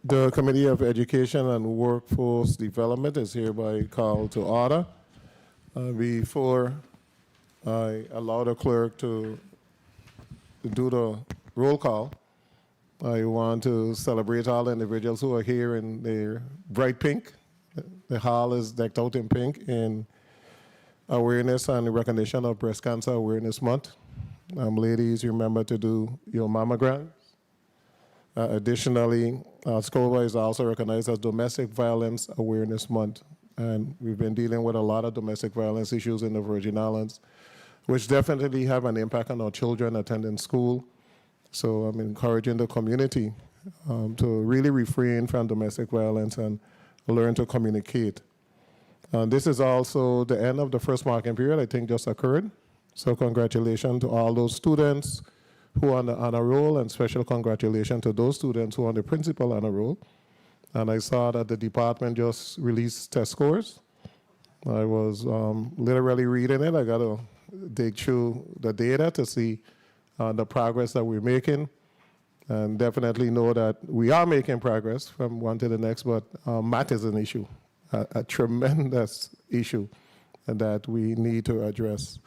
The Committee of Education and Workforce Development is hereby called to order. Before I allow the clerk to do the roll call, I want to celebrate all individuals who are here in their bright pink. The hall is decked out in pink in awareness and recognition of Breast Cancer Awareness Month. Ladies, remember to do your mammogram. Additionally, SCOVA is also recognized as Domestic Violence Awareness Month. And we've been dealing with a lot of domestic violence issues in the Virgin Islands, which definitely have an impact on our children attending school. So I'm encouraging the community to really refrain from domestic violence and learn to communicate. This is also the end of the first marking period, I think just occurred. So congratulations to all those students who are on the honor roll, and special congratulations to those students who are on the principal honor roll. And I saw that the department just released test scores. I was literally reading it. I got to dig through the data to see the progress that we're making, and definitely know that we are making progress from one to the next, but math is an issue, a tremendous issue that we need to address.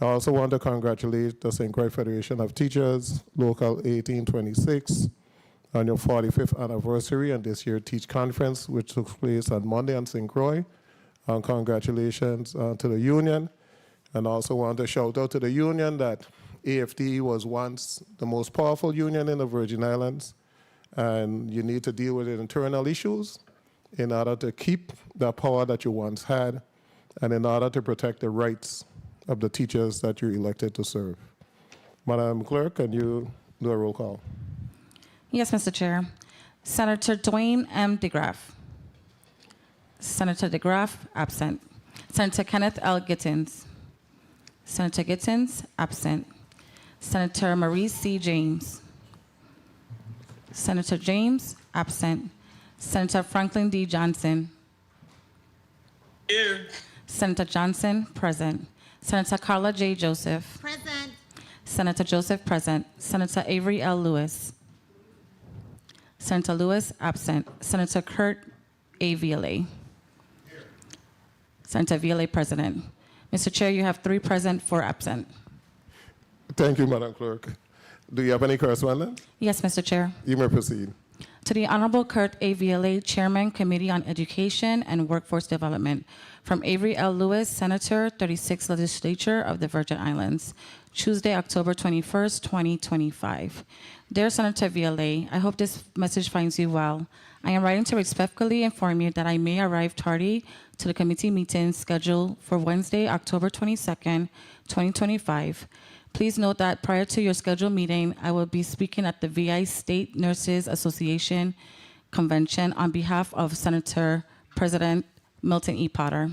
I also want to congratulate the St. Croix Federation of Teachers, Local 1826, on your 45th anniversary and this year Teach Conference, which took place on Monday on St. Croix. Congratulations to the union. And also want to shout out to the union that AFT was once the most powerful union in the Virgin Islands, and you need to deal with internal issues in order to keep the power that you once had and in order to protect the rights of the teachers that you're elected to serve. Madam Clerk, can you do a roll call? Yes, Mr. Chair. Senator Dwayne M. DeGraff. Senator DeGraff, absent. Senator Kenneth L. Gittins. Senator Gittins, absent. Senator Maurice C. James. Senator James, absent. Senator Franklin D. Johnson. Here. Senator Johnson, present. Senator Carla J. Joseph. Present. Senator Joseph, present. Senator Avery L. Lewis. Senator Lewis, absent. Senator Kurt A. Ville. Senator Ville, president. Mr. Chair, you have 3 present, 4 absent. Thank you, Madam Clerk. Do you have any correspondence? Yes, Mr. Chair. You may proceed. To the Honorable Kurt A. Ville, Chairman, Committee on Education and Workforce Development, from Avery L. Lewis, Senator, 36th Legislature of the Virgin Islands, Tuesday, October 21st, 2025. Dear Senator Ville, I hope this message finds you well. I am writing to respectfully inform you that I may arrive tardy to the committee meeting scheduled for Wednesday, October 22nd, 2025. Please note that prior to your scheduled meeting, I will be speaking at the VI State Nurses Association Convention on behalf of Senator President Milton E. Potter.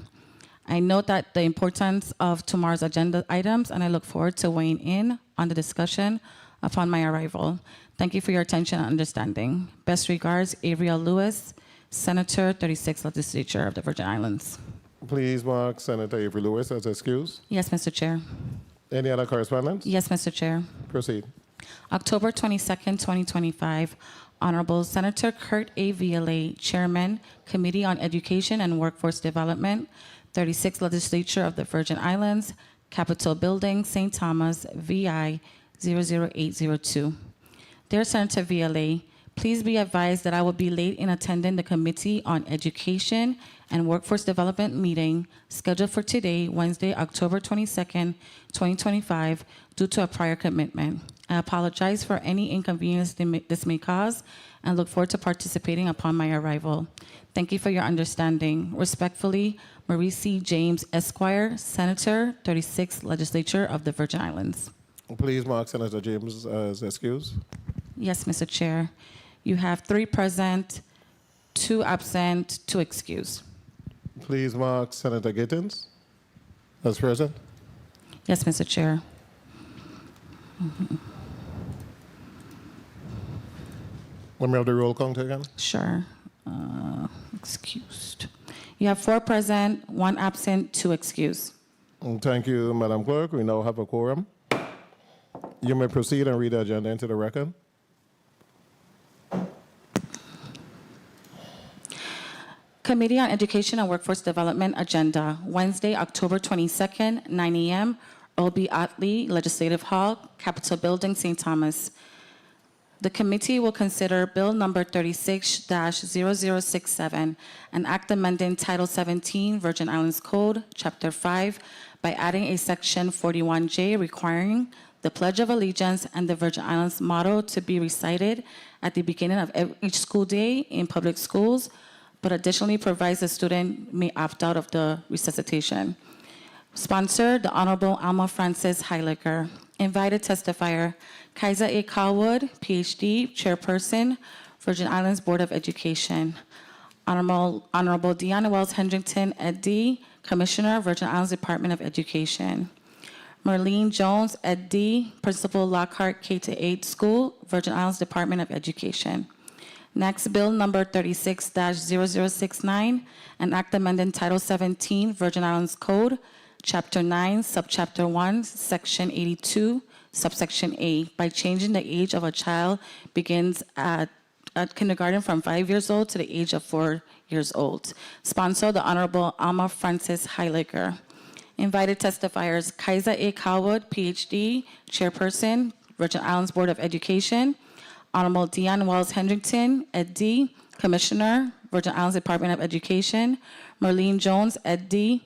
I note that the importance of tomorrow's agenda items, and I look forward to weighing in on the discussion upon my arrival. Thank you for your attention and understanding. Best regards, Avery L. Lewis, Senator, 36th Legislature of the Virgin Islands. Please mark Senator Avery Lewis as excused. Yes, Mr. Chair. Any other correspondence? Yes, Mr. Chair. Proceed. October 22nd, 2025, Honorable Senator Kurt A. Ville, Chairman, Committee on Education and Workforce Development, 36th Legislature of the Virgin Islands, Capitol Building, St. Thomas, VI 00802. Dear Senator Ville, please be advised that I will be late in attending the Committee on Education and Workforce Development meeting scheduled for today, Wednesday, October 22nd, 2025, due to a prior commitment. I apologize for any inconvenience this may cause and look forward to participating upon my arrival. Thank you for your understanding. Respectfully, Maurice C. James, Esquire, Senator, 36th Legislature of the Virgin Islands. Please mark Senator James as excused. Yes, Mr. Chair. You have 3 present, 2 absent, 2 excused. Please mark Senator Gittins as present. Yes, Mr. Chair. Let me have the roll count again. Sure. Excused. You have 4 present, 1 absent, 2 excused. Thank you, Madam Clerk. We now have a quorum. You may proceed and read the agenda into the record. Committee on Education and Workforce Development agenda, Wednesday, October 22nd, 9 a.m., Earl B. Otley, Legislative Hall, Capitol Building, St. Thomas. The committee will consider Bill Number 36-0067, an act amending Title 17 Virgin Islands Code, Chapter 5, by adding a Section 41J requiring the Pledge of Allegiance and the Virgin Islands motto to be recited at the beginning of each school day in public schools, but additionally provides the student may opt out of the resuscitation. Sponsor, the Honorable Alma Francis Heiliger. Invited testifier, Kaiser A. Cowwood, PhD, Chairperson, Virgin Islands Board of Education. Honorable Deanna Wells Hendrington, Ed.D., Commissioner, Virgin Islands Department of Education. Merlene Jones, Ed.D., Principal, Lockhart K-8 School, Virgin Islands Department of Education. Next, Bill Number 36-0069, an act amending Title 17 Virgin Islands Code, Chapter 9, Subchapter 1, Section 82, Subsection A, by changing the age of a child begins at kindergarten from 5 years old to the age of 4 years old. Sponsor, the Honorable Alma Francis Heiliger. Invited testifiers, Kaiser A. Cowwood, PhD, Chairperson, Virgin Islands Board of Education. Honorable Deanna Wells Hendrington, Ed.D., Commissioner, Virgin Islands Department of Education. Merlene Jones, Ed.D.,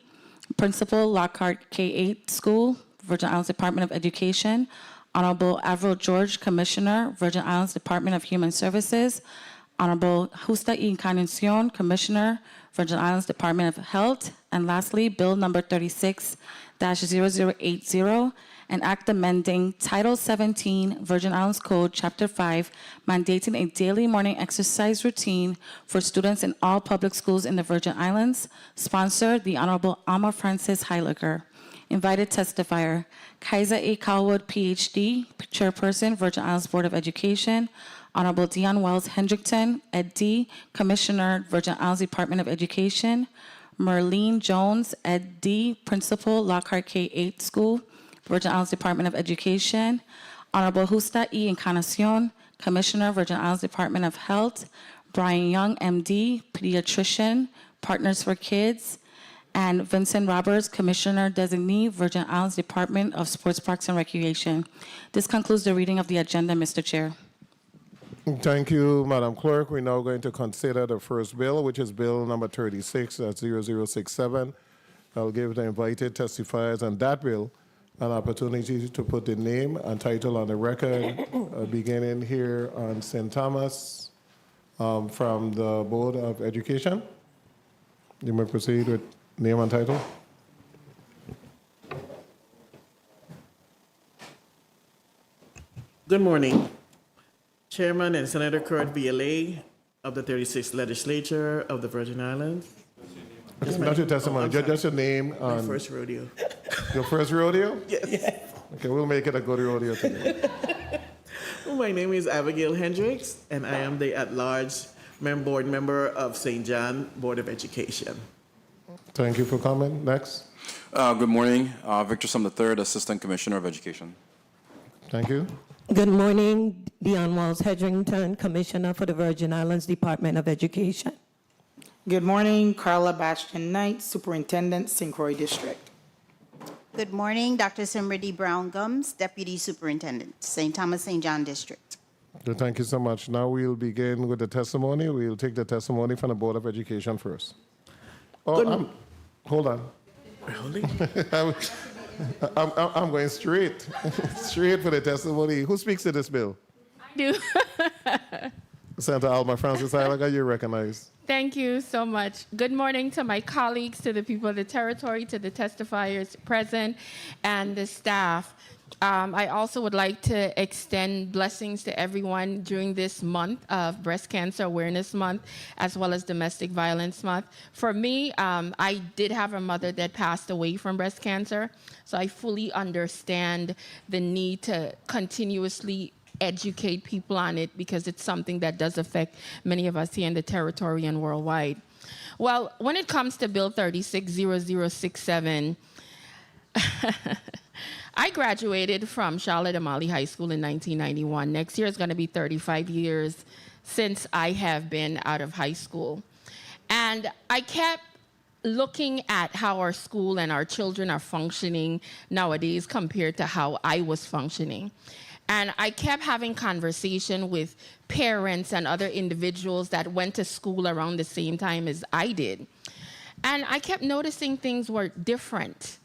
Principal, Lockhart K-8 School, Virgin Islands Department of Education. Honorable Avril George, Commissioner, Virgin Islands Department of Human Services. Honorable Justa Y Encarnacion, Commissioner, Virgin Islands Department of Health. And lastly, Bill Number 36-0080, an act amending Title 17 Virgin Islands Code, Chapter 5, mandating a daily morning exercise routine for students in all public schools in the Virgin Islands. Sponsor, the Honorable Alma Francis Heiliger. Invited testifier, Kaiser A. Cowwood, PhD, Chairperson, Virgin Islands Board of Education. Honorable Deanna Wells Hendrington, Ed.D., Commissioner, Virgin Islands Department of Education. Merlene Jones, Ed.D., Principal, Lockhart K-8 School, Virgin Islands Department of Education. Honorable Justa Y Encarnacion, Commissioner, Virgin Islands Department of Health. Brian Young, MD, Pediatrician, Partners for Kids. And Vincent Roberts, Commissioner Designee, Virgin Islands Department of Sports, Parks, and Recreation. This concludes the reading of the agenda, Mr. Chair. Thank you, Madam Clerk. We're now going to consider the first bill, which is Bill Number 36-0067. I'll give the invited testifiers on that bill an opportunity to put the name and title on the record, beginning here on St. Thomas from the Board of Education. You may proceed with name and title. Good morning. Chairman and Senator Kurt VLA of the 36th Legislature of the Virgin Islands. Not your testimony, just your name. My first rodeo. Your first rodeo? Yes. Okay, we'll make it a good rodeo today. My name is Abigail Hendricks, and I am the at-large board member of St. John Board of Education. Thank you for coming. Next. Good morning. Victor Sum III, Assistant Commissioner of Education. Thank you. Good morning, Deanna Wells Hedrington, Commissioner for the Virgin Islands Department of Education. Good morning, Carla Bastian Knight, Superintendent, St. Croix District. Good morning, Dr. Simrity Brown Gums, Deputy Superintendent, St. Thomas St. John District. So thank you so much. Now we'll begin with the testimony. We'll take the testimony from the Board of Education first. Oh, hold on. Really? I'm going straight for the testimony. Who speaks to this bill? I do. Senator Alma Francis Heiliger, you're recognized. Thank you so much. Good morning to my colleagues, to the people of the territory, to the testifiers present, and the staff. I also would like to extend blessings to everyone during this month of Breast Cancer Awareness Month, as well as Domestic Violence Month. For me, I did have a mother that passed away from breast cancer, so I fully understand the need to continuously educate people on it because it's something that does affect many of us here in the territory and worldwide. Well, when it comes to Bill 36-0067, I graduated from Charlotte Amalie High School in 1991. Next year is going to be 35 years since I have been out of high school. And I kept looking at how our school and our children are functioning nowadays compared to how I was functioning. And I kept having conversation with parents and other individuals that went to school around the same time as I did. And I kept noticing things were different.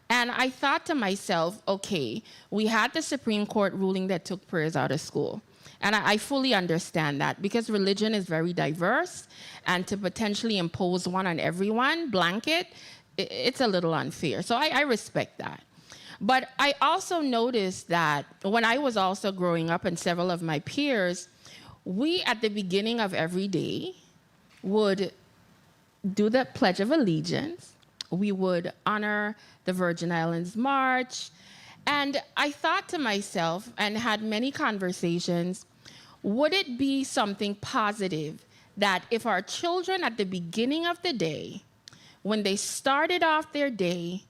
And I thought to myself, okay, we had the Supreme Court ruling that took prayers out of school. And I fully understand that because religion is very diverse, and to potentially impose one on everyone, blanket, it's a little unfair. So I respect that. But I also noticed that when I was also growing up and several of my peers, we at the beginning of every day would do the Pledge of Allegiance. We would honor the Virgin Islands March. And I thought to myself and had many conversations, would it be something positive that if our children at the beginning of the day, when they started off their day,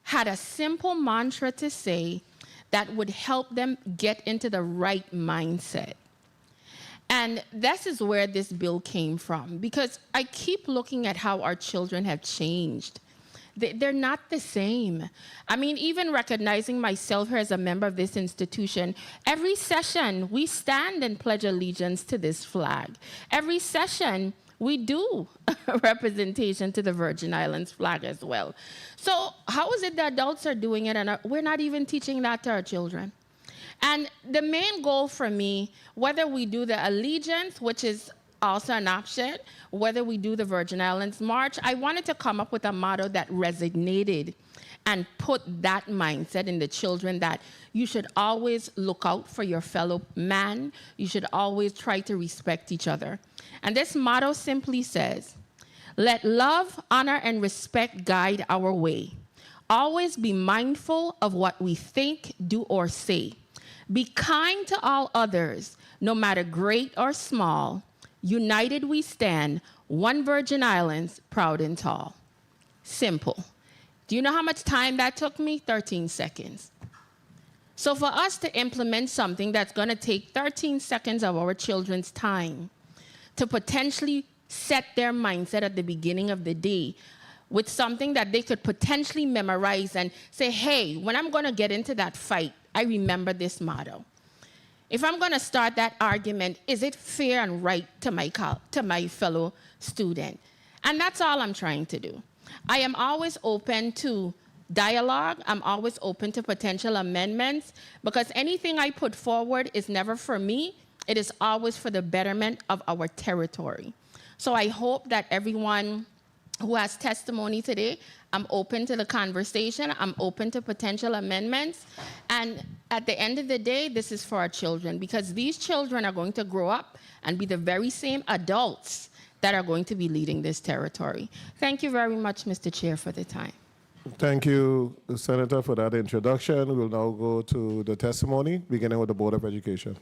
had a simple mantra to say that would help them get into the right mindset? And this is where this bill came from, because I keep looking at how our children have changed. They're not the same. I mean, even recognizing myself here as a member of this institution, every session we stand and pledge allegiance to this flag. Every session we do representation to the Virgin Islands flag as well. So how is it the adults are doing it and we're not even teaching that to our children? And the main goal for me, whether we do the allegiance, which is also an option, whether we do the Virgin Islands March, I wanted to come up with a motto that resonated and put that mindset in the children that you should always look out for your fellow man. You should always try to respect each other. And this motto simply says, let love, honor, and respect guide our way. Always be mindful of what we think, do, or say. Be kind to all others, no matter great or small. United we stand, one Virgin Islands, proud and tall. Simple. Do you know how much time that took me? 13 seconds. So for us to implement something that's going to take 13 seconds of our children's time to potentially set their mindset at the beginning of the day with something that they could potentially memorize and say, hey, when I'm going to get into that fight, I remember this motto. If I'm going to start that argument, is it fair and right to my fellow student? And that's all I'm trying to do. I am always open to dialogue. I'm always open to potential amendments because anything I put forward is never for me. It is always for the betterment of our territory. So I hope that everyone who has testimony today, I'm open to the conversation. I'm open to potential amendments. And at the end of the day, this is for our children because these children are going to grow up and be the very same adults that are going to be leading this territory. Thank you very much, Mr. Chair, for the time. Thank you, Senator, for that introduction. We'll now go to the testimony, beginning with the Board of Education.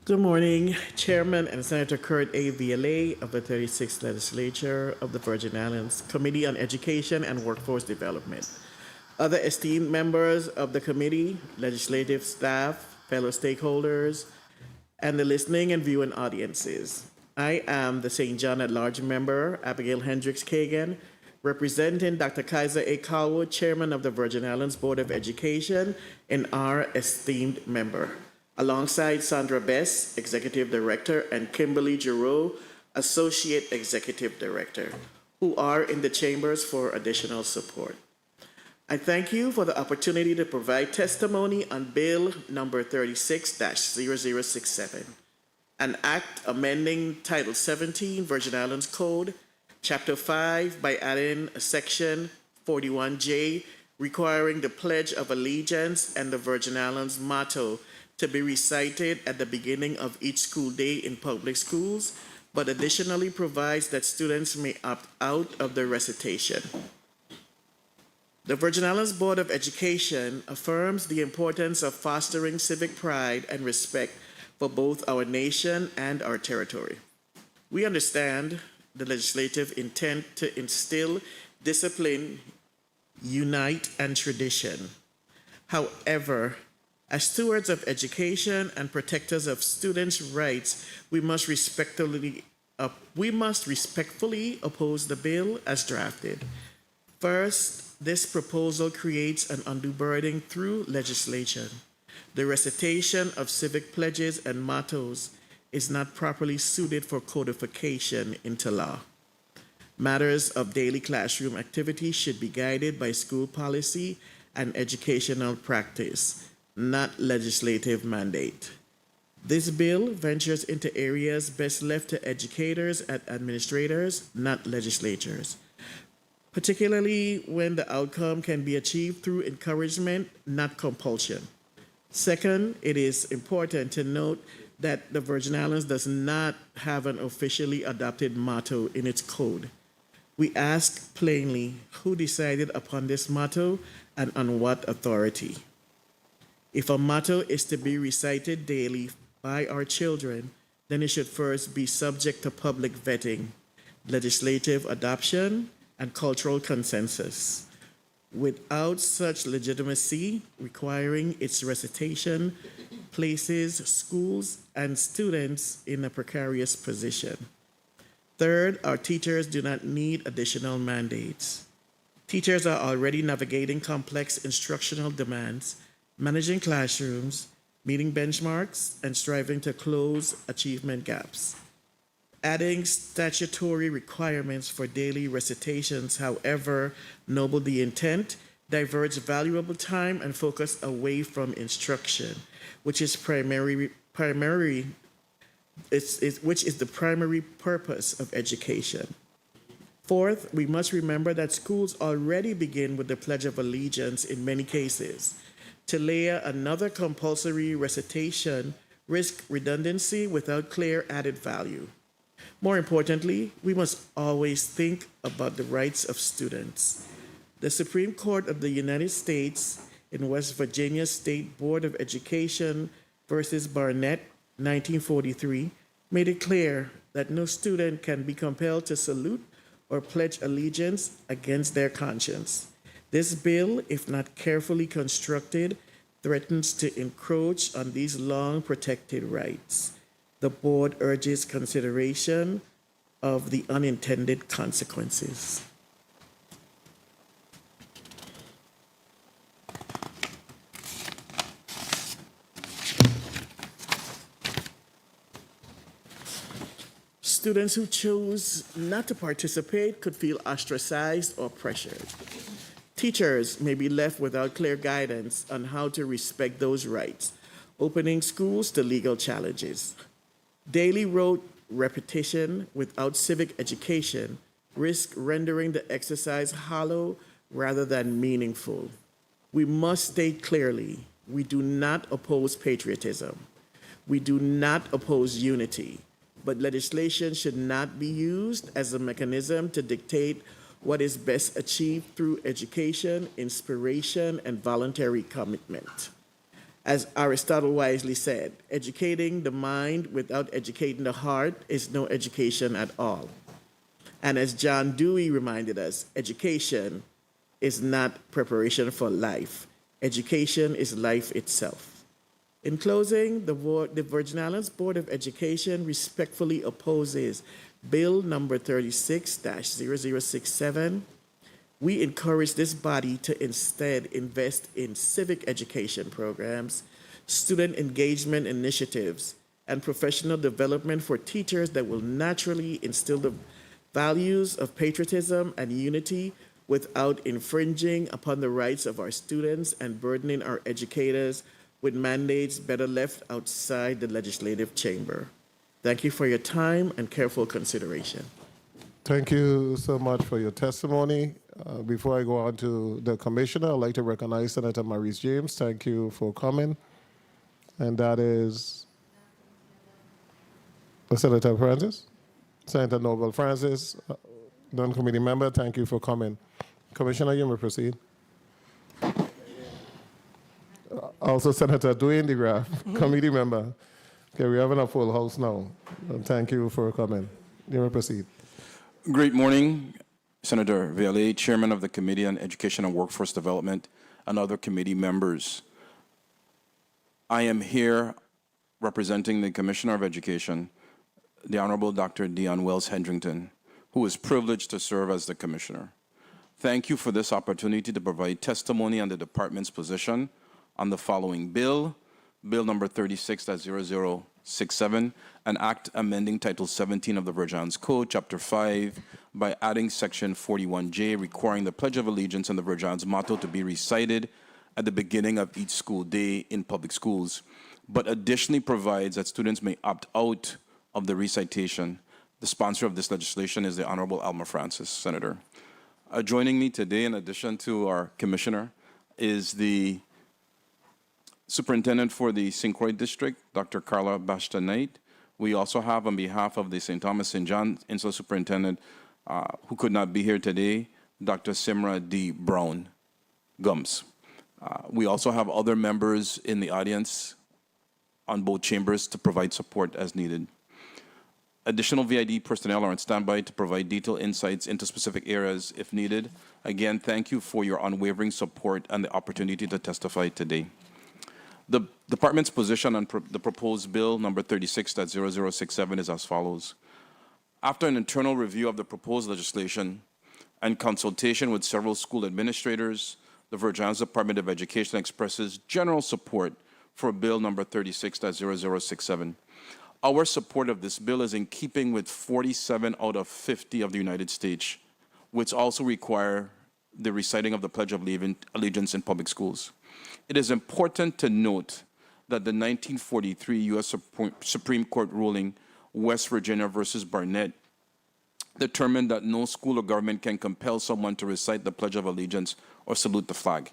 Good morning, Chairman and Senator Kurt A. Viale of the 36th Legislature of the Virgin Islands, Committee on Education and Workforce Development. Other esteemed members of the committee, legislative staff, fellow stakeholders, and the listening and viewing audiences. I am the St. John at-large member, Abigail Hendricks Kagan, representing Dr. Kaiser A. Calwood, Chairman of the Virgin Islands Board of Education, and our esteemed member, alongside Sandra Bess, Executive Director, and Kimberly Giroux, Associate Executive Director, who are in the chambers for additional support. I thank you for the opportunity to provide testimony on Bill number 36-0067, an act amending Title 17 Virgin Islands Code, Chapter 5 by adding a Section 41J requiring the Pledge of Allegiance and the Virgin Islands motto to be recited at the beginning of each school day in public schools, but additionally provides that students may opt out of the recitation. The Virgin Islands Board of Education affirms the importance of fostering civic pride and respect for both our nation and our territory. We understand the legislative intent to instill discipline, unite, and tradition. However, as stewards of education and protectors of students' rights, we must respectfully We must respectfully oppose the bill as drafted. First, this proposal creates an undue burden through legislation. The recitation of civic pledges and mottos is not properly suited for codification into law. Matters of daily classroom activity should be guided by school policy and educational practice, not legislative mandate. This bill ventures into areas best left to educators and administrators, not legislators, particularly when the outcome can be achieved through encouragement, not compulsion. Second, it is important to note that the Virgin Islands does not have an officially adopted motto in its code. We ask plainly who decided upon this motto and on what authority. If a motto is to be recited daily by our children, then it should first be subject to public vetting, legislative adoption, and cultural consensus. Without such legitimacy, requiring its recitation places schools and students in a precarious position. Third, our teachers do not need additional mandates. Teachers are already navigating complex instructional demands, managing classrooms, meeting benchmarks, and striving to close achievement gaps. Adding statutory requirements for daily recitations, however noble the intent, diverts valuable time and focus away from instruction, which is the primary purpose of education. Fourth, we must remember that schools already begin with the Pledge of Allegiance in many cases. To layer another compulsory recitation risks redundancy without clear added value. More importantly, we must always think about the rights of students. The Supreme Court of the United States in West Virginia State Board of Education versus Barnett, 1943, made it clear that no student can be compelled to salute or pledge allegiance against their conscience. This bill, if not carefully constructed, threatens to encroach on these long protected rights. The board urges consideration of the unintended consequences. Students who choose not to participate could feel ostracized or pressured. Teachers may be left without clear guidance on how to respect those rights, opening schools to legal challenges. Daily rote repetition without civic education risk rendering the exercise hollow rather than meaningful. We must state clearly, we do not oppose patriotism. We do not oppose unity, but legislation should not be used as a mechanism to dictate what is best achieved through education, inspiration, and voluntary commitment. As Aristotle wisely said, educating the mind without educating the heart is no education at all. And as John Dewey reminded us, education is not preparation for life. Education is life itself. In closing, the Virgin Islands Board of Education respectfully opposes Bill number 36-0067. We encourage this body to instead invest in civic education programs, student engagement initiatives, and professional development for teachers that will naturally instill the values of patriotism and unity without infringing upon the rights of our students and burdening our educators with mandates better left outside the legislative chamber. Thank you for your time and careful consideration. Thank you so much for your testimony. Before I go on to the commissioner, I'd like to recognize Senator Maurice James. Thank you for coming. And that is Senator Francis, Senator Noble Francis, non-committee member. Thank you for coming. Commissioner, you may proceed. Also, Senator Dwayne DeGraff, committee member. Okay, we're having a full house now. Thank you for coming. You may proceed. Great morning, Senator Vialet, Chairman of the Committee on Education and Workforce Development, and other committee members. I am here representing the Commissioner of Education, the Honorable Dr. Dion Wells Hendrington, who is privileged to serve as the Commissioner. Thank you for this opportunity to provide testimony on the Department's position on the following bill, Bill number 36-0067, an act amending Title 17 of the Virgin Islands Code, Chapter 5, by adding Section 41J, requiring the Pledge of Allegiance and the Virgin Islands motto to be recited at the beginning of each school day in public schools, but additionally provides that students may opt out of the recitation. The sponsor of this legislation is the Honorable Alma Francis, Senator. Joining me today, in addition to our Commissioner, is the Superintendent for the St. Croix District, Dr. Carla Bashta Knight. We also have, on behalf of the St. Thomas St. John Insular Superintendent, who could not be here today, Dr. Simra D. Brown Gums. We also have other members in the audience on both chambers to provide support as needed. Additional VID personnel are on standby to provide detailed insights into specific areas if needed. Again, thank you for your unwavering support and the opportunity to testify today. The Department's position on the proposed bill number 36-0067 is as follows. After an internal review of the proposed legislation and consultation with several school administrators, the Virgin Islands Department of Education expresses general support for bill number 36-0067. Our support of this bill is in keeping with 47 out of 50 of the United States, which also require the reciting of the Pledge of Allegiance in public schools. It is important to note that the 1943 U.S. Supreme Court ruling, West Virginia versus Barnett, determined that no school or government can compel someone to recite the Pledge of Allegiance or salute the flag.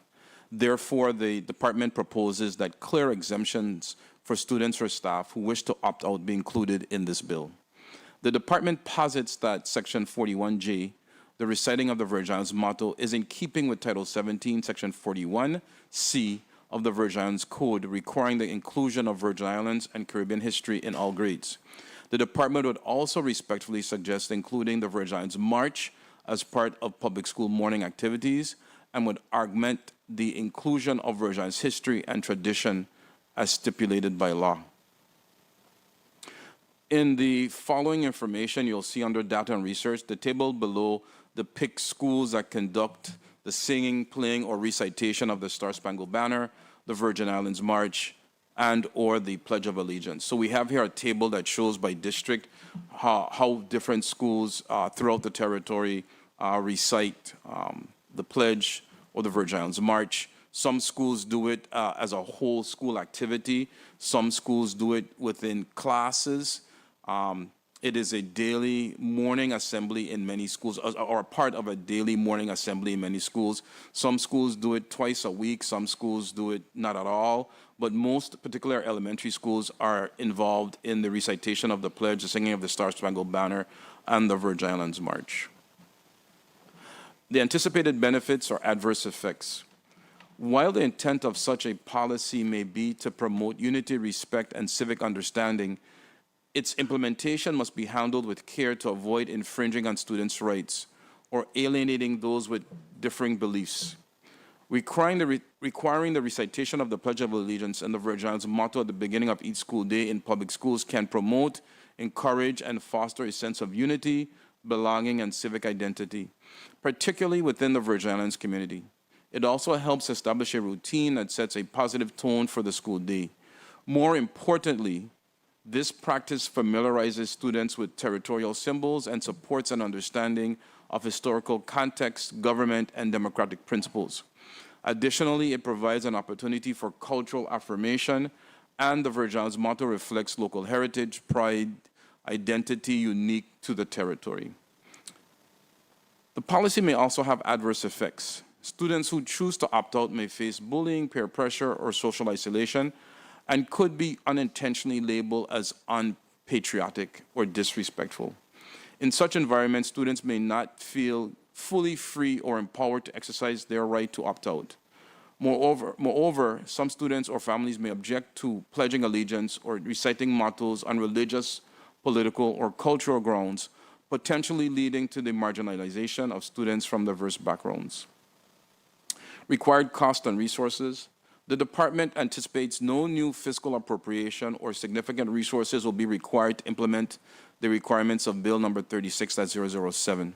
Therefore, the department proposes that clear exemptions for students or staff who wish to opt out be included in this bill. The department posits that Section 41J, the reciting of the Virgin Islands motto, is in keeping with Title 17, Section 41C of the Virgin Islands Code, requiring the inclusion of Virgin Islands and Caribbean history in all grades. The department would also respectfully suggest including the Virgin Islands March as part of public school morning activities and would augment the inclusion of Virgin Islands history and tradition as stipulated by law. In the following information, you'll see under data and research, the table below depicts schools that conduct the singing, playing, or recitation of the Star-Spangled Banner, the Virgin Islands March, and or the Pledge of Allegiance. So we have here a table that shows by district how different schools throughout the territory recite the Pledge or the Virgin Islands March. Some schools do it as a whole school activity. Some schools do it within classes. It is a daily morning assembly in many schools, or a part of a daily morning assembly in many schools. Some schools do it twice a week. Some schools do it not at all. But most particular elementary schools are involved in the recitation of the pledge, the singing of the Star-Spangled Banner, and the Virgin Islands March. The anticipated benefits or adverse effects. While the intent of such a policy may be to promote unity, respect, and civic understanding, its implementation must be handled with care to avoid infringing on students' rights or alienating those with differing beliefs. Requiring the recitation of the Pledge of Allegiance and the Virgin Islands motto at the beginning of each school day in public schools can promote, encourage, and foster a sense of unity, belonging, and civic identity, particularly within the Virgin Islands community. It also helps establish a routine that sets a positive tone for the school day. More importantly, this practice familiarizes students with territorial symbols and supports an understanding of historical context, government, and democratic principles. Additionally, it provides an opportunity for cultural affirmation, and the Virgin Islands motto reflects local heritage, pride, identity unique to the territory. The policy may also have adverse effects. Students who choose to opt out may face bullying, peer pressure, or social isolation, and could be unintentionally labeled as unpatriotic or disrespectful. In such environments, students may not feel fully free or empowered to exercise their right to opt out. Moreover, some students or families may object to pledging allegiance or reciting mottos on religious, political, or cultural grounds, potentially leading to the marginalization of students from diverse backgrounds. Required cost and resources. The department anticipates no new fiscal appropriation or significant resources will be required to implement the requirements of Bill number 36-007.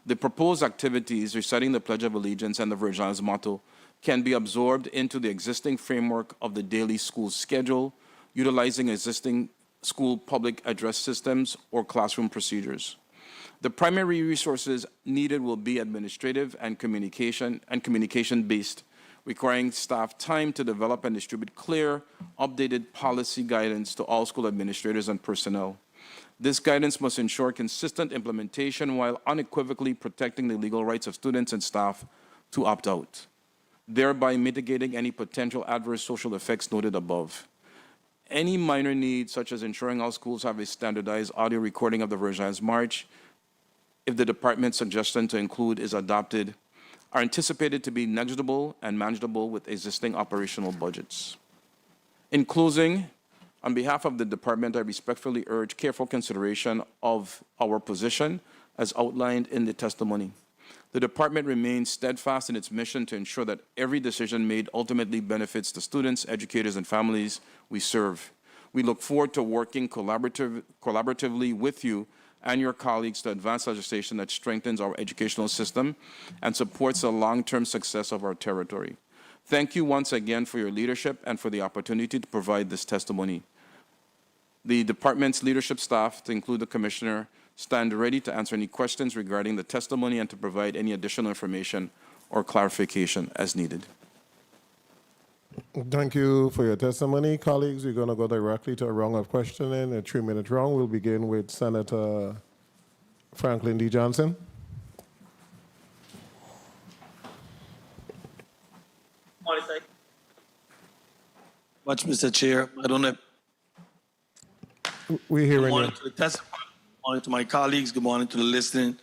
The proposed activities reciting the Pledge of Allegiance and the Virgin Islands motto can be absorbed into the existing framework of the daily school schedule, utilizing existing school public address systems or classroom procedures. The primary resources needed will be administrative and communication-based, requiring staff time to develop and distribute clear, updated policy guidance to all school administrators and personnel. This guidance must ensure consistent implementation while unequivocally protecting the legal rights of students and staff to opt out, thereby mitigating any potential adverse social effects noted above. Any minor needs, such as ensuring all schools have a standardized audio recording of the Virgin Islands March, if the department's suggestion to include is adopted, are anticipated to be negligible and manageable with existing operational budgets. In closing, on behalf of the department, I respectfully urge careful consideration of our position as outlined in the testimony. The department remains steadfast in its mission to ensure that every decision made ultimately benefits the students, educators, and families we serve. We look forward to working collaboratively with you and your colleagues to advance legislation that strengthens our educational system and supports the long-term success of our territory. Thank you once again for your leadership and for the opportunity to provide this testimony. The department's leadership staff, to include the Commissioner, stand ready to answer any questions regarding the testimony and to provide any additional information or clarification as needed. Thank you for your testimony. Colleagues, we're going to go directly to a round of questioning, a 3-minute round. We'll begin with Senator Franklin D. Johnson. Much, Mr. Chair. I don't know. We're Good hearing you. morning to the testifier. Good morning to my colleagues. Good morning to the listening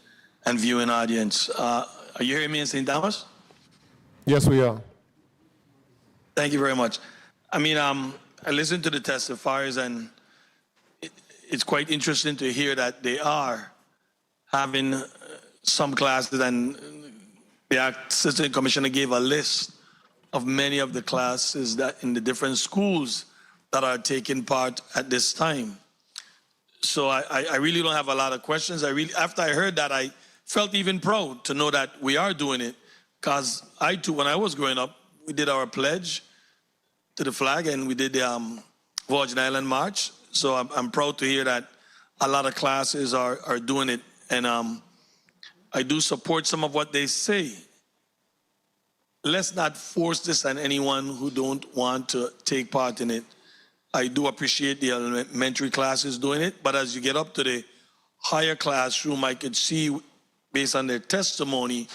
and viewing audience. Are you hearing me in St. Thomas? Yes, we are. Thank you very much. I mean, I listened to the testifiers, and it's quite interesting to hear that they are having some classes, and the Assistant Commissioner gave a list of many of the classes that in the different schools that are taking part at this time. So I really don't have a lot of questions. After I heard that, I felt even proud to know that we are doing it, because I too, when I was growing up, we did our pledge to the flag and we did the Virgin Island March. So I'm proud to hear that a lot of classes are doing it. And I do support some of what they say. Let's not force this on anyone who don't want to take part in it. I do appreciate the elementary classes doing it, but as you get up to the higher classroom, I could see, based on their testimony,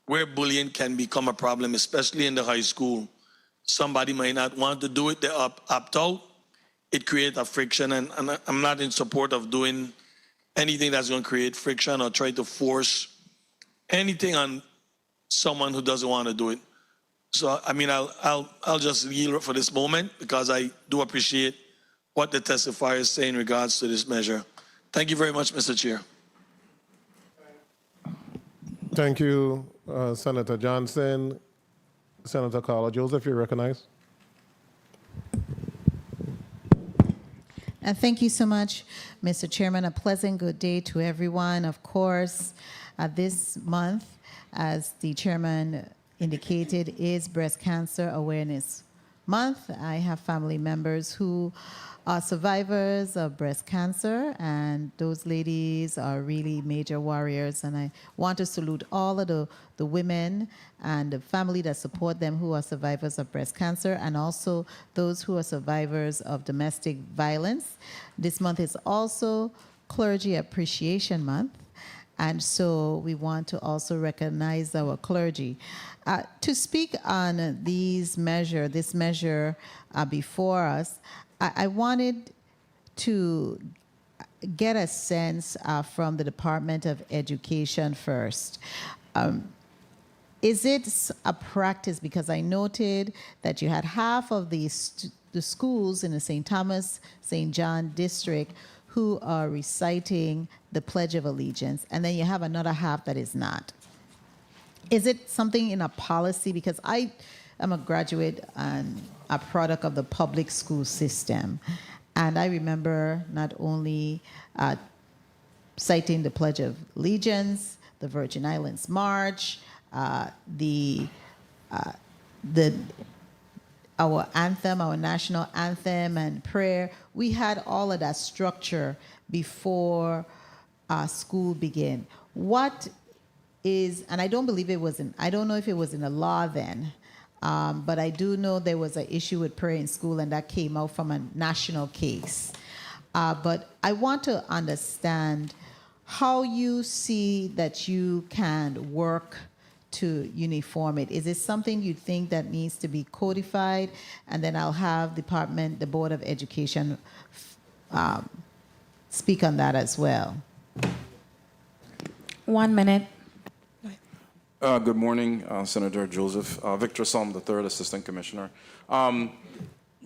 where bullying can become a problem, especially in the high school. Somebody might not want to do it, they opt out. It creates a friction, and I'm not in support of doing anything that's going to create friction or try to force anything on someone who doesn't want to do it. So, I mean, I'll just yield for this moment because I do appreciate what the testifiers say in regards to this measure. Thank you very much, Mr. Chair. Thank you, Senator Johnson. Senator Carla Joseph, you recognize. Thank you so much, Mr. Chairman. A pleasant good day to everyone. Of course, this month, as the chairman indicated, is Breast Cancer Awareness Month. I have family members who are survivors of breast cancer, and those ladies are really major warriors. And I want to salute all of the women and the family that support them who are survivors of breast cancer, and also those who are survivors of domestic violence. This month is also Clergy Appreciation Month. And so we want to also recognize our clergy. To speak on this measure before us, I wanted to get a sense from the Department of Education first. Is it a practice, because I noted that you had half of the schools in the St. Thomas, St. John district who are reciting the Pledge of Allegiance, and then you have another half that is not. Is it something in a policy? Because I am a graduate and a product of the public school system, and I remember not only citing the Pledge of Allegiance, the Virgin Islands March, our anthem, our national anthem and prayer. We had all of that structure before school began. What is, and I don't believe it was I don't know if it was in the law then, but I do know there was an issue with prayer in school, and that came out from a national case. But I want to understand how you see that you can work to uniform it. Is it something you think that needs to be codified? And then I'll have the Board of Education speak on that as well. 1 minute. Good morning, Senator Joseph. Victor Salm III, Assistant Commissioner.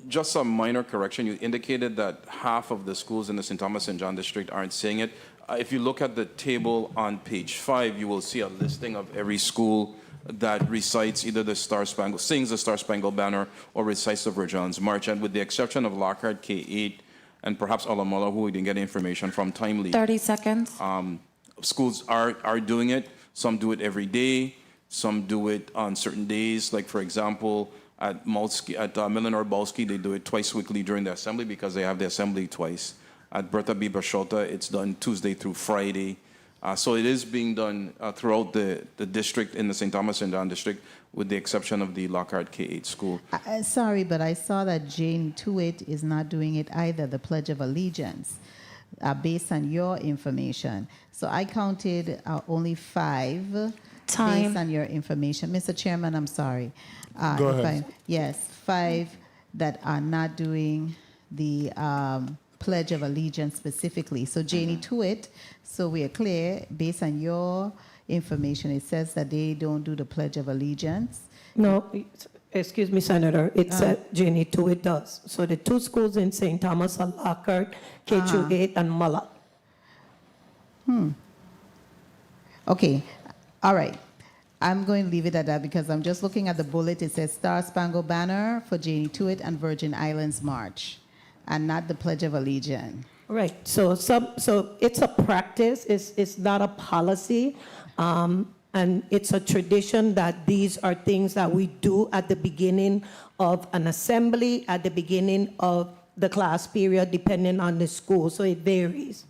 Just a minor correction. You indicated that half of the schools in the St. Thomas St. John District aren't saying it. If you look at the table on page 5, you will see a listing of every school that recites either sings the Star Spangled Banner or recites the Virgin Islands March. And with the exception of Lockhart K-8 and perhaps Alamala, who we didn't get information from timely, 30 seconds. schools are doing it. Some do it every day. Some do it on certain days. Like, for example, at Millenor-Bowski, they do it twice weekly during the assembly because they have the assembly twice. At Bertha B. Bashota, it's done Tuesday through Friday. So it is being done throughout the district in the St. Thomas and John district, with the exception of the Lockhart K-8 school. Sorry, but I saw that Jane Tuitt is not doing it either, the Pledge of Allegiance, based on your information. So I counted only 5 Time. based on your information. Mr. Chairman, I'm sorry. Go ahead. Yes, 5 that are not doing the Pledge of Allegiance specifically. So Janie Tuitt, so we are clear, based on your information, it says that they don't do the Pledge of Allegiance. No, excuse me, Senator, it said Jenny too, it does. So the 2 schools in St. Thomas are Lockhart, K-8, and Mulla. Okay, all right. I'm going to leave it at that because I'm just looking at the bullet. It says Star Spangled Banner for Janie Tuitt and Virgin Islands March, and not the Pledge of Allegiance. Right, so it's a practice, it's not a policy, and it's a tradition that these are things that we do at the beginning of an assembly, at the beginning of the class period, depending on the school, so it varies.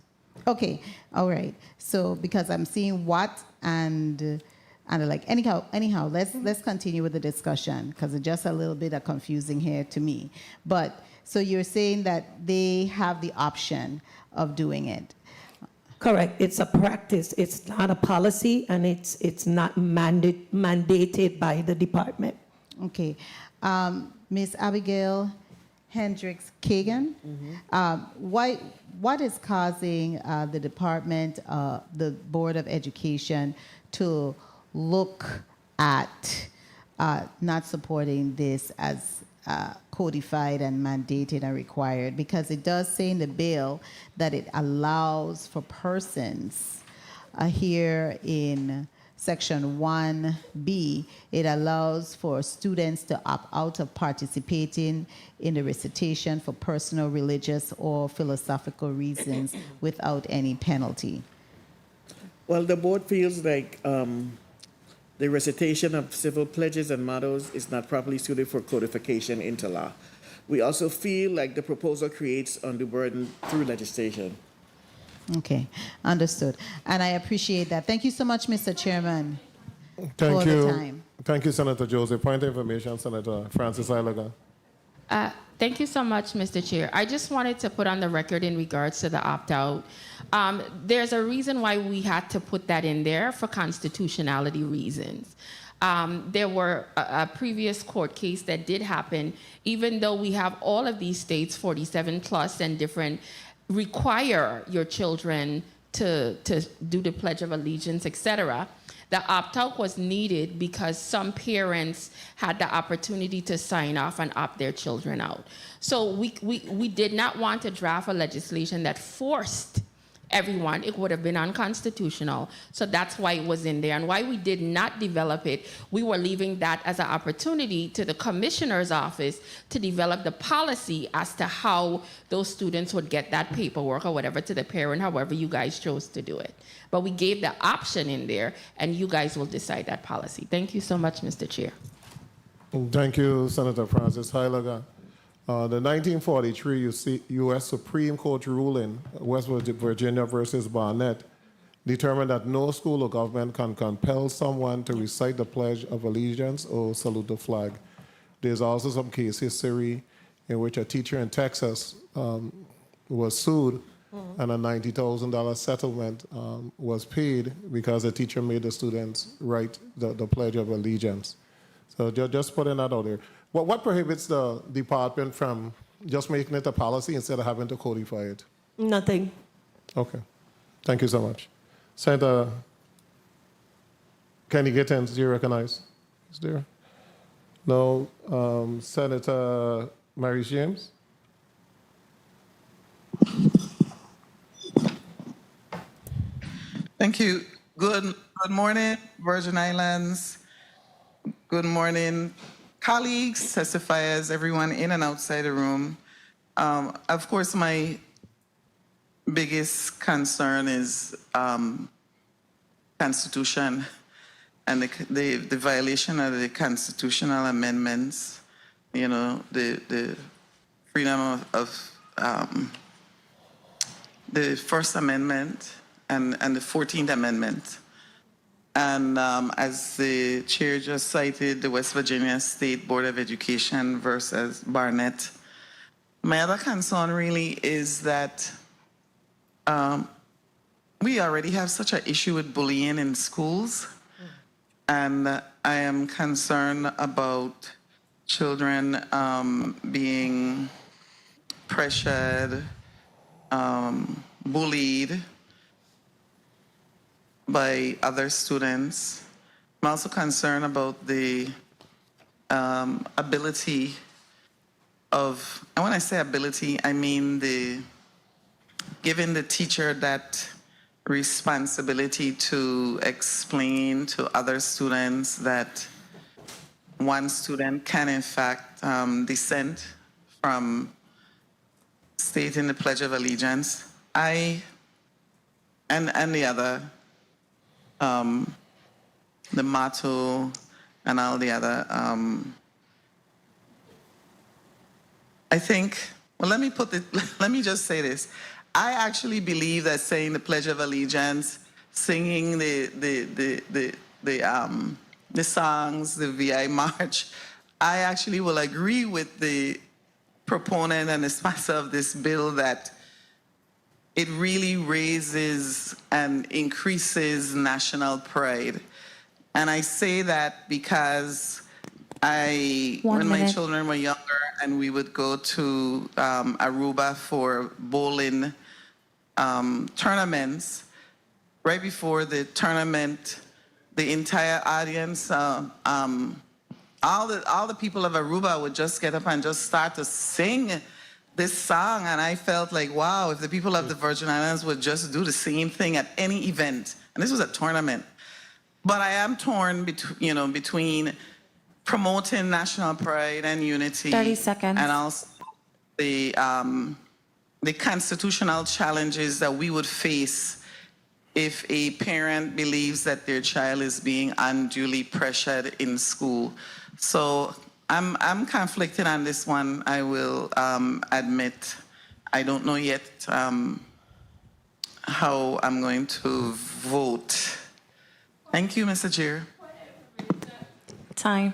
Okay, all right. So because I'm seeing what and like anyhow, let's continue with the discussion because it's just a little bit of confusing here to me. But so you're saying that they have the option of doing it. Correct, it's a practice, it's not a policy, and it's not mandated by the department. Okay. Ms. Abigail Hendricks Kagan, what is causing the department, the Board of Education, to look at not supporting this as codified and mandated and required? Because it does say in the bill that it allows for persons here in Section 1B, it allows for students to opt out of participating in the recitation for personal, religious, or philosophical reasons without any penalty. Well, the board feels like the recitation of civil pledges and mottos is not properly suited for codification into law. We also feel like the proposal creates undue burden through legislation. Okay, understood. And I appreciate that. Thank you so much, Mr. Chairman, Thank for you. the time. Thank you, Senator Joseph. Point of information, Senator Francis Ilaga. Thank you so much, Mr. Chair. I just wanted to put on the record in regards to the opt-out. There's a reason why we had to put that in there for constitutionality reasons. There were a previous court case that did happen, even though we have all of these states, 47 plus and different, require your children to do the Pledge of Allegiance, etc. The opt-out was needed because some parents had the opportunity to sign off and opt their children out. So we did not want to draft a legislation that forced everyone, it would have been unconstitutional. So that's why it was in there. And why we did not develop it, we were leaving that as an opportunity to the commissioner's office to develop the policy as to how those students would get that paperwork or whatever to the parent, however you guys chose to do it. But we gave the option in there, and you guys will decide that policy. Thank you so much, Mr. Chair. Thank you, Senator Francis Heilaga. The 1943 U.S. Supreme Court ruling, West Virginia versus Barnett, determined that no school or government can compel someone to recite the Pledge of Allegiance or salute the flag. There's also some case history in which a teacher in Texas was sued and a $90,000 settlement was paid because the teacher made the students write the Pledge of Allegiance. So just putting that out there. What prohibits the department from just making it a policy instead of having to codify it? Nothing. Okay. Thank you so much. Senator Kenny Gittens, do you recognize? Is there? No. Senator Mary James? Thank you. Good morning, Virgin Islands. Good morning, colleagues, testifiers, everyone in and outside the room. Of course, my biggest concern is Constitution and the violation of the constitutional amendments, you know, the freedom of the First Amendment and the 14th Amendment. And as the chair just cited, the West Virginia State Board of Education versus Barnett, my other concern really is that we already have such an issue with bullying in schools. And I am concerned about children being pressured, bullied by other students. I'm also concerned about the ability of, and when I say ability, I mean giving the teacher that responsibility to explain to other students that one student can in fact dissent from stating the Pledge of Allegiance. And the other, the motto and all the other. I think, well, let me just say this. I actually believe that saying the Pledge of Allegiance, singing the songs, the VI March, I actually will agree with the proponent and the sponsor of this bill that it really raises and increases national pride. And I say that because when my children were younger and we would go to Aruba for bowling tournaments, right before the tournament, the entire audience, all the people of Aruba would just get up and just start to sing this song, and I felt like, wow, if the people of the Virgin Islands would just do the same thing at any event, and this was a tournament. But I am torn between promoting national pride and unity 30 seconds. and also the constitutional challenges that we would face if a parent believes that their child is being unduly pressured in school. So I'm conflicted on this one, I will admit. I don't know yet how I'm going to vote. Thank you, Mr. Chair. Time.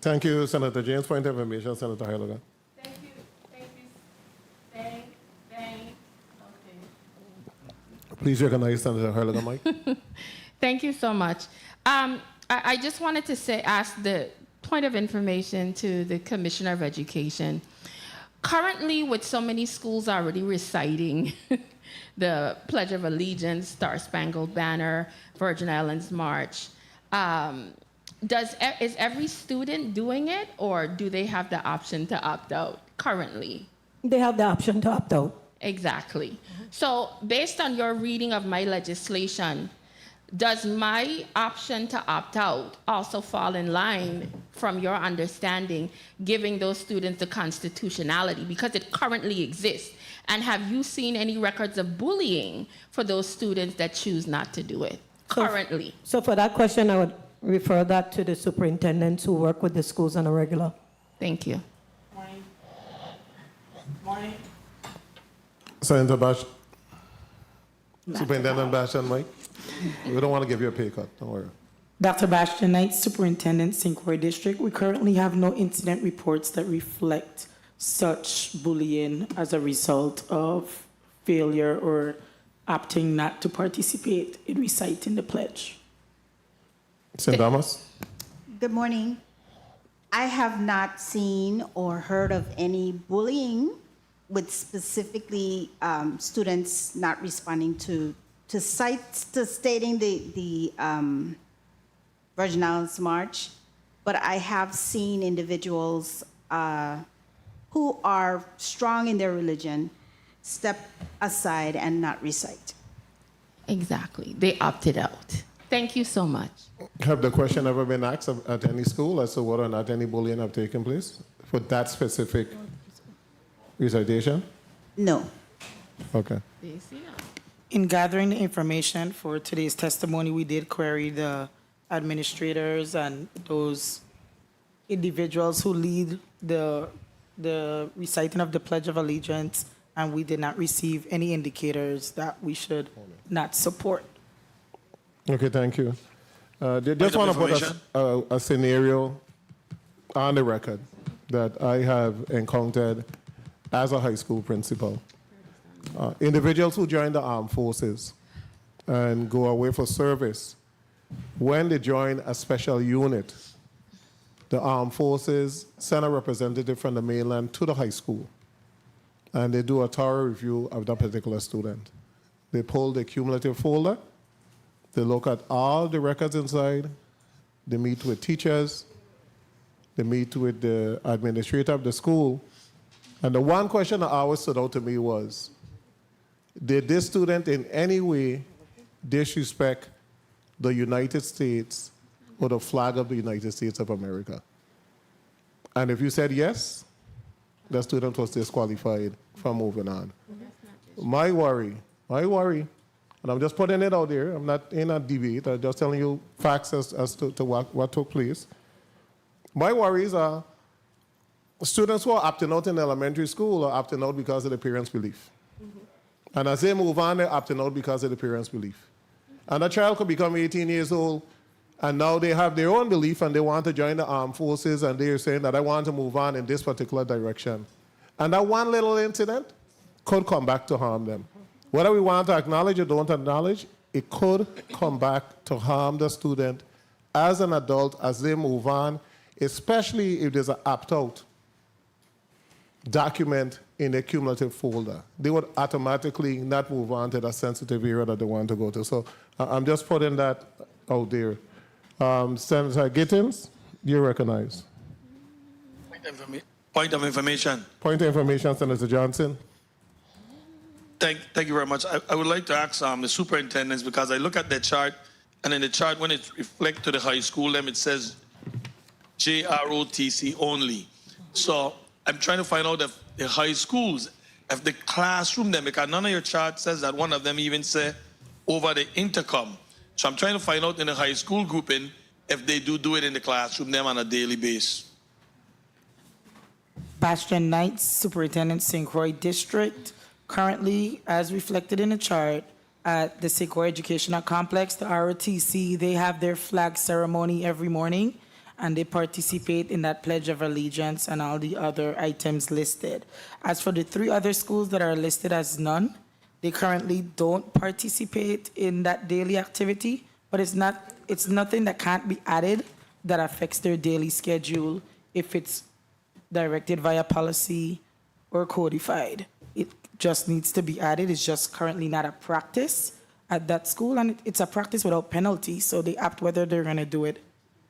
Thank you, Senator James. Point of information, Senator Heilaga. Thank you. Okay. Please recognize Senator Heilaga, Mike. Thank you so much. I just wanted to ask the point of information to the Commissioner of Education. Currently, with so many schools already reciting the Pledge of Allegiance, Star Spangled Banner, Virgin Islands March, is every student doing it, or do they have the option to opt out currently? They have the option to opt out. Exactly. So based on your reading of my legislation, does my option to opt out also fall in line from your understanding, giving those students the constitutionality because it currently exists? And have you seen any records of bullying for those students that choose not to do it currently? So for that question, I would refer that to the superintendents who work with the schools on a regular. Thank you. Morning. Senator Bash, Superintendent Bastian Mike, we don't want to give you a pay cut, don't worry. Dr. Bastian Knight, Superintendent, St. Croix District. We currently have no incident reports that reflect such bullying as a result of failure or opting not to participate in reciting the pledge. St. Thomas? Good morning. I have not seen or heard of any bullying with specifically students not responding to stating the Virgin Islands March, but I have seen individuals who are strong in their religion step aside and not recite. Exactly. They opted out. Thank you so much. Have the question ever been asked at any school as to whether or not any bullying have taken place for that specific recitation? No. Okay. In gathering the information for today's testimony, we did query the administrators and those individuals who lead the reciting of the Pledge of Allegiance, and we did not receive any indicators that we should not support. Okay, thank you. Just want to put a scenario on the record that I have encountered as a high school principal. Individuals who join the armed forces and go away for service, when they join a special unit, the armed forces send a representative from the mainland to the high school, and they do a thorough review of that particular student. They pull the cumulative folder, they look at all the records inside, they meet with teachers, they meet with the administrator of the school, and the one question that always stood out to me was, did this student in any way disrespect the United States or the flag of the United States of America? And if you said yes, the student was disqualified from moving on. My worry, and I'm just putting it out there, I'm not in a debate, I'm just telling you facts as to what took place. My worries are students who are opting out in elementary school are opting out because of the parents' belief. And as they move on, they're opting out because of the parents' belief. And a child could become 18 years old, and now they have their own belief and they want to join the armed forces, and they're saying that I want to move on in this particular direction. And that one little incident could come back to harm them. Whether we want to acknowledge or don't acknowledge, it could come back to harm the student as an adult as they move on, especially if there's an opt-out document in a cumulative folder. They would automatically not move on to that sensitive area that they want to go to. So I'm just putting that out there. Senator Gittins, you're recognized. Point of information. Point of information, Senator Johnson. Thank you very much. I would like to ask the superintendents, because I look at the chart, and in the chart, when it reflects to the high school, them it says JROTC only. So I'm trying to find out if the high schools, if the classroom them, because none of your chart says that. One of them even say over the intercom. So I'm trying to find out in the high school grouping if they do it in the classroom them on a daily basis. Bastian Knight, Superintendent, St. Croix District. Currently, as reflected in the chart, at the St. Croix Educational Complex, the ROTC, they have their flag ceremony every morning, and they participate in that Pledge of Allegiance and all the other items listed. As for the 3 other schools that are listed as none, they currently don't participate in that daily activity, but it's nothing that can't be added that affects their daily schedule if it's directed via policy or codified. It just needs to be added. It's just currently not a practice at that school, and it's a practice without penalty, so they opt whether they're going to do it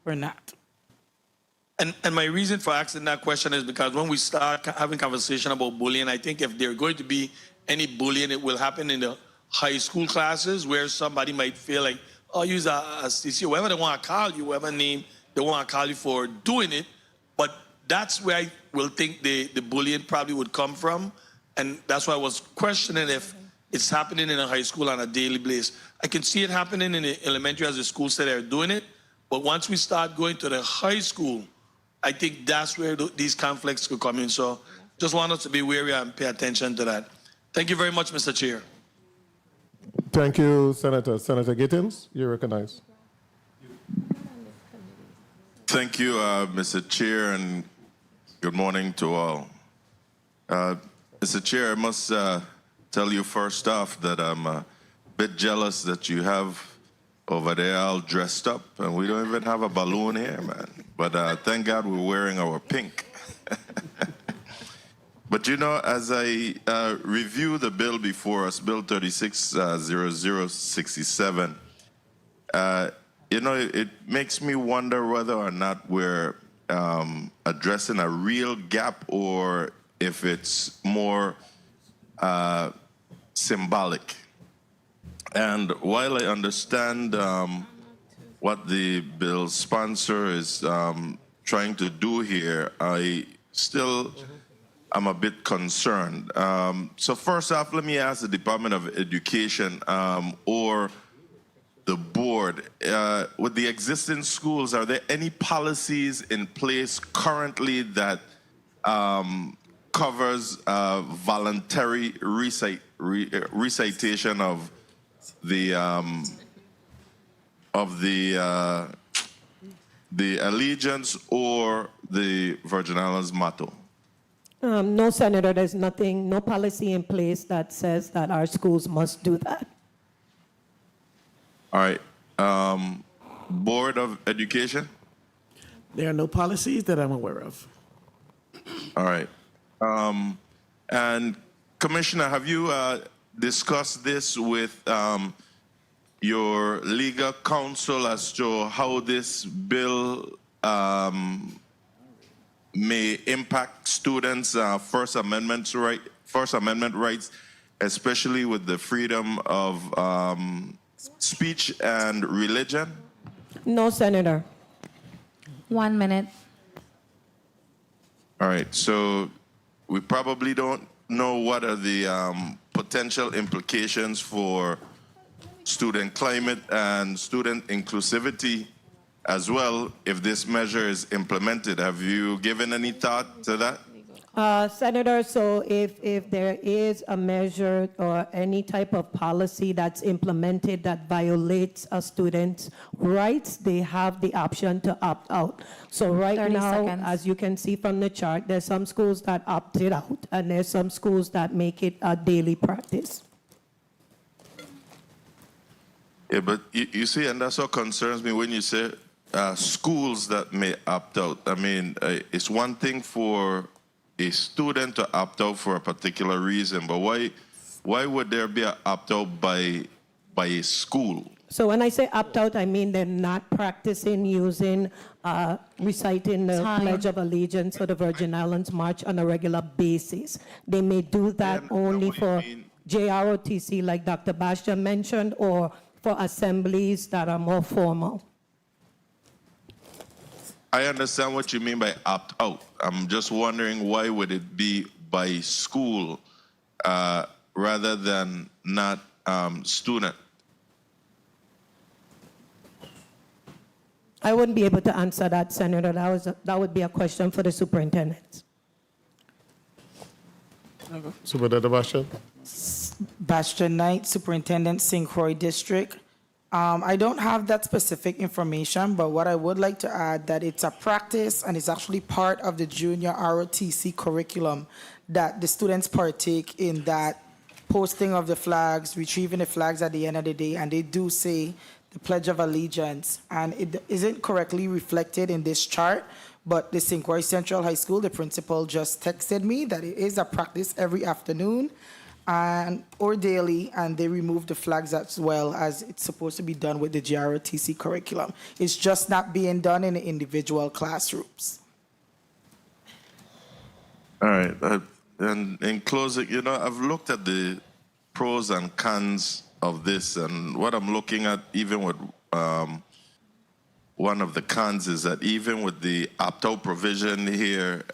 or not. And my reason for asking that question is because when we start having conversation about bullying, I think if there are going to be any bullying. It will happen in the high school classes where somebody might feel like, oh, you're a CC, whatever they want to call you, whatever name they want to call you for doing it. But that's where I will think the bullying probably would come from. And that's why I was questioning if it's happening in a high school on a daily basis. I can see it happening in the elementary as the school said they're doing it. But once we start going to the high school, I think that's where these conflicts could come in. So just want us to be wary and pay attention to that. Thank you very much, Mr. Chair. Thank you, Senator. Senator Gittins, you're recognized. Thank you, Mr. Chair, and good morning to all. Mr. Chair, I must tell you first off that I'm a bit jealous that you have over there all dressed up, and we don't even have a balloon here, man. But thank God we're wearing our pink. But you know, as I review the bill before us, Bill 360067, you know, it makes me wonder whether or not we're addressing a real gap or if it's more symbolic. And while I understand what the bill sponsor is trying to do here, I still am a bit concerned. So first off, let me ask the Department of Education or the board, with the existing schools, are there any policies in place currently that covers voluntary recitation of the allegiance or the Virgin Islands motto? No, Senator, there's nothing, no policy in place that says that our schools must do that. All right. Board of Education? There are no policies that I'm aware of. All right. And Commissioner, have you discussed this with your legal counsel as to how this bill may impact students' First Amendment rights, especially with the freedom of speech and religion? No, Senator. 1 minute. All right, so we probably don't know what are the potential implications for student climate and student inclusivity as well if this measure is implemented. Have you given any thought to that? Senator, so if there is a measure or any type of policy that's implemented that violates a student's rights, they have the option to opt out. So right 30 now, seconds. as you can see from the chart, there's some schools that opted out, and there's some schools that make it a daily practice. Yeah, but you see, and that's what concerns me when you say schools that may opt out. I mean, it's one thing for a student to opt out for a particular reason, but why would there be an opt out by a school? So when I say opt out, I mean they're not practicing using, reciting the Time. Pledge of Allegiance or the Virgin Islands March on a regular basis. They may do that understand only what you for mean. JROTC, like Dr. Bastian mentioned, or for assemblies that are more formal. I understand what you mean by opt out. I'm just wondering why would it be by school rather than not student? I wouldn't be able to answer that, Senator. That would be a question for the superintendent. Superintendent Bastian? Bastian Knight, Superintendent, St. Croix District. I don't have that specific information, but what I would like to add that it's a practice and it's actually part of the junior ROTC curriculum that the students partake in that posting of the flags, retrieving the flags at the end of the day, and they do say the Pledge of Allegiance. And it isn't correctly reflected in this chart, but the St. Croix Central High School, the principal just texted me that it is a practice every afternoon or daily, and they remove the flags as well as it's supposed to be done with the GROTC curriculum. It's just not being done in the individual classrooms. All right. And in closing, you know, I've looked at the pros and cons of this, and what I'm looking at, even with one of the cons, is that even with the opt-out provision here,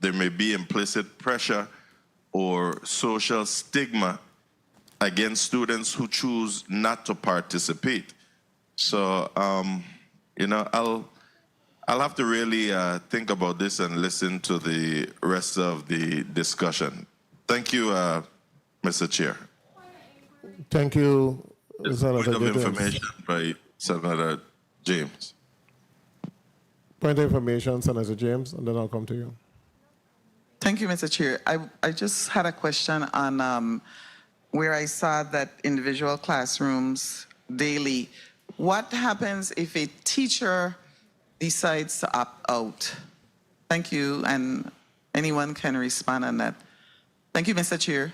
there may be implicit pressure or social stigma against students who choose not to participate. So, you know, I'll have to really think about this and listen to the rest of the discussion. Thank you, Mr. Chair. Thank you, Just Senator point of Gittens. information by Senator James. Point of information, Senator James, and then I'll come to you. Thank you, Mr. Chair. I just had a question on where I saw that individual classrooms daily. What happens if a teacher decides to opt out? Thank you, and anyone can respond on that. Thank you, Mr. Chair.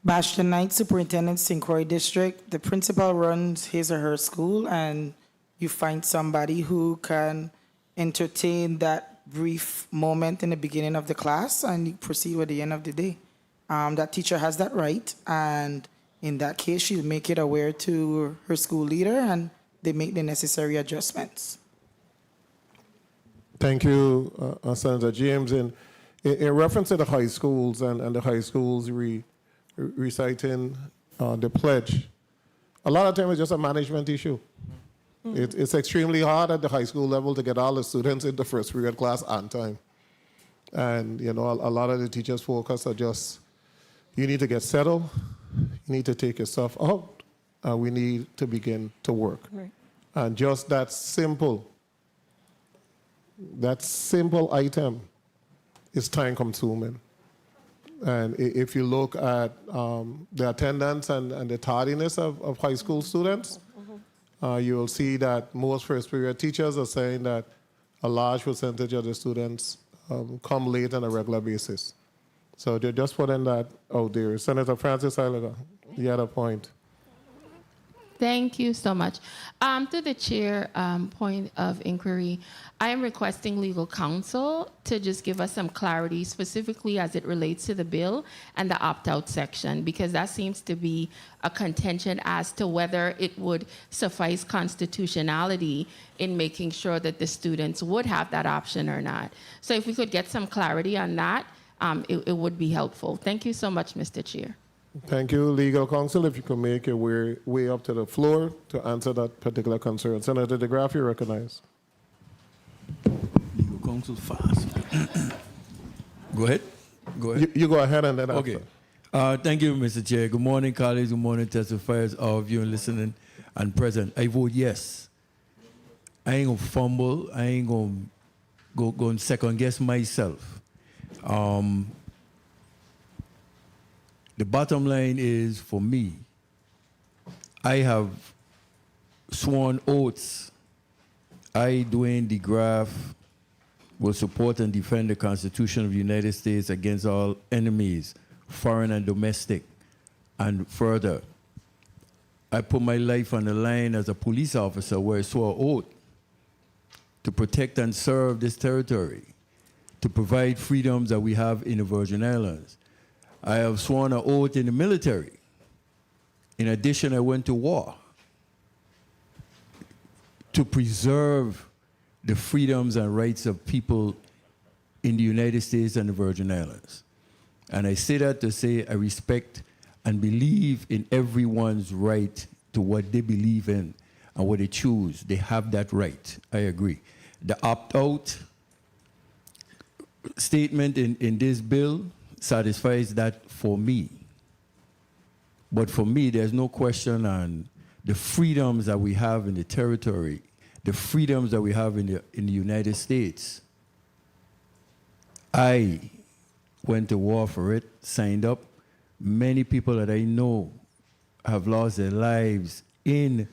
Bastion Knight, Superintendent, St. Croix District. The principal runs his or her school, and you find somebody who can entertain that brief moment in the beginning of the class, and you proceed with the end of the day. That teacher has that right, and in that case, she'll make it aware to her school leader, and they make the necessary adjustments. Thank you, Senator James. In reference to the high schools and the high schools reciting the pledge, a lot of times it's just a management issue. It's extremely hard at the high school level to get all the students in the first period class on time. And, you know, a lot of the teachers' focus are just, you need to get settled, you need to take your stuff out, and we need to begin to work. Right. And just that simple item is time consuming. And if you look at the attendance and the tardiness of high school students, you will see that most first period teachers are saying that a large percentage of the students come late on a regular basis. So they're just putting that out there. Senator Francis Eiliger, you had a point. Thank you so much. To the chair, point of inquiry, I am requesting legal counsel to just give us some clarity, specifically as it relates to the bill and the opt-out section, because that seems to be a contention as to whether it would suffice constitutionality in making sure that the students would have that option or not. So if we could get some clarity on that, it would be helpful. Thank you so much, Mr. Chair. Thank you, legal counsel. If you can make your way up to the floor to answer that particular concern. Senator DeGraff, you recognize. Legal counsel fast. Go ahead. Go ahead. You go ahead and then Okay. after. Thank you, Mr. Chair. Good morning, colleagues. Good morning, testifiers, all of you listening and present. I vote yes. I ain't gonna fumble. I ain't gonna go and second guess myself. The bottom line is, for me, I have sworn oaths. I, Dwayne DeGraff, will support and defend the Constitution of the United States against all enemies, foreign and domestic. And further, I put my life on the line as a police officer where I swore oath to protect and serve this territory, to provide freedoms that we have in the Virgin Islands. I have sworn an oath in the military. In addition, I went to war to preserve the freedoms and rights of people in the United States and the Virgin Islands. And I say that to say I respect and believe in everyone's right to what they believe in and what they choose. They have that right. I agree. The opt-out statement in this bill satisfies that for me. But for me, there's no question on the freedoms that we have in the territory, the freedoms that we have in the United States. I went to war for it, signed up. Many people that I know have lost their lives in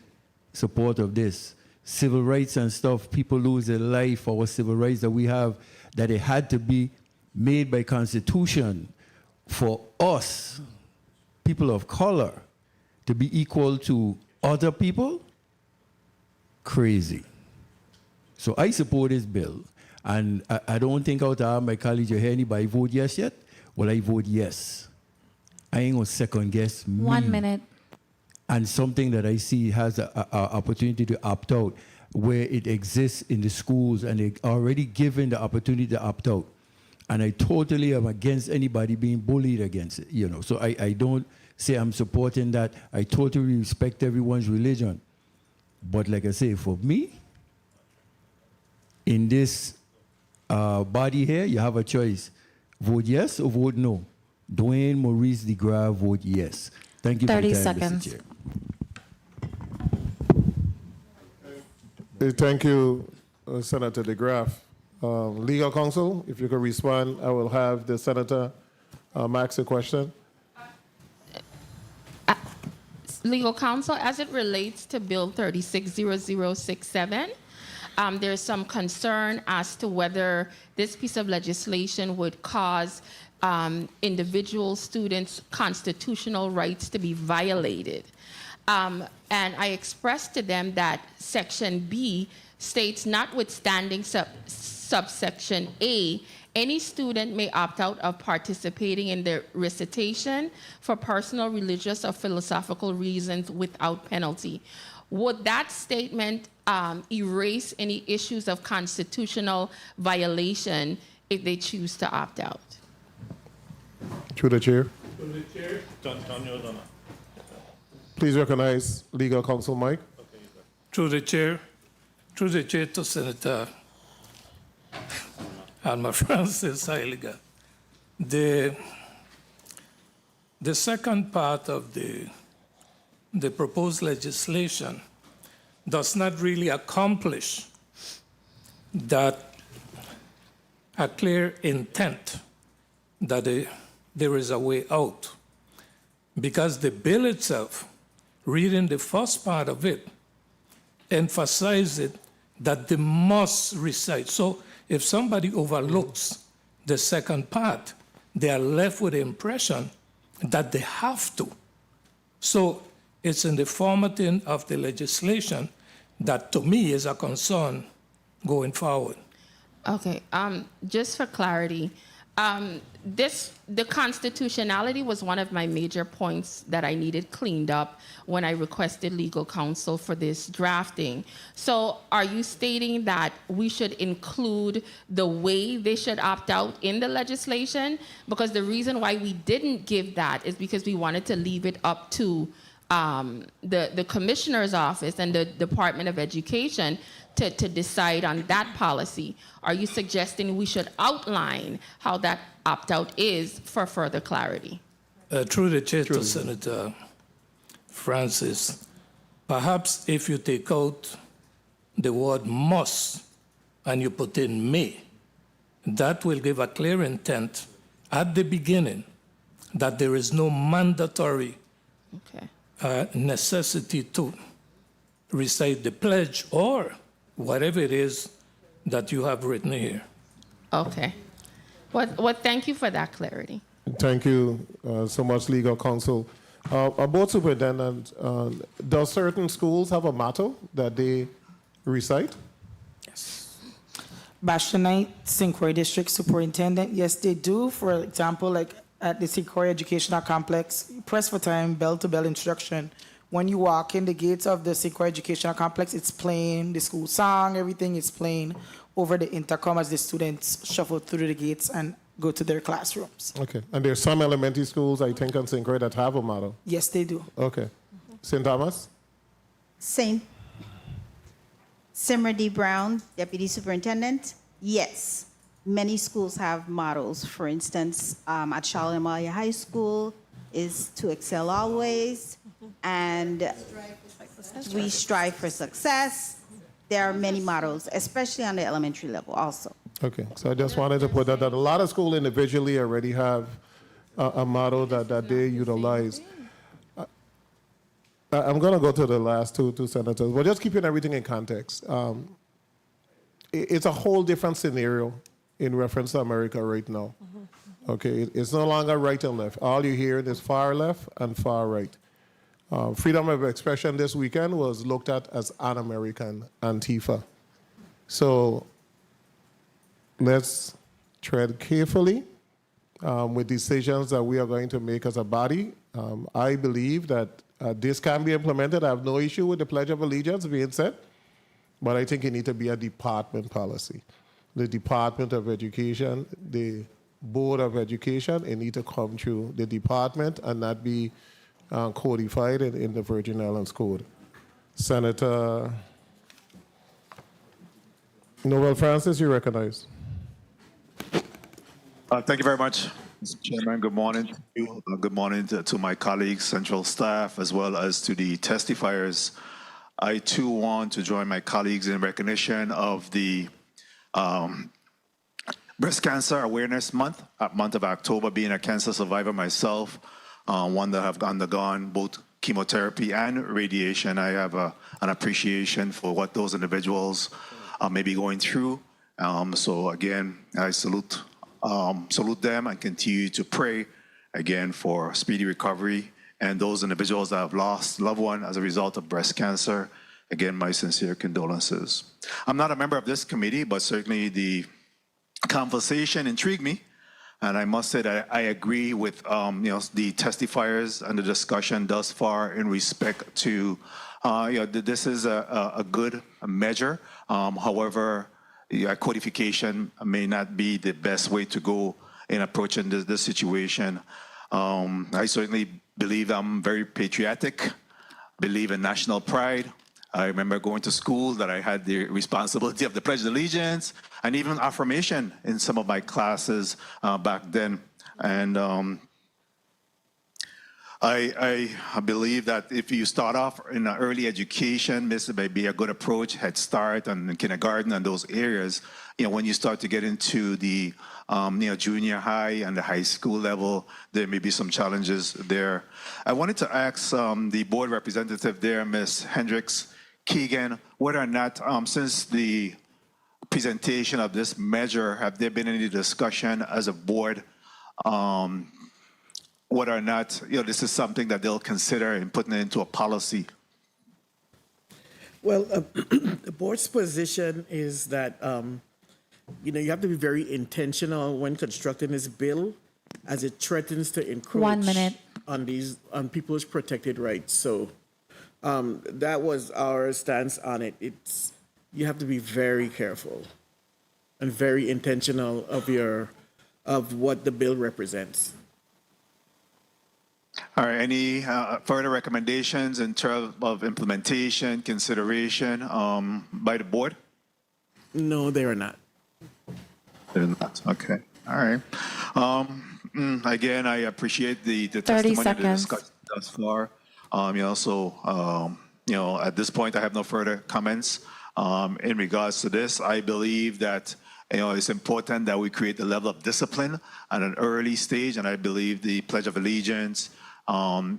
support of this. Civil rights and stuff, people lose their life for our civil rights that we have, that it had to be made by Constitution for us, people of color, to be equal to other people? Crazy. So I support this bill. And I don't think out of my colleagues you hear anybody vote yes yet. Well, I vote yes. I ain't gonna second guess me. 1 minute. And something that I see has a opportunity to opt out, where it exists in the schools and they already given the opportunity to opt out. And I totally am against anybody being bullied against it, you know. So I don't say I'm supporting that. I totally respect everyone's religion. But like I say, for me, in this body here, you have a choice. Vote yes or vote no. Dwayne Maurice DeGraff, vote yes. Thank you for 30 your time, seconds. Mr. Chair. Thank you, Senator DeGraff. Legal counsel, if you could respond, I will have the senator ask a question. Legal counsel, as it relates to Bill 360067, there's some concern as to whether this piece of legislation would cause individual students' constitutional rights to be violated. And I expressed to them that Section B states, notwithstanding subsection A, any student may opt out of participating in the recitation for personal, religious, or philosophical reasons without penalty. Would that statement erase any issues of constitutional violation if they choose to opt out? Through the chair. Through the chair, John O'Donnell. Please recognize legal counsel Mike. Through the chair to Senator Alma Francis Heiliger. The second part of the proposed legislation does not really accomplish that a clear intent that there is a way out. Because the bill itself, reading the first part of it, emphasizes that they must recite. So if somebody overlooks the second part, they are left with the impression that they have to. So it's in the formatting of the legislation that to me is a concern going forward. Okay, just for clarity, the constitutionality was one of my major points that I needed cleaned up when I requested legal counsel for this drafting. So are you stating that we should include the way they should opt out in the legislation? Because the reason why we didn't give that is because we wanted to leave it up to the commissioner's office and the Department of Education to decide on that policy. Are you suggesting we should outline how that opt-out is for further clarity? Through the chair to Senator Francis, perhaps if you take out the word must and you put in may, that will give a clear intent at the beginning that there is no mandatory necessity to recite the pledge or whatever it is that you have written here. Okay. Well, thank you for that clarity. Thank you so much, legal counsel. Board superintendent, does certain schools have a motto that they recite? Yes. Bashtonite, St. Croix District Superintendent, yes, they do. For example, like at the St. Croix Educational Complex, press for time, bell-to-bell instruction. When you walk in the gates of the St. Croix Educational Complex, it's playing the school song, everything is playing over the intercom as the students shuffle through the gates and go to their classrooms. Okay. And there's some elementary schools, I think, on St. Croix that have a motto. Yes, they do. Okay. St. Thomas? St. Simmer D. Brown, Deputy Superintendent. Yes, many schools have mottos. For instance, at Charlotte Amalia High School is to excel always, and we strive for success. There are many mottos, especially on the elementary level also. Okay. So I just wanted to put that a lot of schools individually already have a motto that they utilize. I'm going to go to the last two senators. We're just keeping everything in context. It's a whole different scenario in reference to America right now. Okay, it's no longer right and left. All you hear is far left and far right. Freedom of expression this weekend was looked at as un-American, Antifa. So let's tread carefully with decisions that we are going to make as a body. I believe that this can be implemented. I have no issue with the Pledge of Allegiance being said, but I think it needs to be a department policy. The Department of Education, the Board of Education, it needs to come through the department and not be codified in the Virgin Islands Code. Senator Noel Francis, you recognize. Thank you very much, Mr. Chairman. Good morning to you. Good morning to my colleagues, central staff, as well as to the testifiers. I too want to join my colleagues in recognition of the Breast Cancer Awareness Month of October. Being a cancer survivor myself, one that have undergone both chemotherapy and radiation, I have an appreciation for what those individuals may be going through. So again, I salute them and continue to pray again for speedy recovery, and those individuals that have lost loved one as a result of breast cancer. Again, my sincere condolences. I'm not a member of this committee, but certainly the conversation intrigued me, and I must say that I agree with the testifiers and the discussion thus far in respect to this is a good measure. However, codification may not be the best way to go in approaching this situation. I certainly believe I'm very patriotic, believe in national pride. I remember going to school that I had the responsibility of the Pledge of Allegiance and even affirmation in some of my classes back then. And I believe that if you start off in early education, this may be a good approach, Head Start and kindergarten and those areas. When you start to get into the junior high and the high school level, there may be some challenges there. I wanted to ask the board representative there, Ms. Hendricks Keegan, whether or not since the presentation of this measure, have there been any discussion as a board whether or not this is something that they'll consider in putting it into a policy? Well, the board's position is that you have to be very intentional when constructing this bill, as it threatens to encroach 1 minute. on people's protected rights. So that was our stance on it. You have to be very careful and very intentional of what the bill represents. All right, any further recommendations in terms of implementation, consideration by the board? No, they are not. They're not, okay, all right. Again, I appreciate the 30 testimony, the seconds. discussion thus far. At this point, I have no further comments in regards to this. I believe that it's important that we create the level of discipline at an early stage, and I believe the Pledge of Allegiance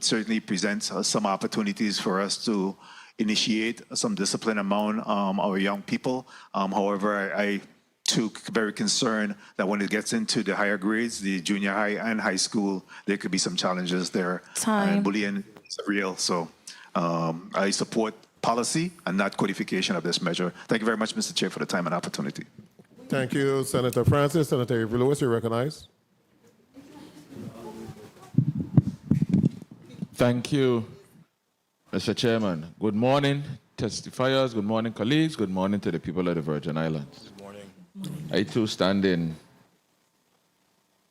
certainly presents some opportunities for us to initiate some discipline among our young people. However, I too very concerned that when it gets into the higher grades, the junior high and high school, there could be some challenges there. Time. And bullying is real, so I support policy and not codification of this measure. Thank you very much, Mr. Chair, for the time and opportunity. Thank you, Senator Francis. Senator Avery Lewis, you recognize. Thank you, Mr. Chairman. Good morning, testifiers. Good morning, colleagues. Good morning to the people of the Virgin Islands. Good morning. I too stand in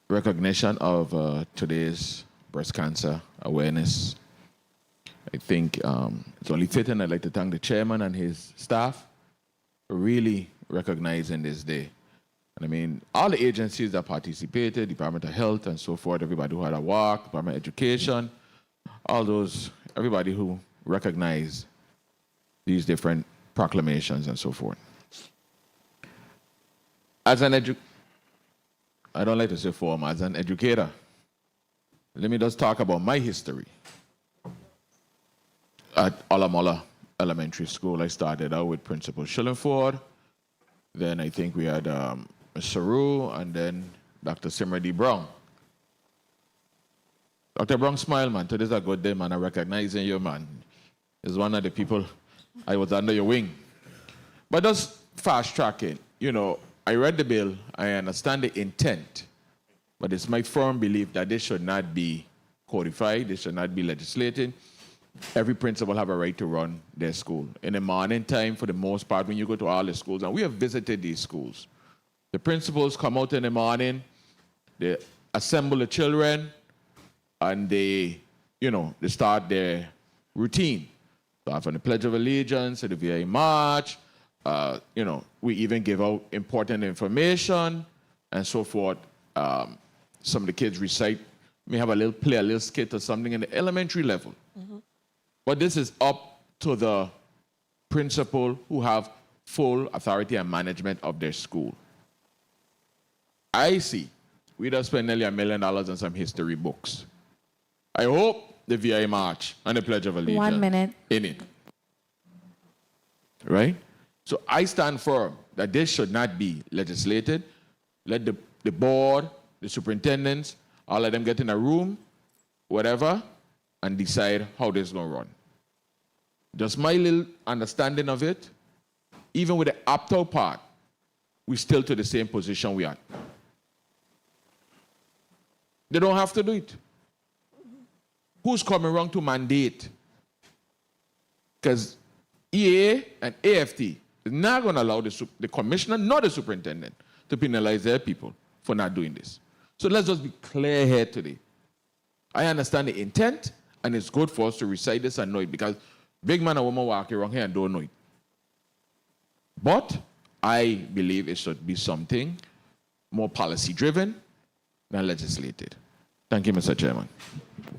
recognition of today's breast cancer awareness. I think it's only fitting. I'd like to thank the chairman and his staff for really recognizing this day. And I mean, all the agencies that participated, Department of Health and so forth, everybody who had a walk, Department of Education, all those, everybody who recognized these different proclamations and so forth. As an I don't like to say former, as an educator, let me just talk about my history. At Alamola Elementary School, I started out with Principal Schillenford. Then I think we had Mr. Rue, and then Dr. Simradi Brown. Dr. Brown, smile, man. Today's a good day, man. I'm recognizing you, man. Is one of the people I was under your wing. But just fast tracking, I read the bill, I understand the intent, but it's my firm belief that this should not be codified, this should not be legislated. Every principal have a right to run their school. In the morning time, for the most part, when you go to all the schools, and we have visited these schools, the principals come out in the morning, they assemble the children, and they start their routine. So from the Pledge of Allegiance to the VA March, we even give out important information and so forth. Some of the kids recite, may have a little skit or something in the elementary level. But this is up to the principal who have full authority and management of their school. I see we just spent nearly $1 million on some history books. I hope the VI March and the Pledge of Allegiance 1 minute. in it. Right? So I stand firm that this should not be legislated. Let the board, the superintendents, all of them get in a room, whatever, and decide how this is going to run. Just my little understanding of it, even with the opt-out part, we're still to the same position we are. They don't have to do it. Who's coming around to mandate? Because EA and AFT is not going to allow the commissioner nor the superintendent to penalize their people for not doing this. So let's just be clear here today. I understand the intent, and it's good for us to recite this and know it, because big man and woman walk around here and don't know it. But I believe it should be something more policy-driven than legislated. Thank you, Mr. Chairman.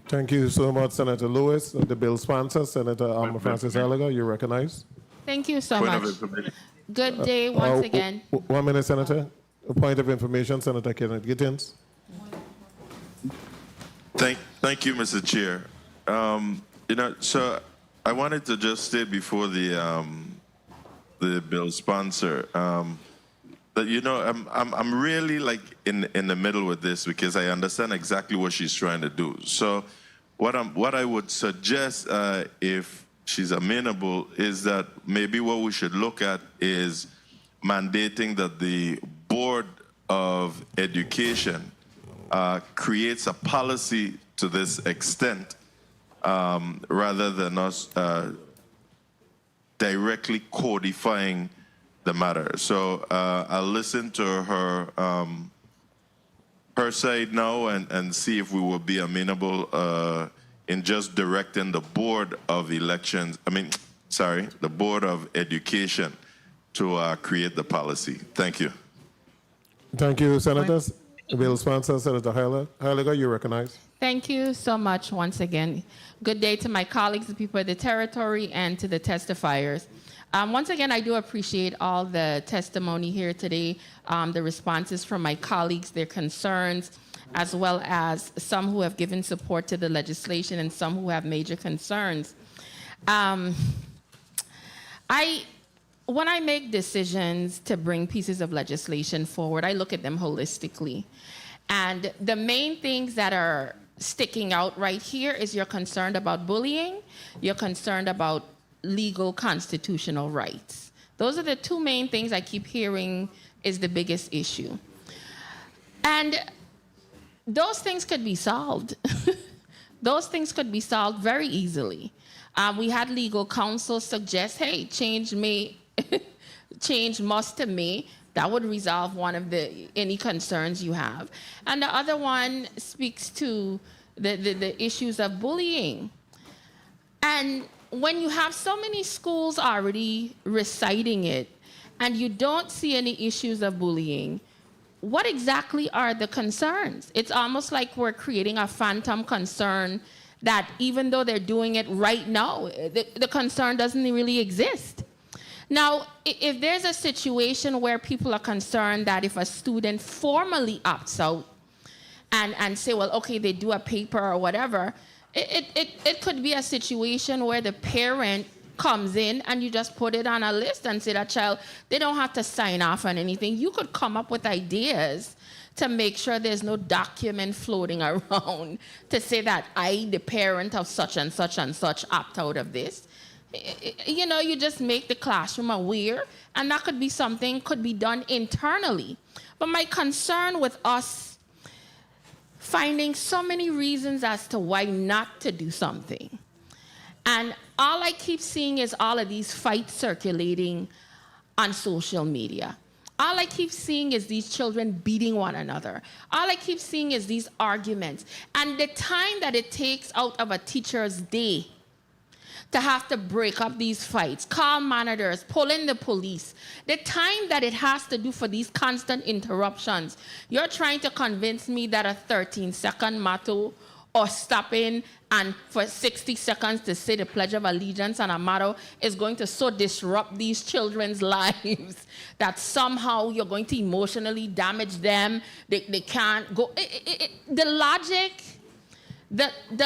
Thank you so much, Senator Lewis. The bill sponsor, Senator Alma Francis Heliger, you recognize. Thank you so much. Good day once again. 1 minute, Senator. A point of information, Senator Kenneth Gittins. Thank you, Mr. Chair. So I wanted to just state before the bill sponsor that I'm really like in the middle with this, because I understand exactly what she's trying to do. So what I would suggest, if she's amenable, is that maybe what we should look at is mandating that the Board of Education creates a policy to this extent, rather than us directly codifying the matter. So I'll listen to her side now and see if we will be amenable in just directing the Board of the Board of Education to create the policy. Thank you. Thank you, Senators. Bill sponsor, Senator Heliger, you recognize. Thank you so much once again. Good day to my colleagues, the people of the territory, and to the testifiers. Once again, I do appreciate all the testimony here today, the responses from my colleagues, their concerns, as well as some who have given support to the legislation and some who have major concerns. When I make decisions to bring pieces of legislation forward, I look at them holistically. And the main things that are sticking out right here is you're concerned about bullying, you're concerned about legal constitutional rights. Those are the two main things I keep hearing is the biggest issue. And those things could be solved. Those things could be solved very easily. We had legal counsel suggest, hey, change must to may. That would resolve one of any concerns you have. And the other one speaks to the issues of bullying. And when you have so many schools already reciting it, and you don't see any issues of bullying, what exactly are the concerns? It's almost like we're creating a phantom concern that even though they're doing it right now, the concern doesn't really exist. Now, if there's a situation where people are concerned that if a student formally opts out and say, well, okay, they do a paper or whatever, it could be a situation where the parent comes in and you just put it on a list and say that child, they don't have to sign off on anything. You could come up with ideas to make sure there's no document floating around to say that I, the parent of such and such and such, opt out of this. You know, you just make the classroom aware, and that could be something could be done internally. But my concern with us finding so many reasons as to why not to do something, and all I keep seeing is all of these fights circulating on social media. All I keep seeing is these children beating one another. All I keep seeing is these arguments. And the time that it takes out of a teacher's day to have to break up these fights, call monitors, pull in the police, the time that it has to do for these constant interruptions. You're trying to convince me that a 13-second motto or stopping and for 60 seconds to say the Pledge of Allegiance on a motto is going to so disrupt these children's lives that somehow you're going to emotionally damage them. They can't go. The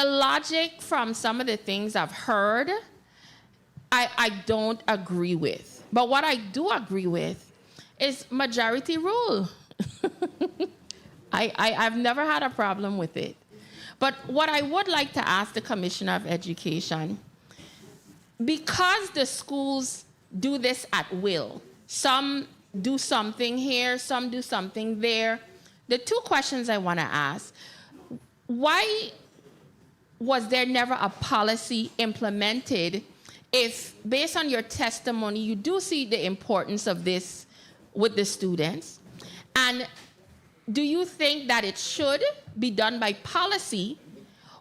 logic from some of the things I've heard, I don't agree with. But what I do agree with is majority rule. I've never had a problem with it. But what I would like to ask the Commissioner of Education, because the schools do this at will, some do something here, some do something there, the two questions I want to ask: why was there never a policy implemented if, based on your testimony, you do see the importance of this with the students? And do you think that it should be done by policy,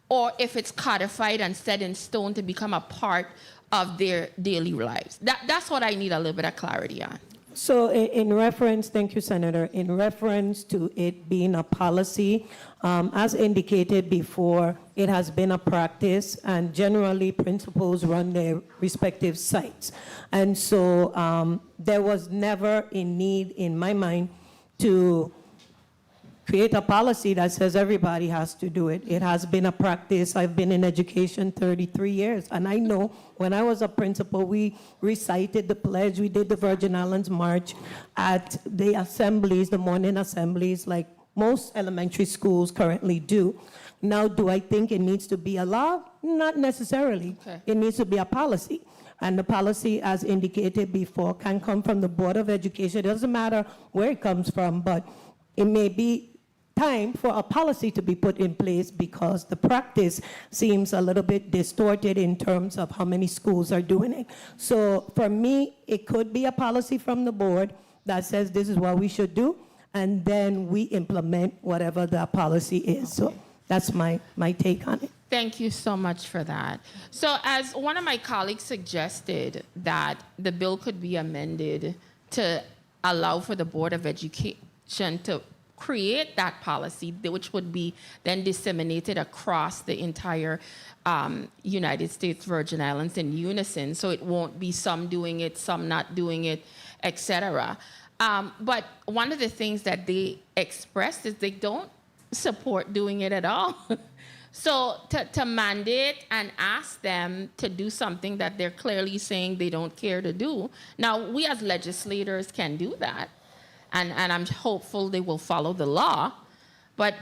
or if it's codified and set in stone to become a part of their daily lives? That's what I need a little bit of clarity on. So in reference, thank you, Senator, in reference to it being a policy, as indicated before, it has been a practice, and generally principals run their respective sites. And so there was never a need in my mind to create a policy that says everybody has to do it. It has been a practice. I've been in education 33 years, and I know when I was a principal, we recited the pledge, we did the Virgin Islands March at the assemblies, the morning assemblies, like most elementary schools currently do. Now, do I think it needs to be a law? Not necessarily. Okay. It needs to be a policy. And the policy, as indicated before, can come from the Board of Education. It doesn't matter where it comes from, but it may be time for a policy to be put in place because the practice seems a little bit distorted in terms of how many schools are doing it. So for me, it could be a policy from the board that says this is what we should do, and then we implement whatever the policy is. So that's my take on it. Thank you so much for that. So as one of my colleagues suggested that the bill could be amended to allow for the Board of Education to create that policy, which would be then disseminated across the entire United States Virgin Islands in unison, so it won't be some doing it, some not doing it, etc. But one of the things that they expressed is they don't support doing it at all. So to mandate and ask them to do something that they're clearly saying they don't care to do. Now, we as legislators can do that, and I'm hopeful they will follow the law. But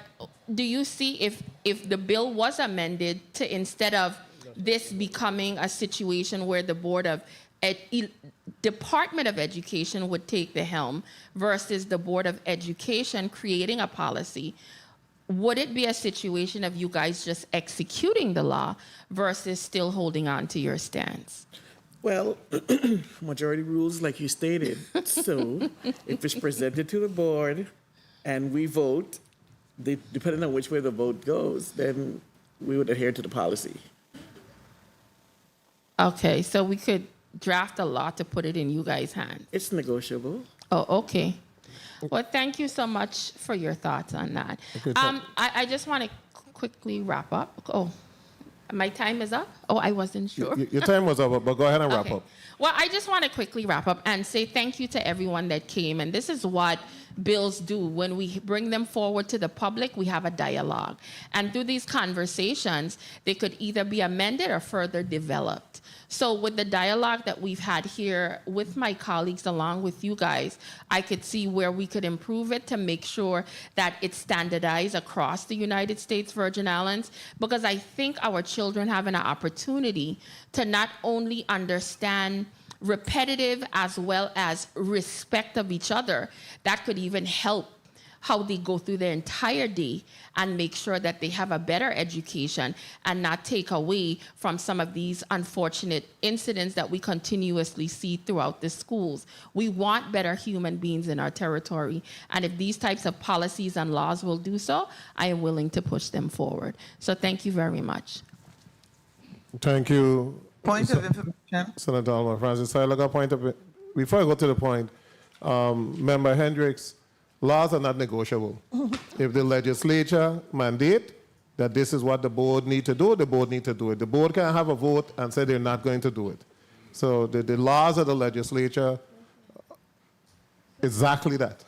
do you see if the bill was amended to, instead of this becoming a situation where the Department of Education would take the helm versus the Board of Education creating a policy, would it be a situation of you guys just executing the law versus still holding on to your stance? Well, majority rules, like you stated. So if it's presented to the board and we vote, depending on which way the vote goes, then we would adhere to the policy. Okay, so we could draft a law to put it in you guys' hands. It's negotiable. Oh, okay. Well, thank you so much for your thoughts on that. I just want to quickly wrap up. Oh, my time is up? Oh, I wasn't sure. Your time was up, but go ahead and wrap up. Well, I just want to quickly wrap up and say thank you to everyone that came. And this is what bills do. When we bring them forward to the public, we have a dialogue. And through these conversations, they could either be amended or further developed. So with the dialogue that we've had here with my colleagues along with you guys, I could see where we could improve it to make sure that it's standardized across the United States Virgin Islands, because I think our children have an opportunity to not only understand repetitive as well as respect of each other. That could even help how they go through their entire day and make sure that they have a better education and not take away from some of these unfortunate incidents that we continuously see throughout the schools. We want better human beings in our territory, and if these types of policies and laws will do so, I am willing to push them forward. So thank you very much. Thank you. Point of information. Senator Alma Francis. I got a point of, before I go to the point, Member Hendricks, laws are not negotiable. If the legislature mandate that this is what the board need to do, the board need to do it. The board can't have a vote and say they're not going to do it. So the laws of the legislature, exactly that,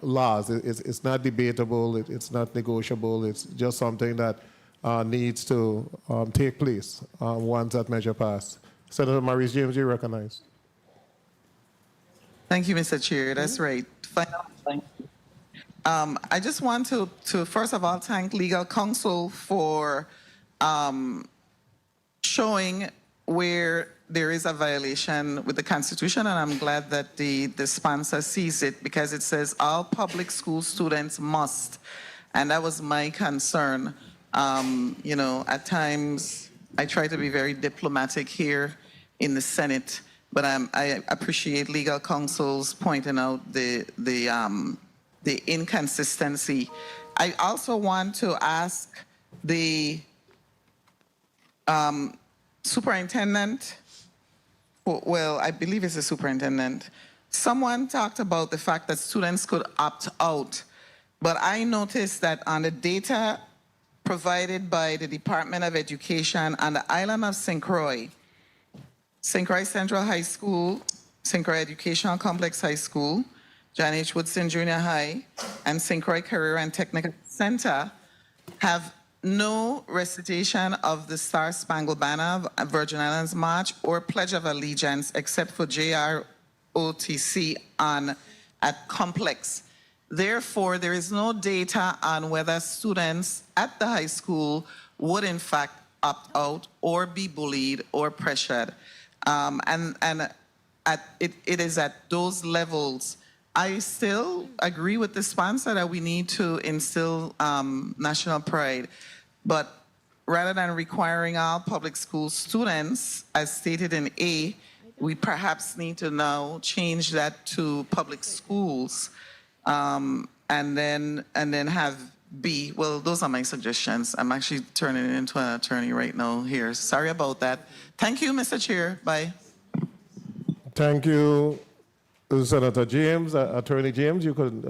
laws. It's not debatable, it's not negotiable, it's just something that needs to take place once that measure passed. Senator Maurice James, you recognize. Thank you, Mr. Chair. That's right. Final, thank you. I just want to first of all thank legal counsel for showing where there is a violation with the Constitution, and I'm glad that the sponsor sees it, because it says all public school students must, and that was my concern. You know, at times I try to be very diplomatic here in the Senate, but I appreciate legal counsel's pointing out the inconsistency. I also want to ask the superintendent, well, I believe it's the superintendent. Someone talked about the fact that students could opt out, but I noticed that on the data provided by the Department of Education on the island of St. Croix, St. Croix Central High School, St. Croix Educational Complex High School, John H. Woodson Junior High, and St. Croix Career and Technical Center have no recitation of the Star Spangled Banner, Virgin Islands March, or Pledge of Allegiance, except for JROTC at Complex. Therefore, there is no data on whether students at the high school would in fact opt out or be bullied or pressured. It is at those levels. I still agree with the sponsor that we need to instill national pride, but rather than requiring all public school students, as stated in A, we perhaps need to now change that to public schools, and then have B. Well, those are my suggestions. I'm actually turning it into an attorney right now here. Sorry about that. Thank you, Mr. Chair. Bye. Thank you, Senator James. Attorney James, you could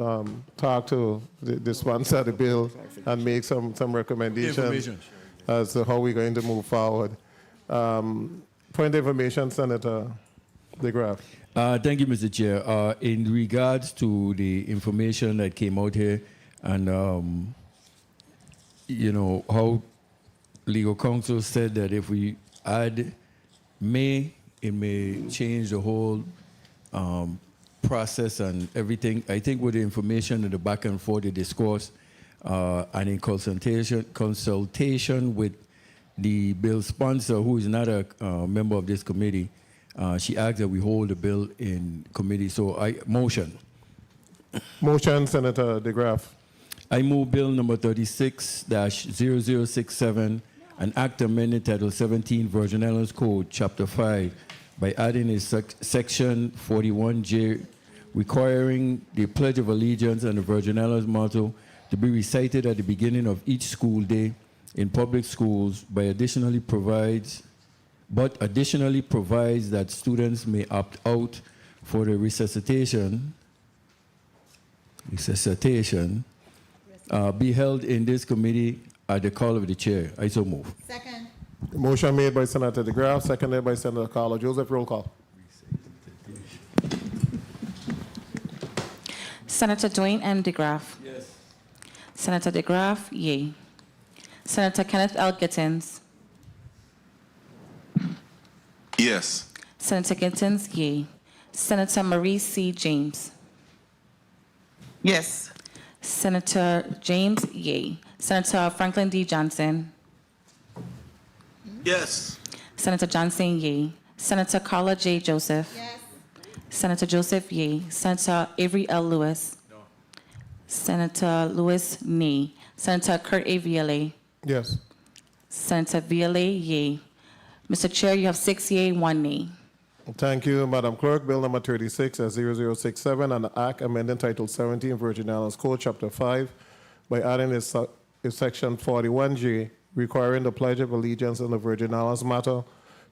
talk to the sponsor of the bill and make some recommendations as to how we're going to move forward. Point of information, Senator DeGraff. Thank you, Mr. Chair. In regards to the information that came out here, and you know how legal counsel said that if we add may, it may change the whole process and everything. I think with the information and the back and forth, the discourse, and in consultation with the bill sponsor, who is not a member of this committee, she asked that we hold the bill in committee. So I motion. Motion, Senator DeGraff. I move bill number 36-0067, an act amending Title 17 Virgin Islands Code, Chapter 5, by adding a section 41J requiring the Pledge of Allegiance and the Virgin Islands motto to be recited at the beginning of each school day in public schools, but additionally provides that students may opt out for the resuscitation be held in this committee at the call of the chair. I so move. Second. Motion made by Senator DeGraff, seconded by Senator Carlo Joseph. Roll call. Senator Dwayne M. DeGraff. Yes. Senator DeGraff, yea. Senator Kenneth L. Gittins. Yes. Senator Gittens, yay. Senator Marie C. James. Yes. Senator James, yay. Senator Franklin D. Johnson. Yes. Senator Johnson, yay. Senator Carla J. Joseph. Yes. Senator Joseph, yay. Senator Avery L. Lewis. No. Senator Lewis, nay. Senator Kurt A. Viale. Yes. Senator Viale, yay. Mr. Chair, you have 6 yay, 1 nay. Thank you, Madam Clerk. Bill number 36 as 0067, an act amending Title 17 Virgin Islands Code, Chapter 5, by adding its Section 41J, requiring the Pledge of Allegiance in the Virgin Islands matter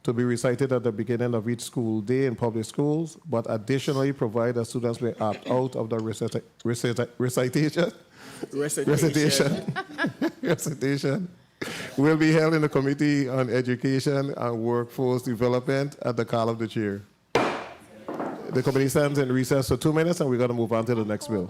to be recited at the beginning of each school day in public schools, but additionally provide that students may opt out of the recitation will be held in the Committee on Education and Workforce Development at the call of the chair. The committee stands in recess for 2 minutes, and we're going to move on to the next bill.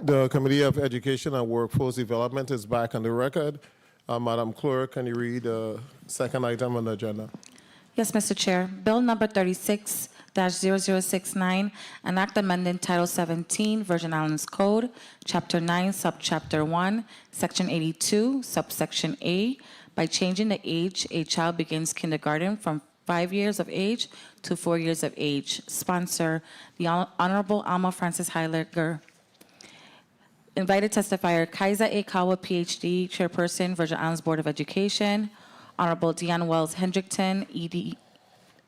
The Committee of Education and Workforce Development is back on the record. Madam Clerk, can you read the second item on the agenda? Yes, Mr. Chair. Bill number 36-0069, an act amending Title 17, Virgin Islands Code, Chapter 9, Subchapter 1, Section 82, Subsection A, by changing the age a child begins kindergarten from 5 years of age to 4 years of age. Sponsor, the Honorable Alma Francis Heiliger. Invited testifier, Kaiser A. Kawa, PhD, Chairperson, Virgin Islands Board of Education. Honorable Deanne Wells Hendrickton,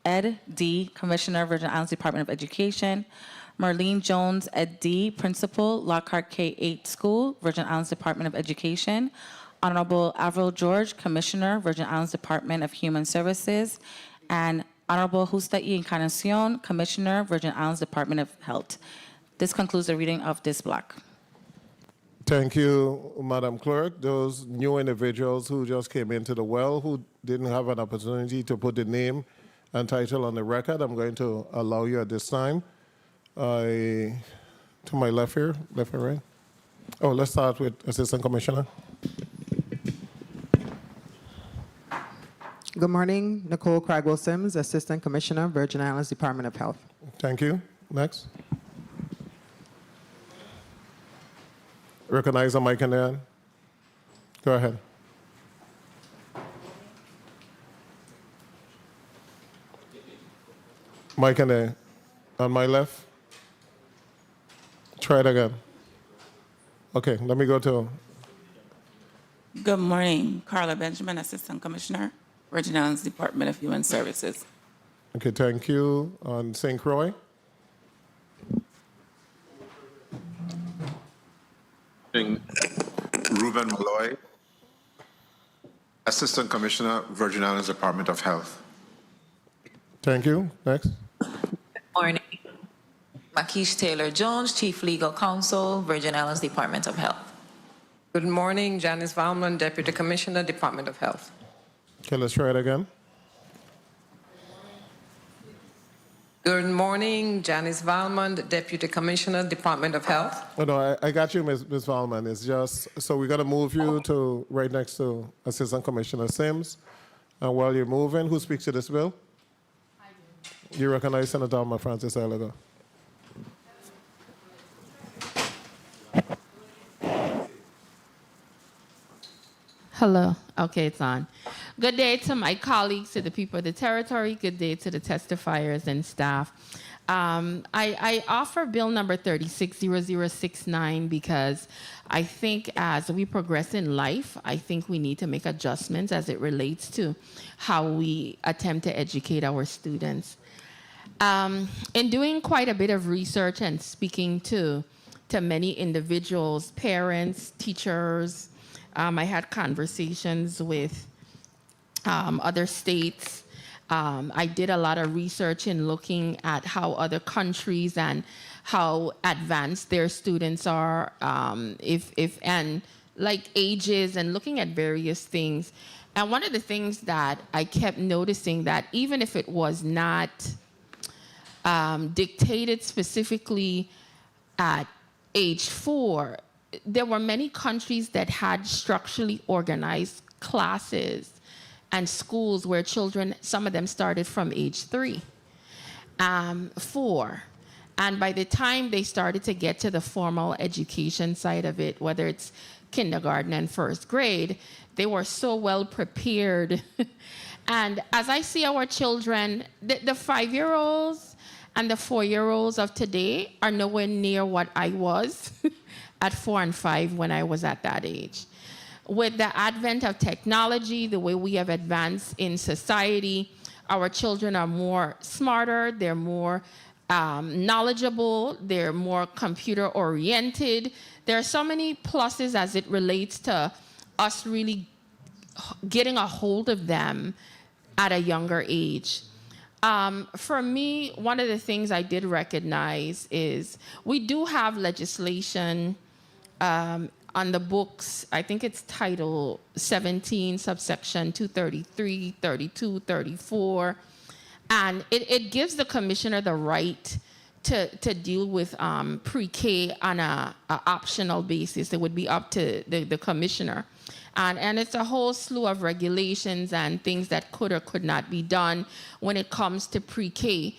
Ed D., Commissioner, Virgin Islands Department of Education. Marlene Jones, Ed D., Principal, Lockhart K-8 School, Virgin Islands Department of Education. Honorable Avril George, Commissioner, Virgin Islands Department of Human Services. And Honorable Justa Y. Encarnacion, Commissioner, Virgin Islands Department of Health. This concludes the reading of this block. Thank you, Madam Clerk. Those new individuals who just came into the well, who didn't have an opportunity to put the name and title on the record, I'm going to allow you at this time. To my left here, left and right. Oh, let's start with Assistant Commissioner. Good morning, Nicole Cragwell-Sims, Assistant Commissioner, Virgin Islands Department of Health. Thank you. Next. Recognize the mic in there. Go ahead. Mic in there. On my left. Try it again. Okay, let me go to. Good morning, Carla Benjamin, Assistant Commissioner, Virgin Islands Department of Human Services. Okay, thank you. On St. Croix. Ruben Malloy, Assistant Commissioner, Virgin Islands Department of Health. Thank you. Next. Morning. Makish Taylor-Jones, Chief Legal Counsel, Virgin Islands Department of Health. Good morning, Janice Valmon, Deputy Commissioner, Department of Health. Okay, let's try it again. Good morning, Janice Valmon, Deputy Commissioner, Department of Health. Oh, no, I got you, Ms. Valman. It's just, so we're going to move you to right next to Assistant Commissioner Sims. And while you're moving, who speaks to this bill? I do. You recognize Senator Alma Francis Heiliger. Hello. Okay, it's on. Good day to my colleagues, to the people of the territory. Good day to the testifiers and staff. I offer bill number 360069 because I think as we progress in life, I think we need to make adjustments as it relates to how we attempt to educate our students. In doing quite a bit of research and speaking to many individuals, parents, teachers, I had conversations with other states. I did a lot of research in looking at how other countries and how advanced their students are, and like ages, and looking at various things. And one of the things that I kept noticing, that even if it was not dictated specifically at age 4, there were many countries that had structurally organized classes and schools where children, some of them started from age 3, 4. And by the time they started to get to the formal education side of it, whether it's kindergarten and first grade, they were so well prepared. And as I see our children, the 5-year-olds and the 4-year-olds of today are nowhere near what I was at 4 and 5 when I was at that age. With the advent of technology, the way we have advanced in society, our children are more smarter, they're more knowledgeable, they're more computer-oriented. There are so many pluses as it relates to us really getting a hold of them at a younger age. For me, one of the things I did recognize is we do have legislation on the books. I think it's Title 17, subsection 233, 32, 34. And it gives the commissioner the right to deal with pre-K on a optional basis. It would be up to the commissioner. And it's a whole slew of regulations and things that could or could not be done when it comes to pre-K.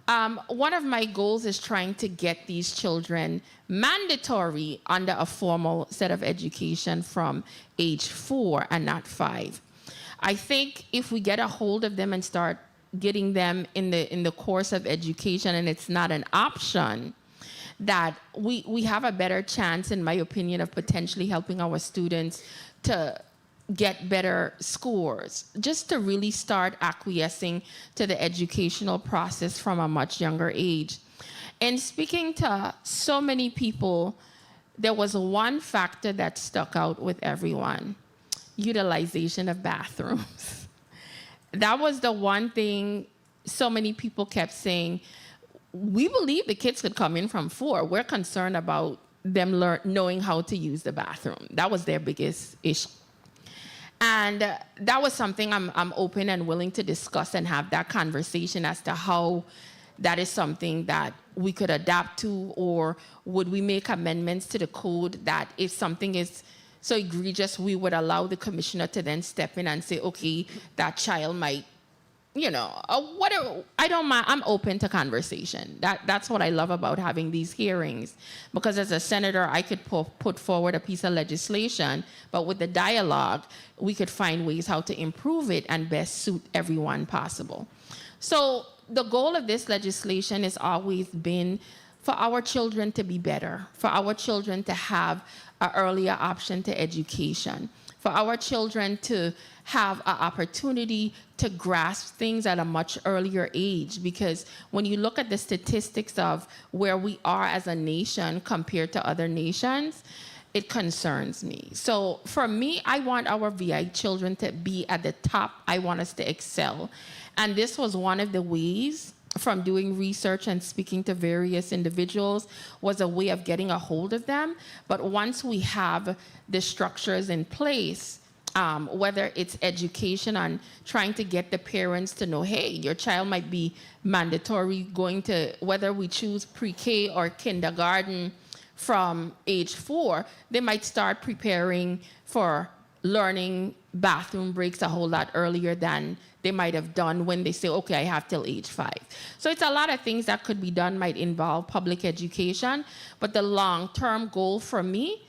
One of my goals is trying to get these children mandatory under a formal set of education from age 4 and not 5. I think if we get a hold of them and start getting them in the course of education and it's not an option, that we have a better chance, in my opinion, of potentially helping our students to get better scores, just to really start acquiescing to the educational process from a much younger age. And speaking to so many people, there was one factor that stuck out with everyone: utilization of bathrooms. That was the one thing so many people kept saying. We believe the kids could come in from 4. We're concerned about them knowing how to use the bathroom. That was their biggest issue. And that was something I'm open and willing to discuss and have that conversation as to how that is something that we could adapt to, or would we make amendments to the code that if something is so egregious, we would allow the commissioner to then step in and say, okay, that child might, whatever. I don't mind. I'm open to conversation. That's what I love about having these hearings, because as a senator, I could put forward a piece of legislation, but with the dialogue, we could find ways how to improve it and best suit everyone possible. So the goal of this legislation has always been for our children to be better, for our children to have an earlier option to education, for our children to have an opportunity to grasp things at a much earlier age. Because when you look at the statistics of where we are as a nation compared to other nations, it concerns me. So for me, I want our VI children to be at the top. I want us to excel. And this was one of the ways, from doing research and speaking to various individuals, was a way of getting a hold of them. But once we have the structures in place, whether it's education and trying to get the parents to know, hey, your child might be mandatory going to, whether we choose pre-K or kindergarten from age 4, they might start preparing for learning bathroom breaks a whole lot earlier than they might have done when they say, okay, I have till age 5. So it's a lot of things that could be done, might involve public education, but the long-term goal for me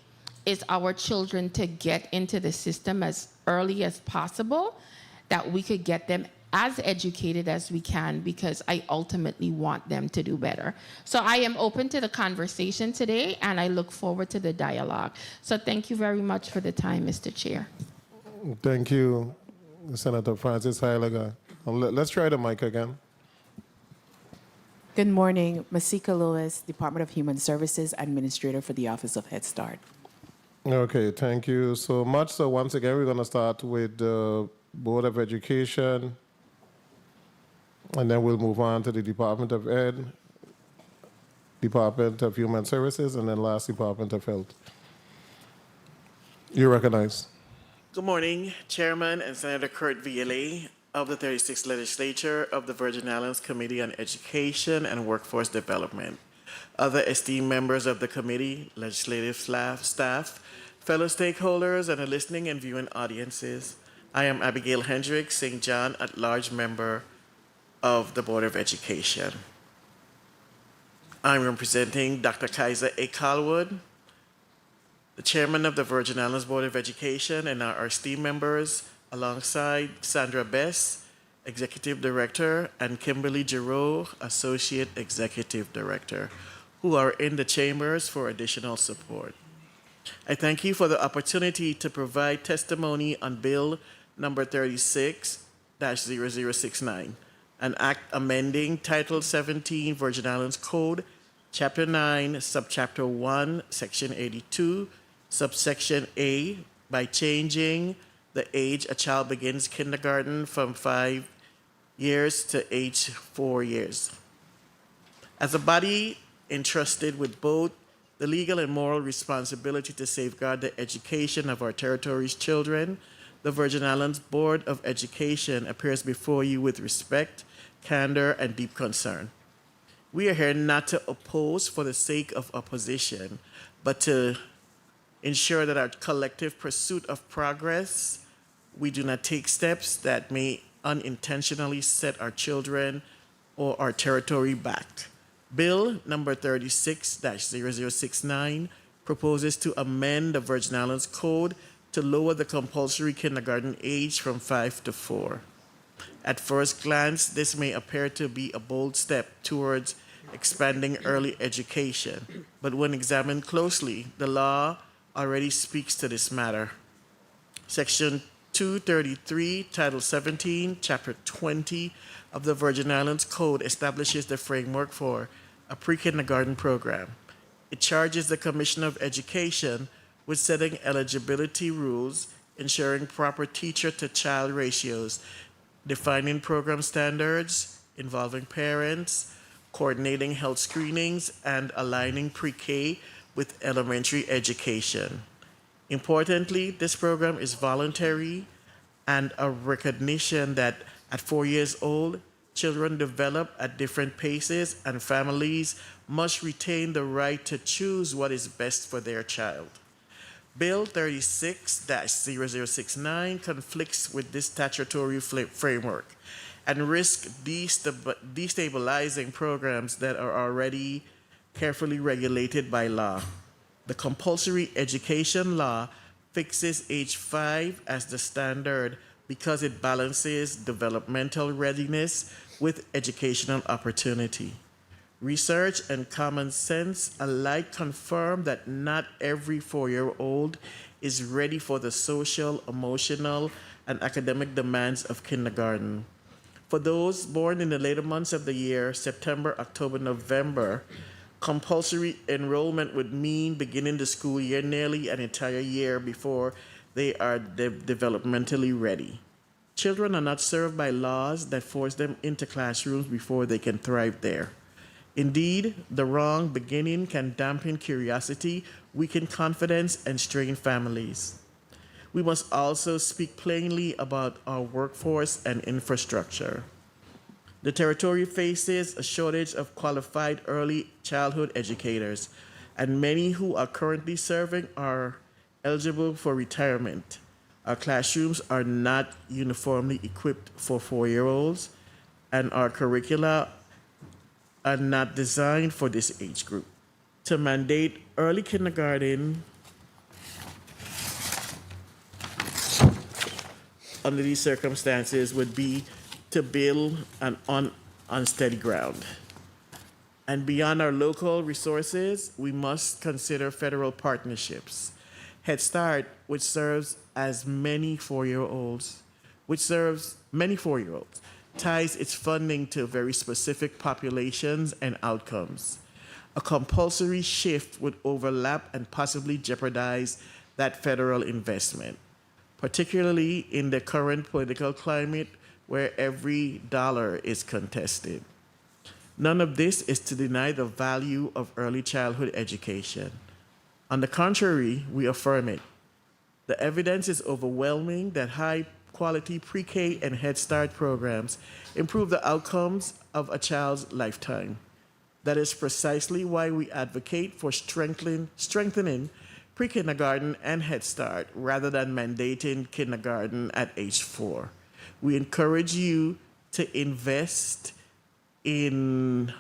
is our children to get into the system as early as possible, that we could get them as educated as we can, because I ultimately want them to do better. So I am open to the conversation today, and I look forward to the dialogue. So thank you very much for the time, Mr. Chair. Thank you, Senator Francis Heiliger. Let's try the mic again. Good morning, Masika Lewis, Department of Human Services, Administrator for the Office of Head Start. Okay, thank you so much. So once again, we're going to start with the Board of Education, and then we'll move on to the Department of Ed, Department of Human Services, and then last, Department of Health. You recognize. Good morning, Chairman and Senator Kurt VLA of the 36th Legislature of the Virgin Islands Committee on Education and Workforce Development, other esteemed members of the committee, legislative staff, fellow stakeholders, and the listening and viewing audiences. I am Abigail Hendricks, St. John at-large member of the Board of Education. I'm representing Dr. Kaiser A. Calwood, the chairman of the Virgin Islands Board of Education, and our esteemed members, alongside Sandra Bess, Executive Director, and Kimberly Giroux, Associate Executive Director, who are in the chambers for additional support. I thank you for the opportunity to provide testimony on Bill number 36-0069, an act amending Title 17 Virgin Islands Code, Chapter 9, Subchapter 1, Section 82, Subsection A, by changing the age a child begins kindergarten from 5 years to age 4 years. As a body entrusted with both the legal and moral responsibility to safeguard the education of our territory's children, the Virgin Islands Board of Education appears before you with respect, candor, and deep concern. We are here not to oppose for the sake of opposition, but to ensure that our collective pursuit of progress, we do not take steps that may unintentionally set our children or our territory back. Bill number 36-0069 proposes to amend the Virgin Islands Code to lower the compulsory kindergarten age from 5 to 4. At first glance, this may appear to be a bold step towards expanding early education, but when examined closely, the law already speaks to this matter. Section 233, Title 17, Chapter 20 of the Virgin Islands Code establishes the framework for a pre-kindergarten program. It charges the Commissioner of Education with setting eligibility rules, ensuring proper teacher-to-child ratios, defining program standards involving parents, coordinating health screenings, and aligning pre-K with elementary education. Importantly, this program is voluntary and a recognition that at 4 years old, children develop at different paces and families must retain the right to choose what is best for their child. Bill 36-0069 conflicts with this statutory framework and risks destabilizing programs that are already carefully regulated by law. The compulsory education law fixes age 5 as the standard because it balances developmental readiness with educational opportunity. Research and common sense alike confirm that not every 4-year-old is ready for the social, emotional, and academic demands of kindergarten. For those born in the later months of the year, September, October, November, compulsory enrollment would mean beginning the school year nearly an entire year before they are developmentally ready. Children are not served by laws that force them into classrooms before they can thrive there. Indeed, the wrong beginning can dampen curiosity, weaken confidence, and strain families. We must also speak plainly about our workforce and infrastructure. The territory faces a shortage of qualified early childhood educators, and many who are currently serving are eligible for retirement. Our classrooms are not uniformly equipped for 4-year-olds, and our curricula are not designed for this age group. To mandate early kindergarten under these circumstances would be to build on unsteady ground. And beyond our local resources, we must consider federal partnerships. Head Start, which serves many 4-year-olds, ties its funding to very specific populations and outcomes. A compulsory shift would overlap and possibly jeopardize that federal investment, particularly in the current political climate where every dollar is contested. None of this is to deny the value of early childhood education. On the contrary, we affirm it. The evidence is overwhelming that high-quality pre-K and Head Start programs improve the outcomes of a child's lifetime. That is precisely why we advocate for strengthening pre-kindergarten and Head Start rather than mandating kindergarten at age 4. We encourage you to invest in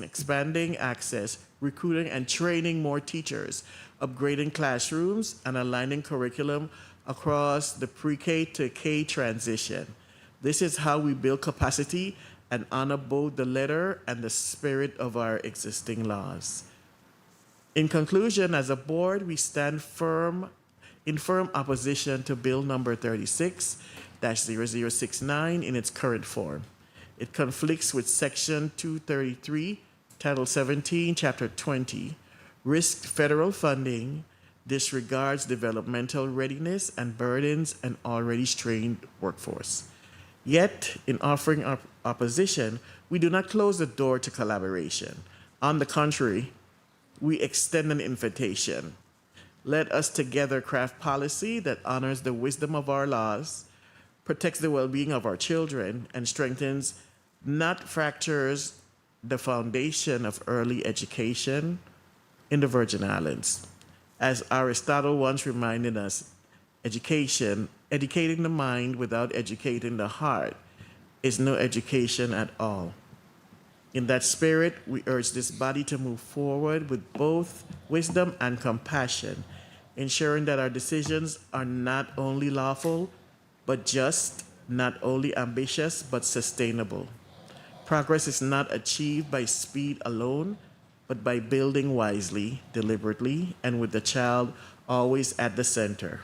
expanding access, recruiting and training more teachers, upgrading classrooms, and aligning curriculum across the pre-K to K transition. This is how we build capacity and honor both the letter and the spirit of our existing laws. In conclusion, as a board, we stand in firm opposition to Bill number 36-0069 in its current form. It conflicts with Section 233, Title 17, Chapter 20, risks federal funding, disregards developmental readiness, and burdens an already strained workforce. Yet, in offering our opposition, we do not close the door to collaboration. On the contrary, we extend an invitation. Let us together craft policy that honors the wisdom of our laws, protects the well-being of our children, and strengthens not fractures the foundation of early education in the Virgin Islands. As Aristotle once reminded us, educating the mind without educating the heart is no education at all. In that spirit, we urge this body to move forward with both wisdom and compassion, ensuring that our decisions are not only lawful, but just, not only ambitious, but sustainable. Progress is not achieved by speed alone, but by building wisely, deliberately, and with the child always at the center.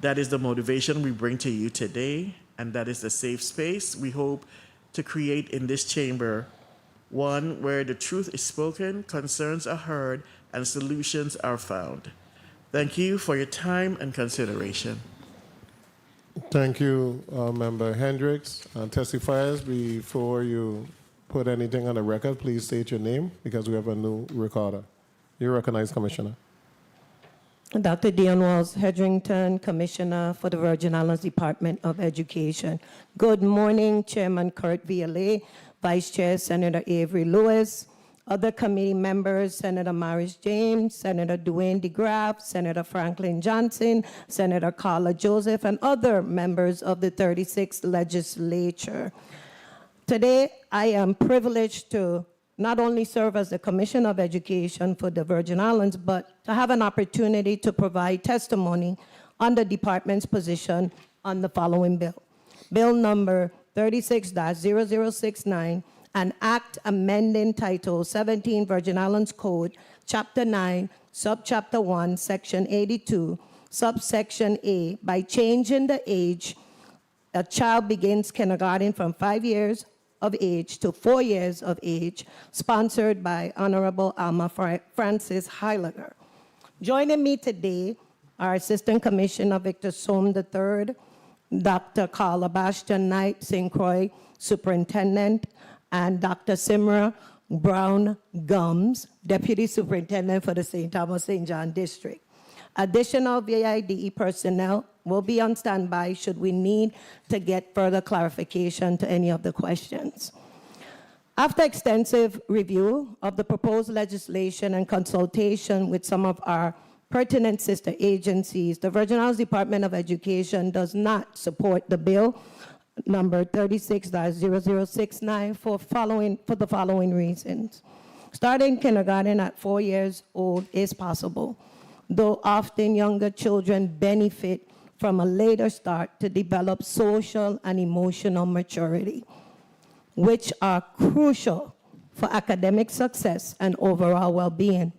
That is the motivation we bring to you today, and that is the safe space we hope to create in this chamber, one where the truth is spoken, concerns are heard, and solutions are found. Thank you for your time and consideration. Thank you, Member Hendricks. Testifiers, before you put anything on the record, please state your name because we have a new recorder. You're recognized, Commissioner. Dr. Dion Walls Hedrington, Commissioner for the Virgin Islands Department of Education. Good morning, Chairman Kurt Violet, Vice Chair Senator Avery Lewis, other committee members, Senator Maurice James, Senator Dwayne DeGraff, Senator Franklin Johnson, Senator Carla Joseph, and other members of the 36th Legislature. Today, I am privileged to not only serve as the Commissioner of Education for the Virgin Islands, but to have an opportunity to provide testimony on the department's position on the following bill. Bill number 36-0069, an act amending Title 17 Virgin Islands Code, Chapter 9, Subchapter 1, Section 82, Subsection A, by changing the age a child begins kindergarten from 5 years of age to 4 years of age, sponsored by Honorable Alma Francis Heiliger. Joining me today are Assistant Commissioner Victor Soam III, Dr. Carla Bastion Knight, St. Croix Superintendent, and Dr. Simra Brown Gums, Deputy Superintendent for the St. Thomas St. John District. Additional VIDE personnel will be on standby should we need to get further clarification to any of the questions. After extensive review of the proposed legislation and consultation with some of our pertinent sister agencies, the Virgin Islands Department of Education does not support the bill number 36-0069 for the following reasons. Starting kindergarten at 4 years old is possible, though often younger children benefit from a later start to develop social and emotional maturity, which are crucial for academic success and overall well-being.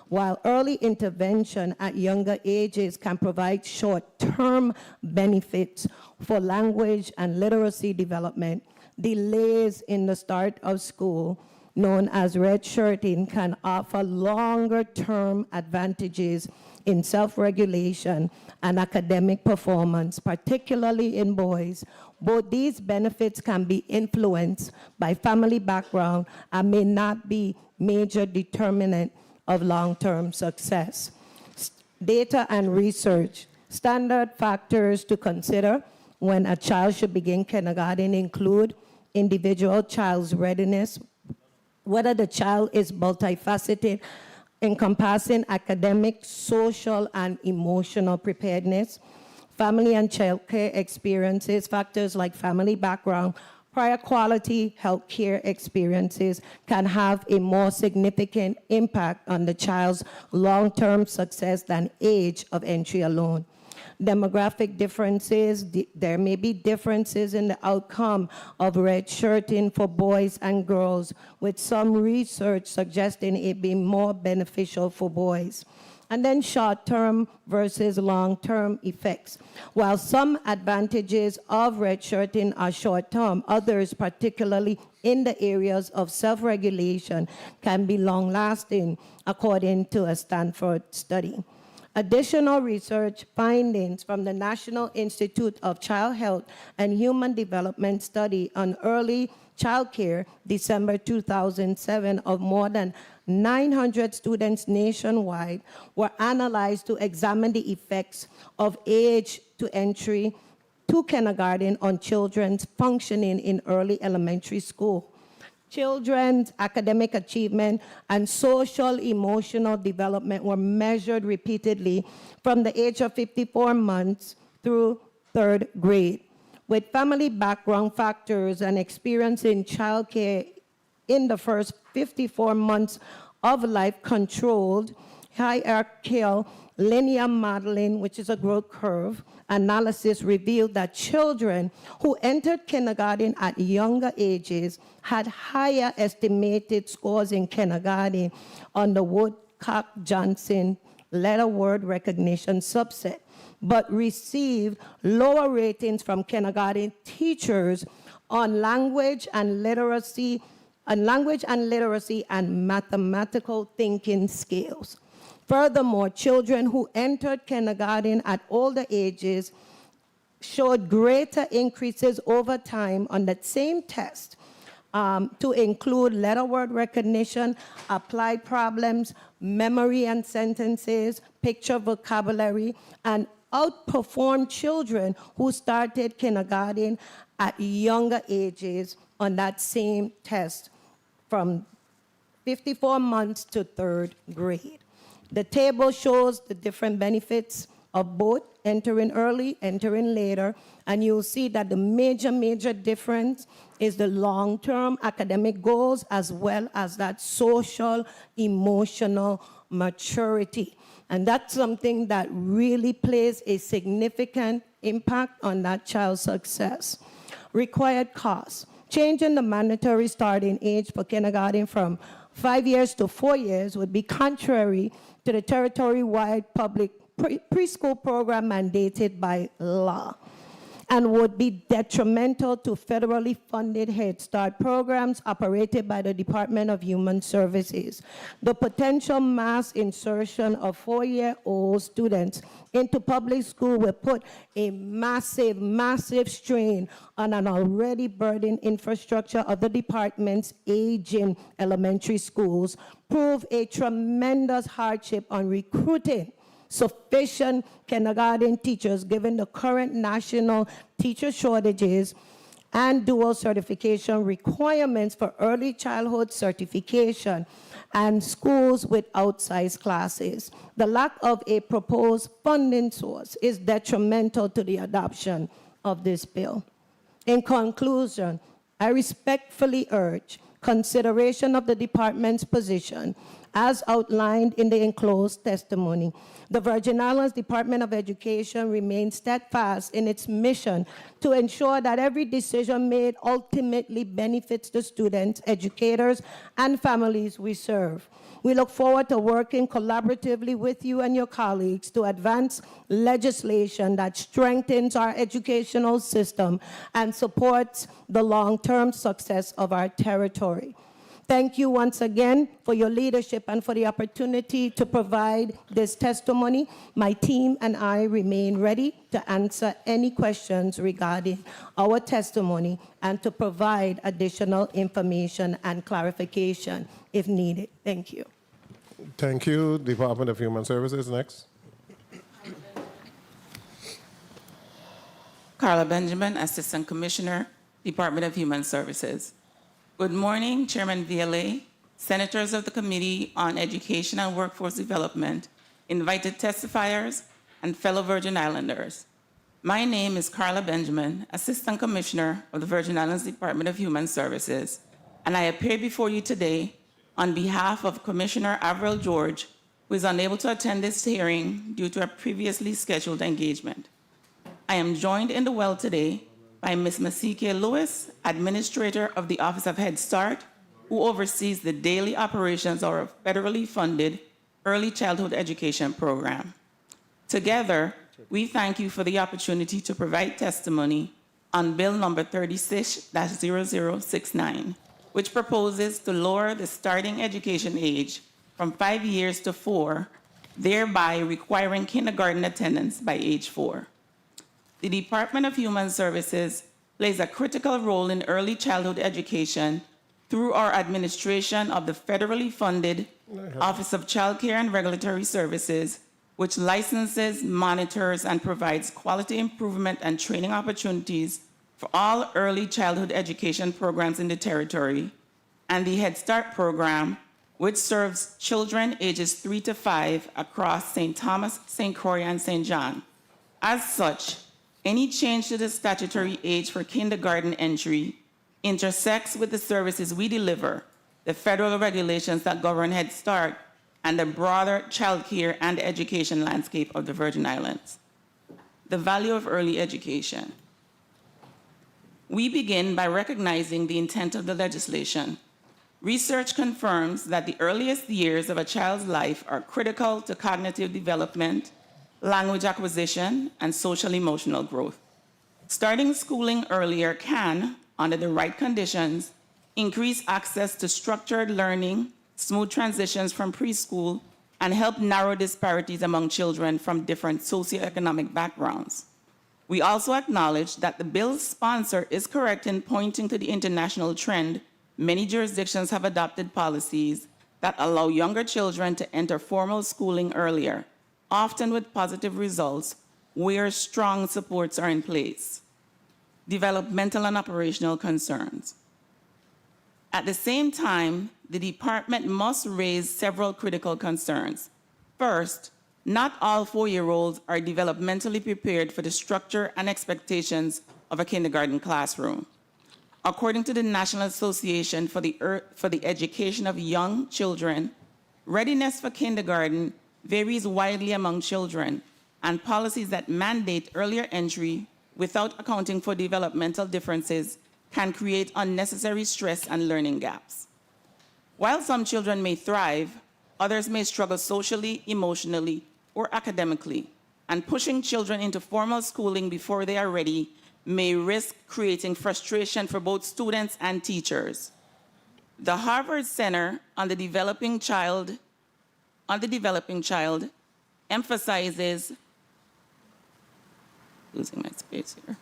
While early intervention at younger ages can provide short-term benefits for language and literacy development, delays in the start of school, known as redshirting, can offer longer-term advantages in self-regulation and academic performance, particularly in boys. Both these benefits can be influenced by family background and may not be major determinant of long-term success. Data and research. Standard factors to consider when a child should begin kindergarten include individual child's readiness, whether the child is multifaceted, encompassing academic, social, and emotional preparedness, family and child care experiences, factors like family background, prior quality health care experiences can have a more significant impact on the child's long-term success than age of entry alone. Demographic differences, there may be differences in the outcome of redshirting for boys and girls, with some research suggesting it being more beneficial for boys. And then short-term versus long-term effects. While some advantages of redshirting are short-term, others, particularly in the areas of self-regulation, can be long-lasting, according to a Stanford study. Additional research findings from the National Institute of Child Health and Human Development study on early child care, December 2007, of more than 900 students nationwide were analyzed to examine the effects of age to entry to kindergarten on children's functioning in early elementary school. Children's academic achievement and social emotional development were measured repeatedly from the age of 54 months through third grade. With family background factors and experience in childcare in the first 54 months of life, controlled hierarchical linear modeling, which is a growth curve analysis, revealed that children who entered kindergarten at younger ages had higher estimated scores in kindergarten on the Woodcock-Johnson letter word recognition subset, but received lower ratings from kindergarten teachers on language and literacy and mathematical thinking skills. Furthermore, children who entered kindergarten at older ages showed greater increases over time on that same test to include letter word recognition, applied problems, memory and sentences, picture vocabulary, and outperformed children who started kindergarten at younger ages on that same test from 54 months to third grade. The table shows the different benefits of both entering early, entering later, and you'll see that the major difference is the long-term academic goals as well as that social, emotional maturity. And that's something that really plays a significant impact on that child's success. Required costs. Changing the mandatory starting age for kindergarten from 5 years to 4 years would be contrary to the territory-wide public preschool program mandated by law, and would be detrimental to federally funded Head Start programs operated by the Department of Human Services. The potential mass insertion of 4-year-old students into public school will put a massive strain on an already burdened infrastructure of the department's aging elementary schools, prove a tremendous hardship on recruiting sufficient kindergarten teachers given the current national teacher shortages and dual certification requirements for early childhood certification and schools with outsized classes. The lack of a proposed funding source is detrimental to the adoption of this bill. In conclusion, I respectfully urge consideration of the department's position as outlined in the enclosed testimony. The Virgin Islands Department of Education remains steadfast in its mission to ensure that every decision made ultimately benefits the students, educators, and families we serve. We look forward to working collaboratively with you and your colleagues to advance legislation that strengthens our educational system and supports the long-term success of our territory. Thank you once again for your leadership and for the opportunity to provide this testimony. My team and I remain ready to answer any questions regarding our testimony and to provide additional information and clarification if needed. Thank you. Thank you. Department of Human Services, next. Carla Benjamin, Assistant Commissioner, Department of Human Services. Good morning, Chairman VLA, Senators of the Committee on Education and Workforce Development, invited testifiers, and fellow Virgin Islanders. My name is Carla Benjamin, Assistant Commissioner of the Virgin Islands Department of Human Services, and I appear before you today on behalf of Commissioner Avril George, who is unable to attend this hearing due to a previously scheduled engagement. I am joined in the well today by Ms. Masike Lewis, Administrator of the Office of Head Start, who oversees the daily operations of our federally funded early childhood education program. Together, we thank you for the opportunity to provide testimony on Bill number 36-0069, which proposes to lower the starting education age from 5 years to 4, thereby requiring kindergarten attendance by age 4. The Department of Human Services plays a critical role in early childhood education through our administration of the federally funded Office of Child Care and Regulatory Services which licenses, monitors, and provides quality improvement and training opportunities for all early childhood education programs in the territory, and the Head Start program, which serves children ages 3 to 5 across St. Thomas, St. Croix, and St. John. As such, any change to the statutory age for kindergarten entry intersects with the services we deliver, the federal regulations that govern Head Start, and the broader child care and education landscape of the Virgin Islands. The value of early education. We begin by recognizing the intent of the legislation. Research confirms that the earliest years of a child's life are critical to cognitive development, language acquisition, and social-emotional growth. Starting schooling earlier can, under the right conditions, increase access to structured learning, smooth transitions from preschool, and help narrow disparities among children from different socioeconomic backgrounds. We also acknowledge that the bill's sponsor is correct in pointing to the international trend. Many jurisdictions have adopted policies that allow younger children to enter formal schooling earlier, often with positive results where strong supports are in place. Developmental and operational concerns. At the same time, the department must raise several critical concerns. First, not all 4-year-olds are developmentally prepared for the structure and expectations of a kindergarten classroom. According to the National Association for the Education of Young Children, readiness for kindergarten varies widely among children, and policies that mandate earlier entry without accounting for developmental differences can create unnecessary stress and learning gaps. While some children may thrive, others may struggle socially, emotionally, or academically, and pushing children into formal schooling before they are ready may risk creating frustration for both students and teachers. The Harvard Center on the Developing Child emphasizes, losing my space here.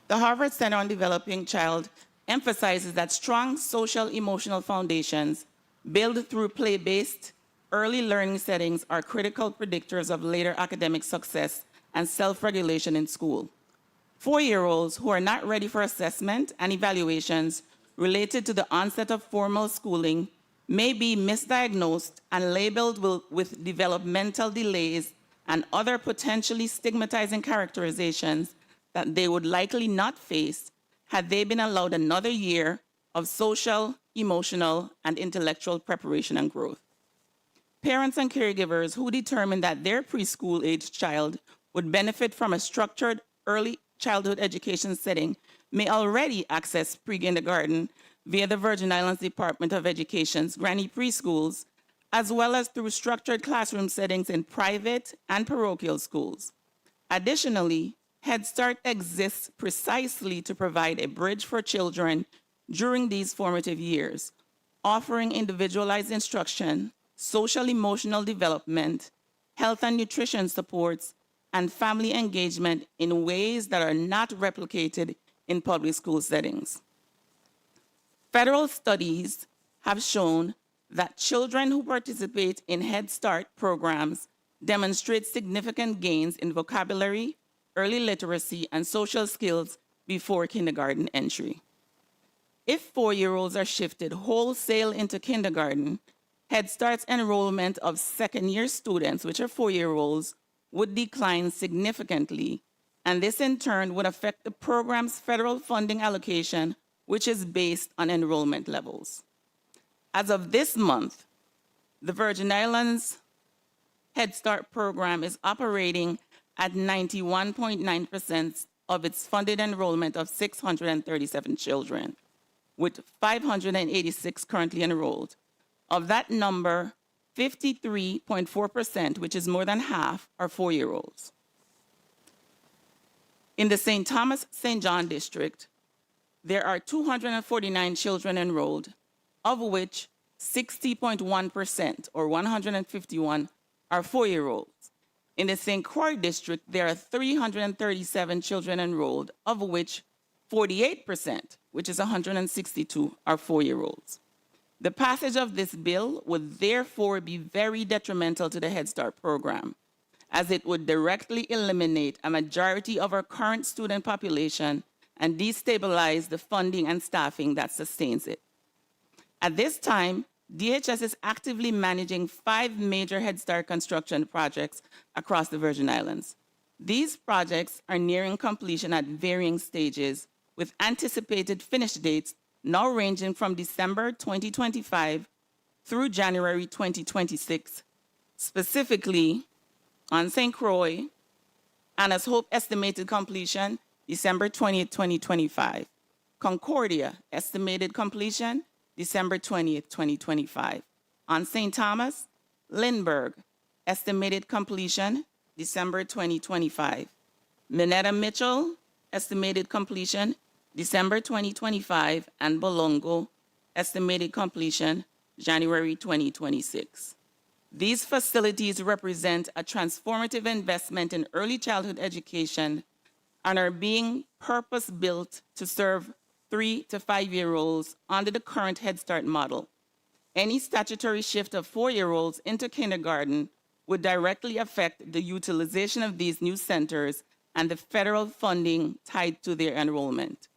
The Harvard Center on Developing Child emphasizes that strong social emotional foundations built through play-based early learning settings are critical predictors of later academic success and self-regulation in school. 4-year-olds who are not ready for assessment and evaluations related to the onset of formal schooling may be misdiagnosed and labeled with developmental delays and other potentially stigmatizing characterizations that they would likely not face had they been allowed another year of social, emotional, and intellectual preparation and growth. Parents and caregivers who determine that their preschool-aged child would benefit from a structured early childhood education setting may already access pre-kindergarten via the Virgin Islands Department of Education's Granny Preschools, as well as through structured classroom settings in private and parochial schools. Additionally, Head Start exists precisely to provide a bridge for children during these formative years, offering individualized instruction, social emotional development, health and nutrition supports, and family engagement in ways that are not replicated in public school settings. Federal studies have shown that children who participate in Head Start programs demonstrate significant gains in vocabulary, early literacy, and social skills before kindergarten entry. If 4-year-olds are shifted wholesale into kindergarten, Head Start's enrollment of second-year students, which are 4-year-olds, would decline significantly, and this in turn would affect the program's federal funding allocation, which is based on enrollment levels. As of this month, the Virgin Islands Head Start program is operating at 91.9% of its funded enrollment of 637 children, with 586 currently enrolled. Of that number, 53.4%, which is more than half, are 4-year-olds. In the St. Thomas, St. John district, there are 249 children enrolled, of which 60.1%, or 151, are 4-year-olds. In the St. Croix district, there are 337 children enrolled, of which 48%, which is 162, are 4-year-olds. The passage of this bill would therefore be very detrimental to the Head Start program, as it would directly eliminate a majority of our current student population and destabilize the funding and staffing that sustains it. At this time, DHS is actively managing 5 major Head Start construction projects across the Virgin Islands. These projects are nearing completion at varying stages, with anticipated finish dates now ranging from December 2025 through January 2026. Specifically, on St. Croix, Anna's Hope estimated completion December 20th, 2025. Concordia estimated completion December 20th, 2025. On St. Thomas, Lindbergh estimated completion December 2025. Minetta Mitchell estimated completion December 2025, and Bolongo estimated completion January 2026. These facilities represent a transformative investment in early childhood education and are being purpose-built to serve 3 to 5-year-olds under the current Head Start model. Any statutory shift of 4-year-olds into kindergarten would directly affect the utilization of these new centers and the federal funding tied to their enrollment.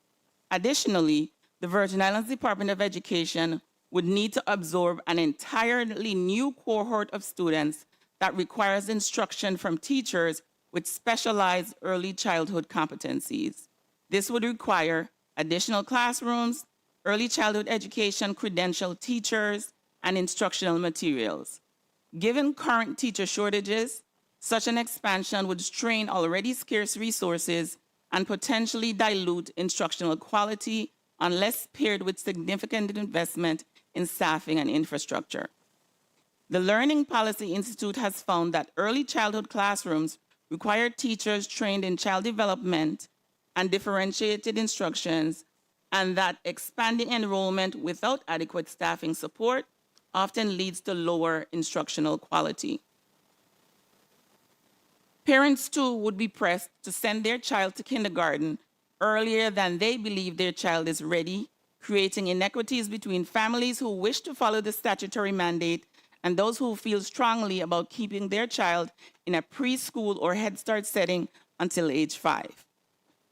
Additionally, the Virgin Islands Department of Education would need to absorb an entirely new cohort of students that requires instruction from teachers with specialized early childhood competencies. This would require additional classrooms, early childhood education credentialed teachers, and instructional materials. Given current teacher shortages, such an expansion would strain already scarce resources and potentially dilute instructional quality unless paired with significant investment in staffing and infrastructure. The Learning Policy Institute has found that early childhood classrooms require teachers trained in child development and differentiated instructions, and that expanding enrollment without adequate staffing support often leads to lower instructional quality. Parents, too, would be pressed to send their child to kindergarten earlier than they believe their child is ready, creating inequities between families who wish to follow the statutory mandate and those who feel strongly about keeping their child in a preschool or Head Start setting until age 5.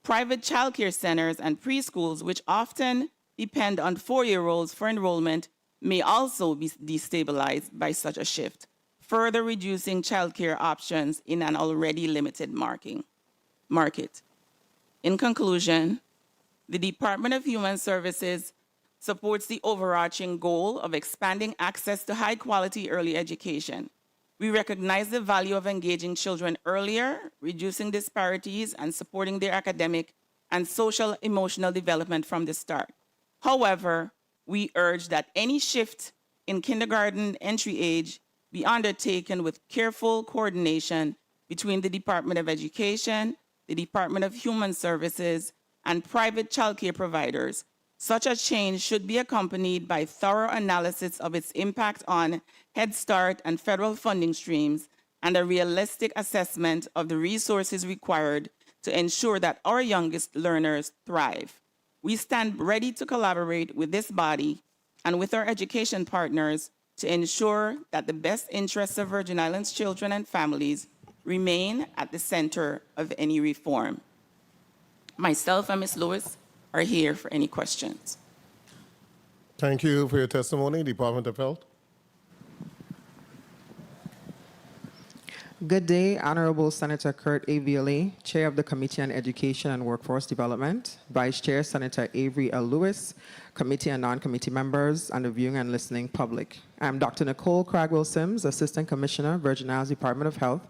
Private childcare centers and preschools, which often depend on 4-year-olds for enrollment, may also be destabilized by such a shift, further reducing childcare options in an already limited market. In conclusion, the Department of Human Services supports the overarching goal of expanding access to high-quality early education. We recognize the value of engaging children earlier, reducing disparities, and supporting their academic and social emotional development from the start. However, we urge that any shift in kindergarten entry age be undertaken with careful coordination between the Department of Education, the Department of Human Services, and private childcare providers. Such a change should be accompanied by thorough analysis of its impact on Head Start and federal funding streams, and a realistic assessment of the resources required to ensure that our youngest learners thrive. We stand ready to collaborate with this body and with our education partners to ensure that the best interests of Virgin Islands children and families remain at the center of any reform. Myself and Ms. Lewis are here for any questions. Thank you for your testimony, Department of Health. Good day, Honorable Senator Kurt A. Viole, Chair of the Committee on Education and Workforce Development, Vice Chair Senator Avery L. Lewis, Committee and non-committee members, and the viewing and listening public. I'm Dr. Nicole Cragwell-Sims, Assistant Commissioner, Virgin Islands Department of Health,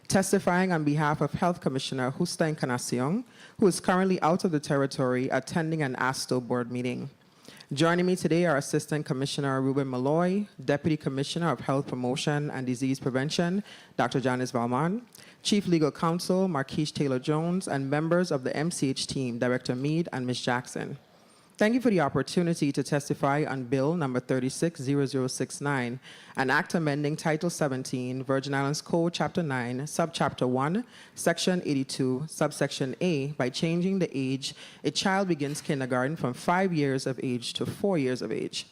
testifying on behalf of Health Commissioner Justa Encarnacion, who is currently out of the territory attending an ASTO board meeting. Joining me today are Assistant Commissioner Ruben Malloy, Deputy Commissioner of Health Promotion and Disease Prevention, Dr. Janice Valmont, Chief Legal Counsel Marquise Taylor-Jones, and members of the MCH team, Director Mead and Ms. Jackson. Thank you for the opportunity to testify on Bill number 360069, an act amending Title 17, Virgin Islands Code, Chapter 9, Subchapter 1, Section 82, Subsection A, by changing the age a child begins kindergarten from 5 years of age to 4 years of age.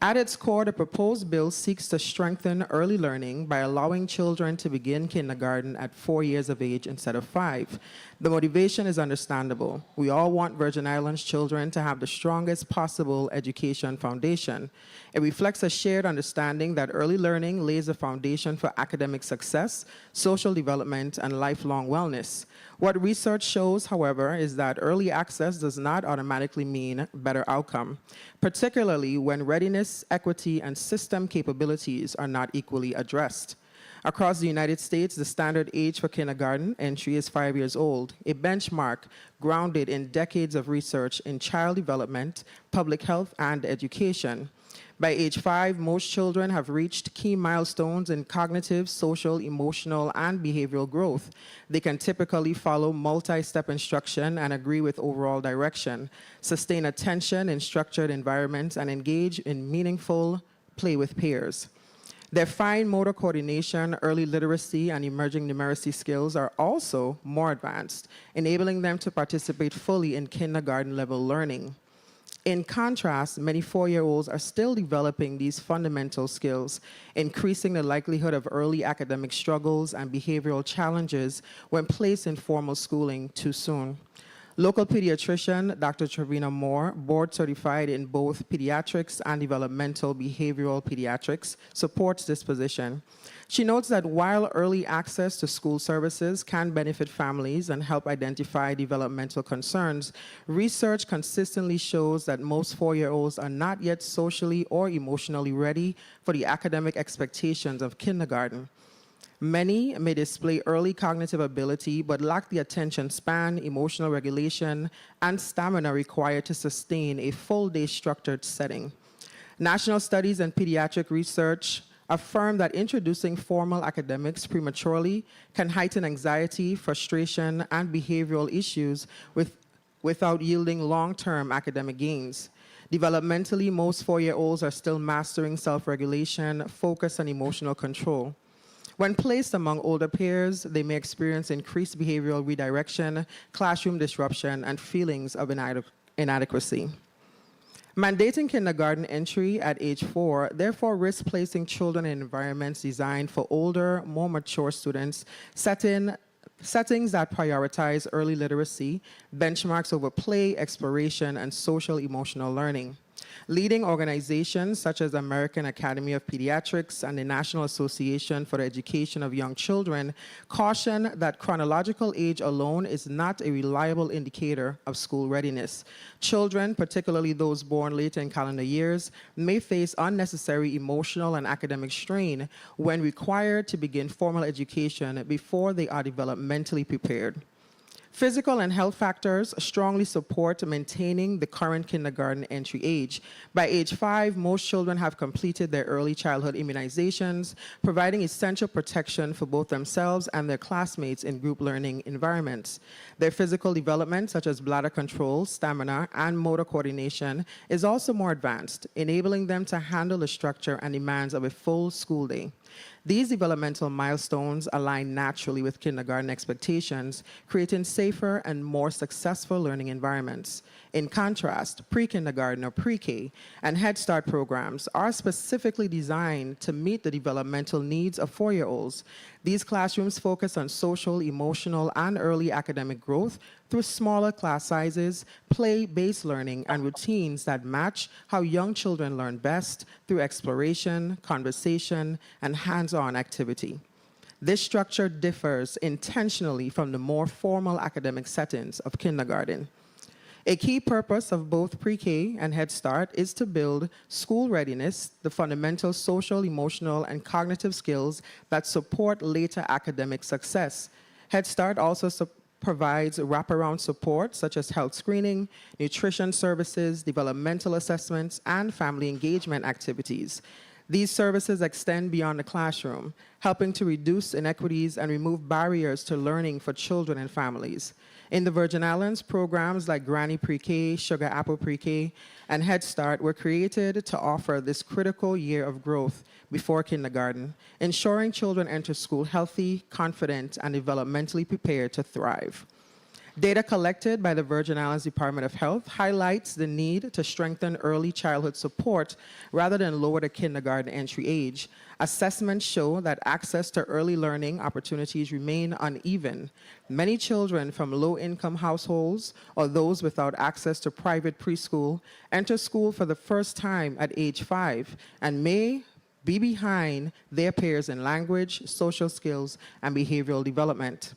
At its core, the proposed bill seeks to strengthen early learning by allowing children to begin kindergarten at 4 years of age instead of 5. The motivation is understandable. We all want Virgin Islands children to have the strongest possible education foundation. It reflects a shared understanding that early learning lays the foundation for academic success, social development, and lifelong wellness. What research shows, however, is that early access does not automatically mean better outcome, particularly when readiness, equity, and system capabilities are not equally addressed. Across the United States, the standard age for kindergarten entry is 5 years old, a benchmark grounded in decades of research in child development, public health, and education. By age 5, most children have reached key milestones in cognitive, social, emotional, and behavioral growth. They can typically follow multi-step instruction and agree with overall direction, sustain attention in structured environments, and engage in meaningful play with peers. Their fine motor coordination, early literacy, and emerging numeracy skills are also more advanced, enabling them to participate fully in kindergarten-level learning. In contrast, many 4-year-olds are still developing these fundamental skills, increasing the likelihood of early academic struggles and behavioral challenges when placed in formal schooling too soon. Local pediatrician Dr. Trevina Moore, board certified in both pediatrics and developmental behavioral pediatrics, supports this position. She notes that while early access to school services can benefit families and help identify developmental concerns, research consistently shows that most 4-year-olds are not yet socially or emotionally ready for the academic expectations of kindergarten. Many may display early cognitive ability but lack the attention span, emotional regulation, and stamina required to sustain a full-day structured setting. National studies and pediatric research affirm that introducing formal academics prematurely can heighten anxiety, frustration, and behavioral issues without yielding long-term academic gains. Developmentally, most 4-year-olds are still mastering self-regulation, focus, and emotional control. When placed among older peers, they may experience increased behavioral redirection, classroom disruption, and feelings of inadequacy. Mandating kindergarten entry at age 4 therefore risks placing children in environments designed for older, more mature students, settings that prioritize early literacy, benchmarks over play, exploration, and social emotional learning. Leading organizations such as the American Academy of Pediatrics and the National Association for the Education of Young Children caution that chronological age alone is not a reliable indicator of school readiness. Children, particularly those born later in calendar years, may face unnecessary emotional and academic strain when required to begin formal education before they are developmentally prepared. Physical and health factors strongly support maintaining the current kindergarten entry age. By age 5, most children have completed their early childhood immunizations, providing essential protection for both themselves and their classmates in group learning environments. Their physical development, such as bladder control, stamina, and motor coordination, is also more advanced, enabling them to handle the structure and demands of a full school day. These developmental milestones align naturally with kindergarten expectations, creating safer and more successful learning environments. In contrast, pre-kindergarten or pre-K and Head Start programs are specifically designed to meet the developmental needs of 4-year-olds. These classrooms focus on social, emotional, and early academic growth through smaller class sizes, play-based learning, and routines that match how young children learn best through exploration, conversation, and hands-on activity. This structure differs intentionally from the more formal academic settings of kindergarten. A key purpose of both pre-K and Head Start is to build school readiness, the fundamental social, emotional, and cognitive skills that support later academic success. Head Start also provides wraparound support such as health screening, nutrition services, developmental assessments, and family engagement activities. These services extend beyond the classroom, helping to reduce inequities and remove barriers to learning for children and families. In the Virgin Islands, programs like Granny Pre-K, Sugar Apple Pre-K, and Head Start were created to offer this critical year of growth before kindergarten, ensuring children enter school healthy, confident, and developmentally prepared to thrive. Data collected by the Virgin Islands Department of Health highlights the need to strengthen early childhood support rather than lower the kindergarten entry age. Assessments show that access to early learning opportunities remain uneven. Many children from low-income households or those without access to private preschool enter school for the first time at age 5 and may be behind their peers in language, social skills, and behavioral development.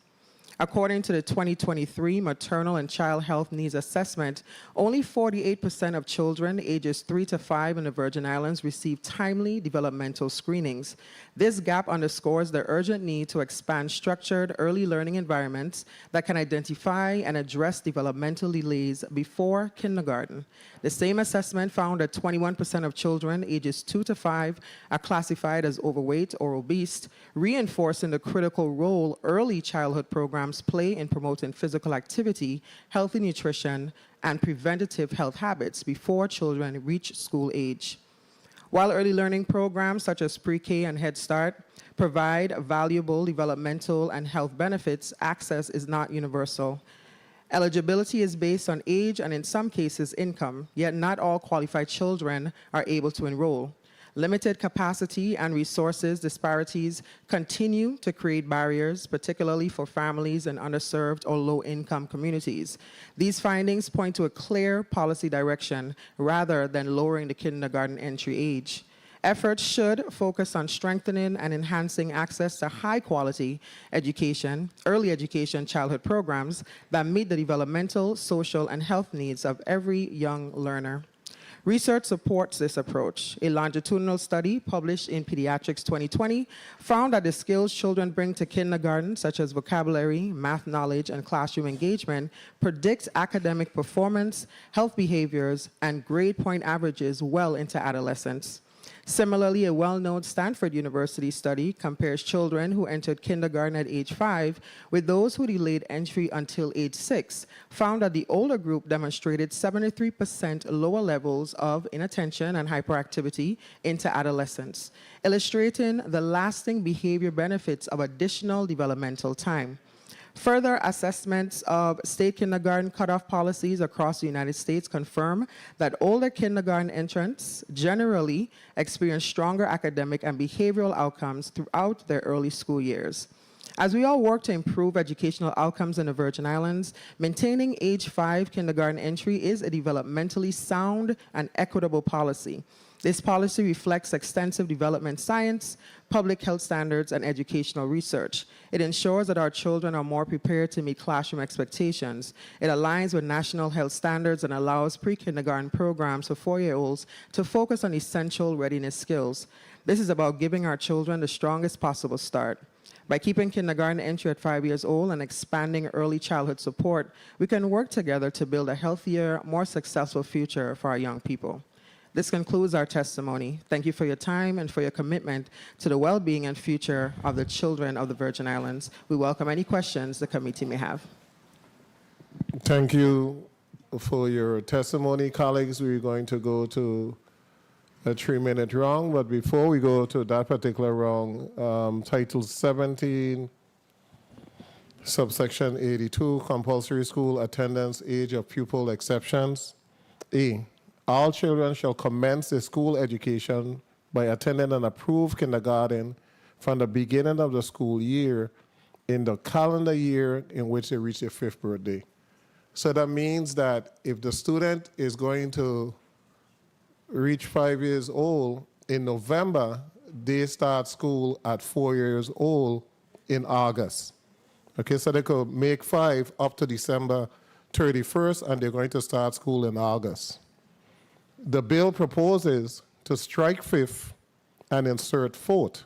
According to the 2023 Maternal and Child Health Needs Assessment, only 48% of children ages 3 to 5 in the Virgin Islands receive timely developmental screenings. This gap underscores the urgent need to expand structured early learning environments that can identify and address developmental delays before kindergarten. The same assessment found that 21% of children ages 2 to 5 are classified as overweight or obese, reinforcing the critical role early childhood programs play in promoting physical activity, healthy nutrition, and preventative health habits before children reach school age. While early learning programs such as Pre-K and Head Start provide valuable developmental and health benefits, access is not universal. Eligibility is based on age and in some cases income, yet not all qualified children are able to enroll. Limited capacity and resources disparities continue to create barriers, particularly for families in underserved or low-income communities. These findings point to a clear policy direction rather than lowering the kindergarten entry age. Efforts should focus on strengthening and enhancing access to high-quality education, early education childhood programs that meet the developmental, social, and health needs of every young learner. Research supports this approach. A longitudinal study published in Pediatrics 2020 found that the skills children bring to kindergarten, such as vocabulary, math knowledge, and classroom engagement, predict academic performance, health behaviors, and grade point averages well into adolescence. Similarly, a well-known Stanford University study compares children who entered kindergarten at age 5 with those who delayed entry until age 6, found that the older group demonstrated 73% lower levels of inattention and hyperactivity into adolescence, illustrating the lasting behavior benefits of additional developmental time. Further assessments of state kindergarten cutoff policies across the United States confirm that older kindergarten entrants generally experience stronger academic and behavioral outcomes throughout their early school years. As we all work to improve educational outcomes in the Virgin Islands, maintaining age 5 kindergarten entry is a developmentally sound and equitable policy. This policy reflects extensive development science, public health standards, and educational research. It ensures that our children are more prepared to meet classroom expectations. It aligns with national health standards and allows pre-kindergarten programs for 4-year-olds to focus on essential readiness skills. This is about giving our children the strongest possible start. By keeping kindergarten entry at 5 years old and expanding early childhood support, we can work together to build a healthier, more successful future for our young people. This concludes our testimony. Thank you for your time and for your commitment to the well-being and future of the children of the Virgin Islands. We welcome any questions the committee may have. Thank you for your testimony, colleagues. We're going to go to a 3-minute round, but before we go to that particular round, Title 17, subsection 82, compulsory school attendance, age of pupil exceptions. A, all children shall commence their school education by attending an approved kindergarten from the beginning of the school year in the calendar year in which they reach their 5th birthday. So that means that if the student is going to reach 5 years old in November, they start school at 4 years old in August. Okay, so they could make 5 up to December 31st, and they're going to start school in August. The bill proposes to strike 5th and insert 4th.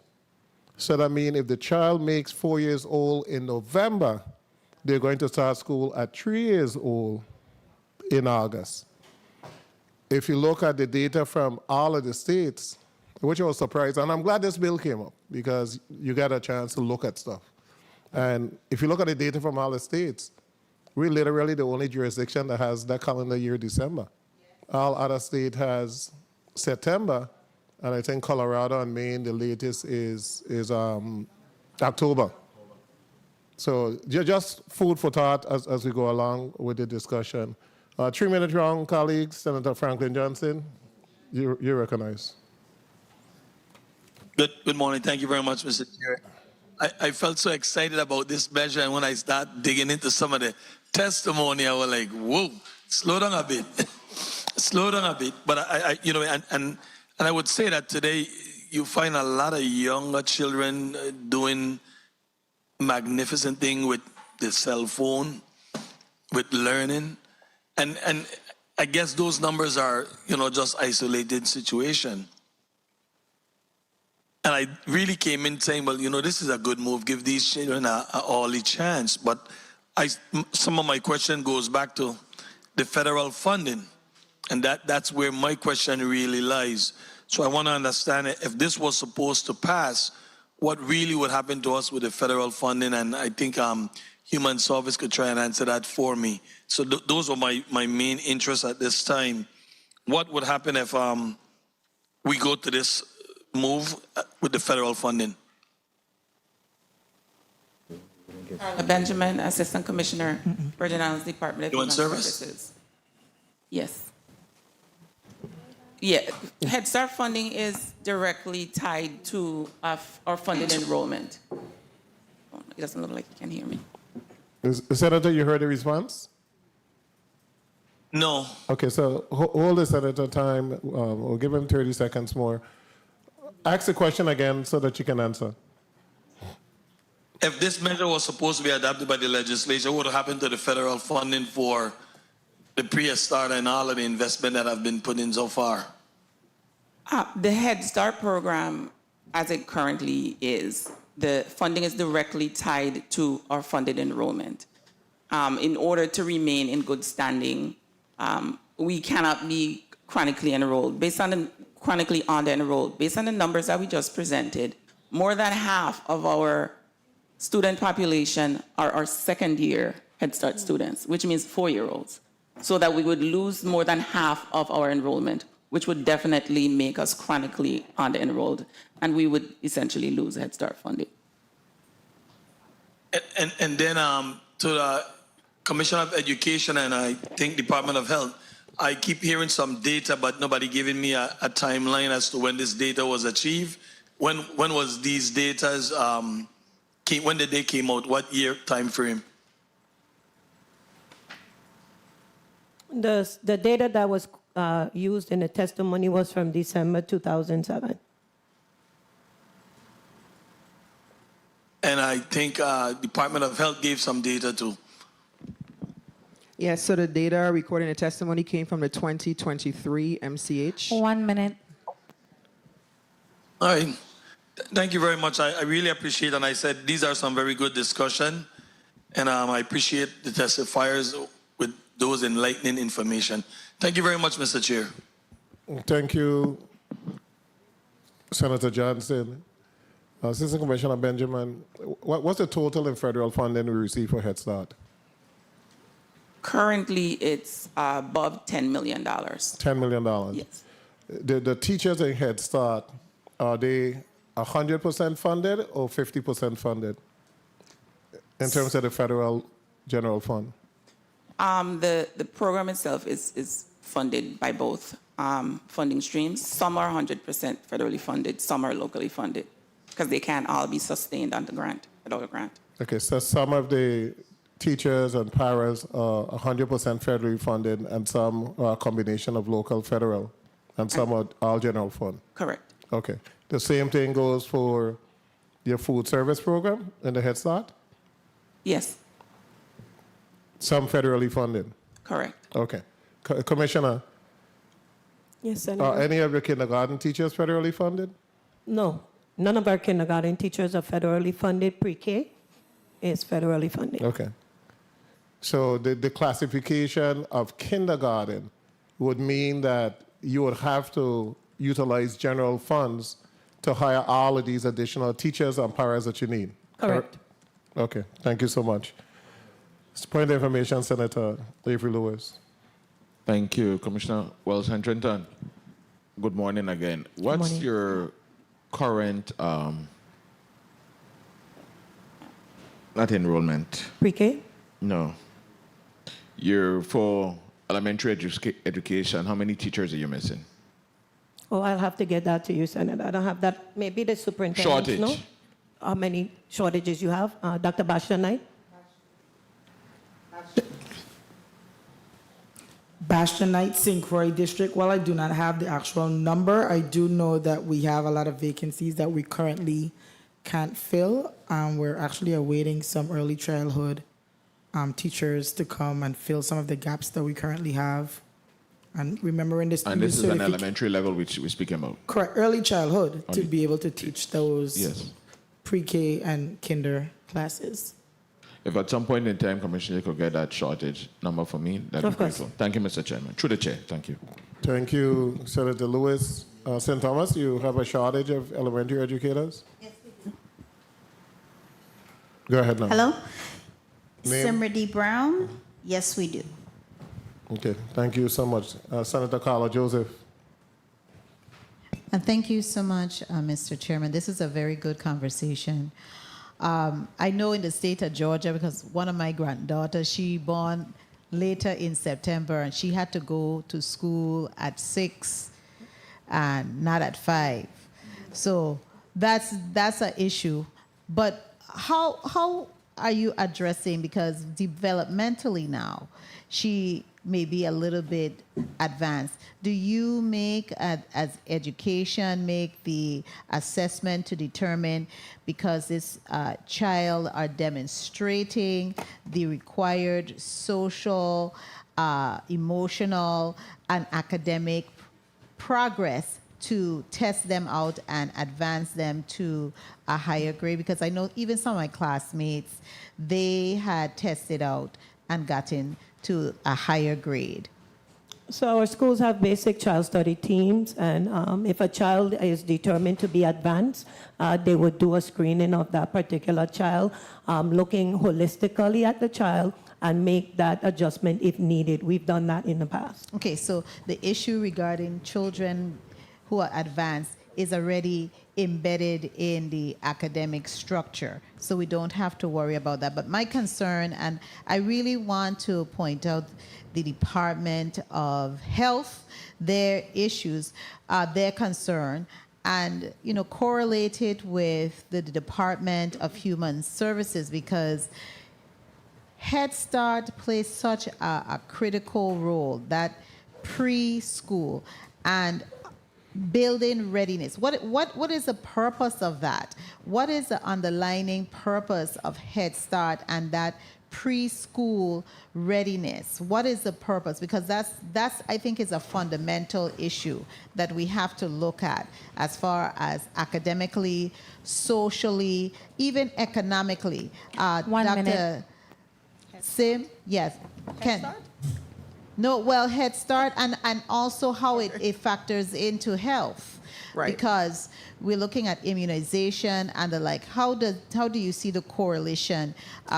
So that means if the child makes 4 years old in November, they're going to start school at 3 years old in August. If you look at the data from all of the states, which I was surprised, and I'm glad this bill came up because you got a chance to look at stuff. And if you look at the data from all the states, We're literally the only jurisdiction that has that calendar year December. All other state has September, and I think Colorado and Maine, the latest is October. So just food for thought as we go along with the discussion. 3-minute round, colleagues. Senator Franklin Johnson, you recognize. Good morning. Thank you very much, Mr. Chair. I felt so excited about this measure, and when I start digging into some of the testimony, I was like, whoa, slow down a bit. Slow down a bit. But and I would say that today you find a lot of younger children doing magnificent thing with the cell phone, with learning. And I guess those numbers are, just isolated situation. And I really came in saying, well, this is a good move. Give these children a early chance. But some of my question goes back to the federal funding. And that's where my question really lies. So I want to understand if this was supposed to pass, what really would happen to us with the federal funding? And I think Human Service could try and answer that for me. So those are my main interests at this time. What would happen if we go to this move with the federal funding? Benjamin, Assistant Commissioner, Virgin Islands Department of Human Service? Services. Yes. Yeah, Head Start funding is directly tied to our funded enrollment. Oh, it doesn't look like you can hear me. Senator, you heard the response? No. Okay, so hold the Senator time. We'll give him 30 seconds more. Ask the question again so that you can answer. If this measure was supposed to be adopted by the legislature, what would happen to the federal funding for the pre-start and all of the investment that have been put in so far? The Head Start program, as it currently is, the funding is directly tied to our funded enrollment. In order to remain in good standing, we cannot be chronically enrolled. Chronically under-enrolled. Based on the numbers that we just presented, more than half of our student population are our second-year Head Start students, which means 4-year-olds. So that we would lose more than half of our enrollment, which would definitely make us chronically under-enrolled, and we would essentially lose Head Start funding. And then to the Commissioner of Education and I think Department of Health, I keep hearing some data, but nobody giving me a timeline as to when this data was achieved. When was these datas, when did they came out? What year time frame? The data that was used in the testimony was from December 2007. And I think Department of Health gave some data too. Yes, so the data recorded in the testimony came from the 2023 MCH. 1 minute. All right. Thank you very much. I really appreciate it. And I said these are some very good discussion. And I appreciate the testifiers with those enlightening information. Thank you very much, Mr. Chair. Thank you, Senator Johnson. Assistant Commissioner Benjamin, what's the total in federal funding we receive for Head Start? Currently, it's above $10 million. $10 million? Yes. The teachers in Head Start, are they 100% funded or 50% funded in terms of the federal general fund? The program itself is funded by both funding streams. Some are 100% federally funded, some are locally funded, because they can't all be sustained on the grant, federal grant. Okay, so some of the teachers and paras are 100% federally funded, and some are a combination of local, federal, and some are all general fund. Correct. Okay. The same thing goes for your food service program in the Head Start? Yes. Some federally funded? Correct. Okay. Commissioner, Yes, Senator. are any of your kindergarten teachers federally funded? No, none of our kindergarten teachers are federally funded. Pre-K is federally funded. Okay. So the classification of kindergarten would mean that you would have to utilize general funds to hire all of these additional teachers and paras that you need. Correct. Okay, thank you so much. Point of information, Senator Avery Lewis. Thank you, Commissioner Wells Huntington. Good morning again. What's morning. your current, not enrollment, Pre-K? no. You're for elementary education, how many teachers are you missing? Oh, I'll have to get that to you, Senator. I don't have that. Maybe the superintendent. Shortage. No? How many shortages you have? Dr. Bashir Knight? Bastionite, St. Croix District, while I do not have the actual number, I do know that we have a lot of vacancies that we currently can't fill. We're actually awaiting some early childhood teachers to come and fill some of the gaps that we currently have. And remembering this. And this is an elementary level which we're speaking about. Correct, early childhood to Only- be able to teach those Yes. pre-K and kinder classes. If at some point in time, Commissioner, you could get that shortage number for me, that'd Of be course. grateful. Thank you, Mr. Chairman. Through the chair, thank you. Thank you, Senator Lewis. St. Thomas, you have a shortage of elementary educators? Yes, we do. Go ahead now. Hello? Name? Simrity Brown? Yes, we do. Okay, thank you so much. Senator Carla Joseph. And thank you so much, Mr. Chairman. This is a very good conversation. I know in the state of Georgia, because one of my granddaughters, she born later in September, and she had to go to school at 6 and not at 5. So that's an issue. But how are you addressing, because developmentally now, she may be a little bit advanced. Do you make, as education, make the assessment to determine, because this child are demonstrating the required social, emotional, and academic progress to test them out and advance them to a higher grade? Because I know even some of my classmates, they had tested out and gotten to a higher grade. So our schools have basic child study teams, and if a child is determined to be advanced, they would do a screening of that particular child, looking holistically at the child and make that adjustment if needed. We've done that in the past. Okay, so the issue regarding children who are advanced is already embedded in the academic structure, so we don't have to worry about that. But my concern, and I really want to point out the Department of Health, their issues, their concern, and correlate it with the Department of Human Services, because Head Start plays such a critical role, that preschool and building readiness. What is the purpose of that? What is the underlying purpose of Head Start and that preschool readiness? What is the purpose? Because that's I think is a fundamental issue that we have to look at, as far as academically, socially, even economically. One Dr. minute. Sim, yes. Head Start? No, well, Head Start, and also how it factors into health. Right. Because we're looking at immunization and the like. How do you see the correlation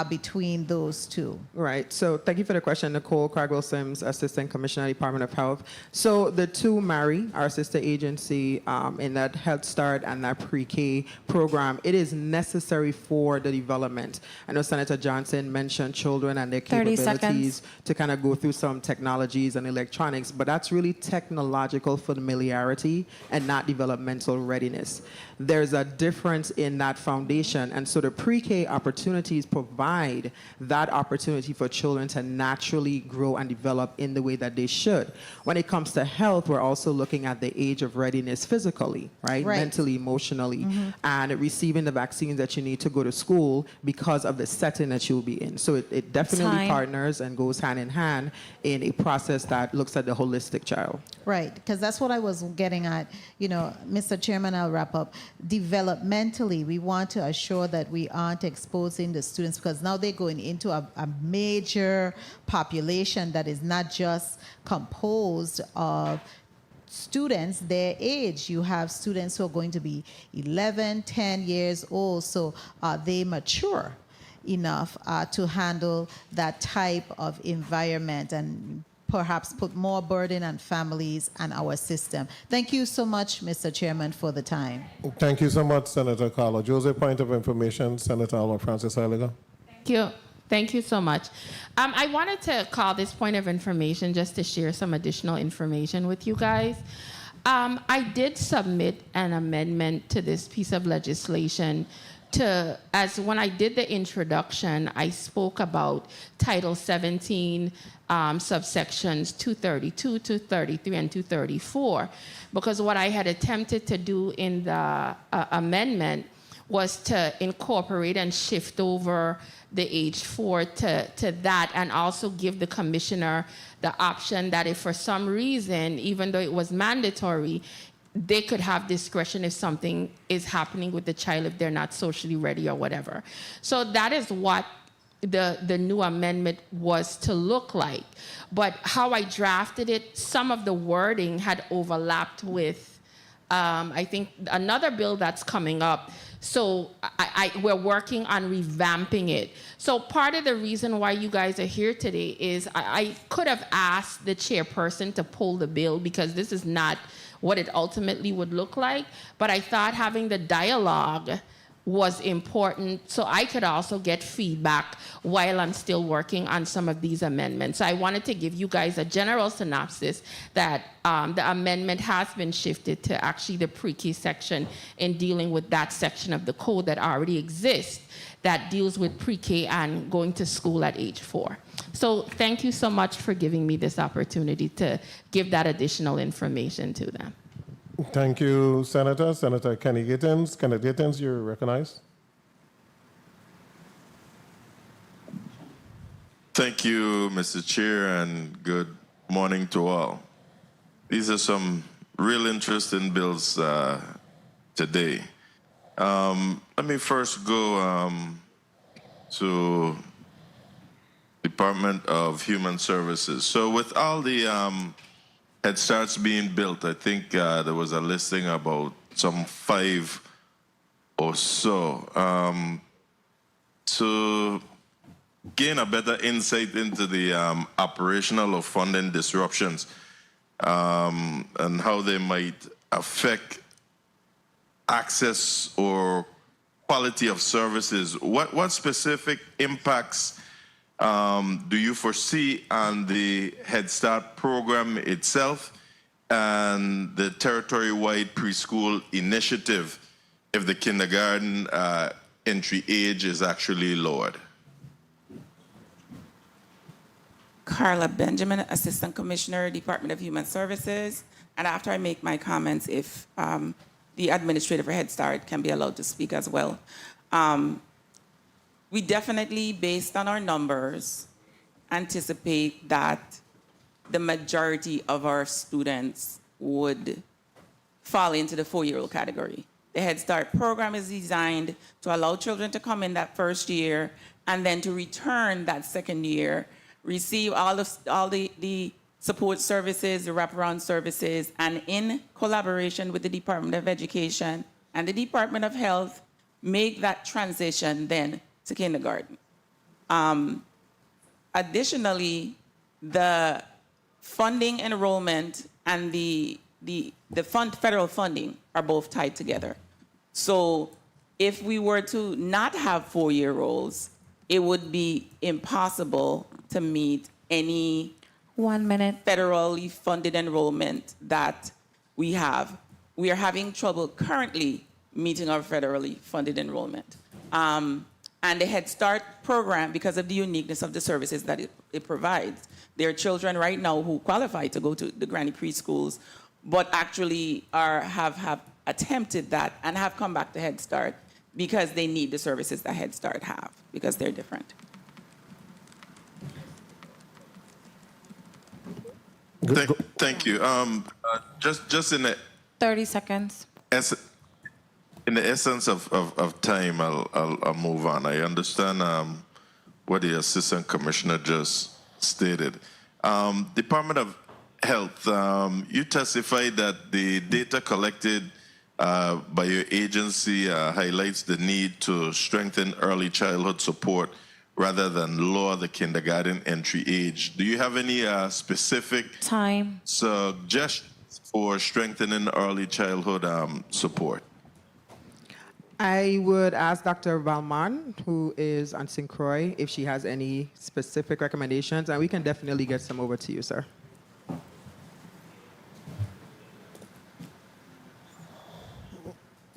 between those two? Right. So thank you for the question, Nicole Cragwell Sims, Assistant Commissioner, Department of Health. So the two marry, our sister agency, in that Head Start and that pre-K program. It is necessary for the development. I know Senator Johnson mentioned children and their 30 capabilities seconds. to kind of go through some technologies and electronics, but that's really technological familiarity and not developmental readiness. There's a difference in that foundation, and so the pre-K opportunities provide that opportunity for children to naturally grow and develop in the way that they should. When it comes to health, we're also looking at the age of readiness physically, right? Mentally, emotionally, and receiving the vaccines that you need to go to school because of the setting that you'll be in. So it definitely Time. partners and goes hand in hand in a process that looks at the holistic child. Right, because that's what I was getting at. Mr. Chairman, I'll wrap up. Developmentally, we want to assure that we aren't exposing the students, because now they're going into a major population that is not just composed of students their age. You have students who are going to be 11, 10 years old, so they mature enough to handle that type of environment and perhaps put more burden on families and our system. Thank you so much, Mr. Chairman, for the time. Thank you so much, Senator Carla. Jose, point of information, Senator Alma Francis Eiliger. Thank you. Thank you so much. I wanted to call this point of information just to share some additional information with you guys. I did submit an amendment to this piece of legislation as when I did the introduction, I spoke about Title 17 subsections 232, 233, and 234, because what I had attempted to do in the amendment was to incorporate and shift over the age 4 to that, and also give the commissioner the option that if for some reason, even though it was mandatory, they could have discretion if something is happening with the child, if they're not socially ready or whatever. So that is what the new amendment was to look like. But how I drafted it, some of the wording had overlapped with, I think, another bill that's coming up. So we're working on revamping it. So part of the reason why you guys are here today is I could have asked the chairperson to pull the bill, because this is not what it ultimately would look like. But I thought having the dialogue was important so I could also get feedback while I'm still working on some of these amendments. So I wanted to give you guys a general synopsis that the amendment has been shifted to actually the pre-K section in dealing with that section of the code that already exists that deals with pre-K and going to school at age 4. So thank you so much for giving me this opportunity to give that additional information to them. Thank you, Senator. Senator Kenny Gittins. Kenny Gittins, you're recognized. Thank you, Mr. Chair, and good morning to all. These are some real interesting bills today. Let me first go to Department of Human Services. So with all the Head Starts being built, I think there was a listing about some 5 or so. To gain a better insight into the operational or funding disruptions and how they might affect access or quality of services, what specific impacts do you foresee on the Head Start program itself and the territory-wide preschool initiative if the kindergarten entry age is actually lowered? Carla Benjamin, Assistant Commissioner, Department of Human Services. And after I make my comments, if the administrator for Head Start can be allowed to speak as well. We definitely, based on our numbers, anticipate that the majority of our students would fall into the 4-year-old category. The Head Start program is designed to allow children to come in that first year and then to return that second year, receive all the support services, the wraparound services, and in collaboration with the Department of Education and the Department of Health, make that transition then to kindergarten. Additionally, the funding enrollment and the federal funding are both tied together. So if we were to not have 4-year-olds, it would be impossible to meet any 1 minute federally funded enrollment that we have. We are having trouble currently meeting our federally funded enrollment. And the Head Start program, because of the uniqueness of the services that it provides, there are children right now who qualify to go to the granny preschools, but actually have attempted that and have come back to Head Start because they need the services that Head Start have, because they're different. Thank you. Just in the 30 seconds. In the essence of time, I'll move on. I understand what the Assistant Commissioner just stated. Department of Health, you testified that the data collected by your agency highlights the need to strengthen early childhood support rather than lower the kindergarten entry age. Do you have any specific suggestions for strengthening early childhood support? I would ask Dr. Valmont, who is on St. Croix, if she has any specific recommendations, and we can definitely get some over to you, sir.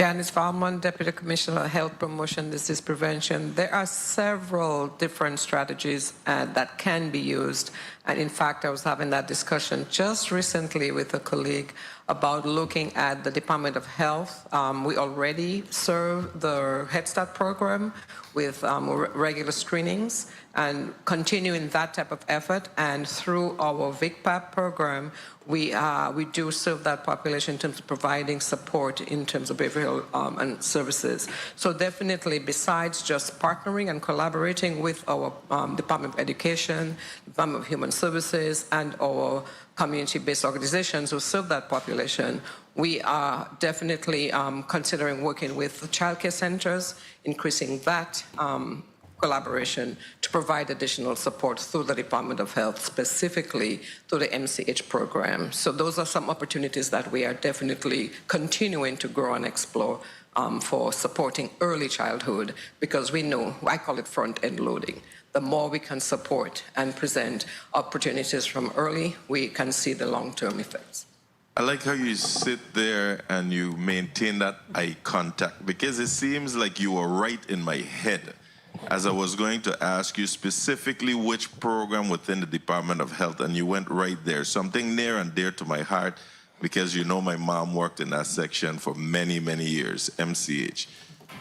Janice Valmont, Deputy Commissioner of Health Promotion, Disease Prevention. There are several different strategies that can be used. And in fact, I was having that discussion just recently with a colleague about looking at the Department of Health. We already serve the Head Start program with regular screenings and continuing that type of effort. And through our VICPAP program, we do serve that population in terms of providing support in terms of behavioral and services. So definitely, besides just partnering and collaborating with our Department of Education, Department of Human Services, and our community-based organizations who serve that population, we are definitely considering working with the childcare centers, increasing that collaboration to provide additional support through the Department of Health, specifically through the MCH program. So those are some opportunities that we are definitely continuing to grow and explore for supporting early childhood, because we know, I call it front-end loading. The more we can support and present opportunities from early, we can see the long-term effects. I like how you sit there and you maintain that eye contact, because it seems like you were right in my head as I was going to ask you specifically which program within the Department of Health, and you went right there. Something near and dear to my heart, because you know my mom worked in that section for many, many years, MCH.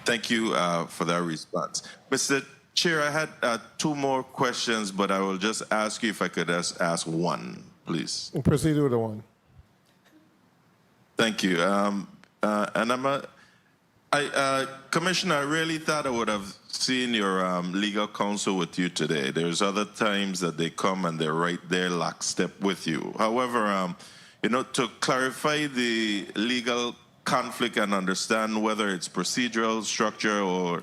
Thank you for that response. Mr. Chair, I had two more questions, but I will just ask you if I could just ask one, please. Proceed with the one. Thank you. Commissioner, I really thought I would have seen your legal counsel with you today. There's other times that they come and they're right there lockstep with you. However, to clarify the legal conflict and understand whether it's procedural, structure, or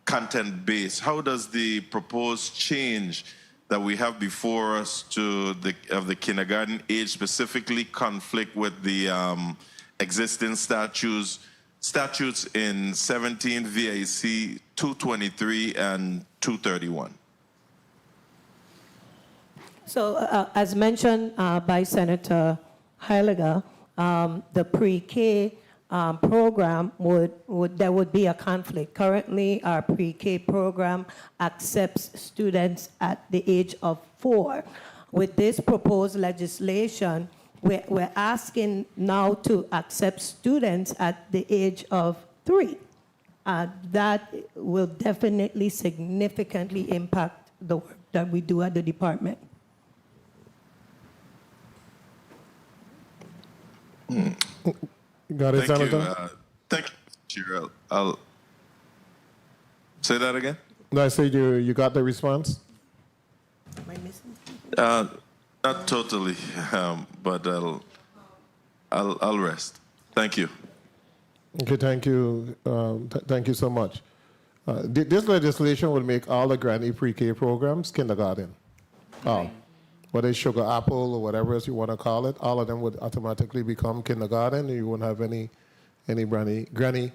content-based, how does the proposed change that we have before us to the kindergarten age specifically conflict with the existing statutes in 17 VIC 223 and 231? So, as mentioned by Senator Heiliger, the pre-K program there would be a conflict. Currently, our pre-K program accepts students at the age of 4. With this proposed legislation, we're asking now to accept students at the age of 3. That will definitely significantly impact the work that we do at the department. Got it, Thank Senator? you. Thank you, Chair. I'll say that again. No, I said you got the response? Am I missing something? Not totally, but I'll rest. Thank you. Okay, thank you. Thank you so much. This legislation will make all the granny pre-K programs kindergarten. Whether it's Sugar Apple or whatever else you want to call it, all of them would automatically become kindergarten. You wouldn't have any granny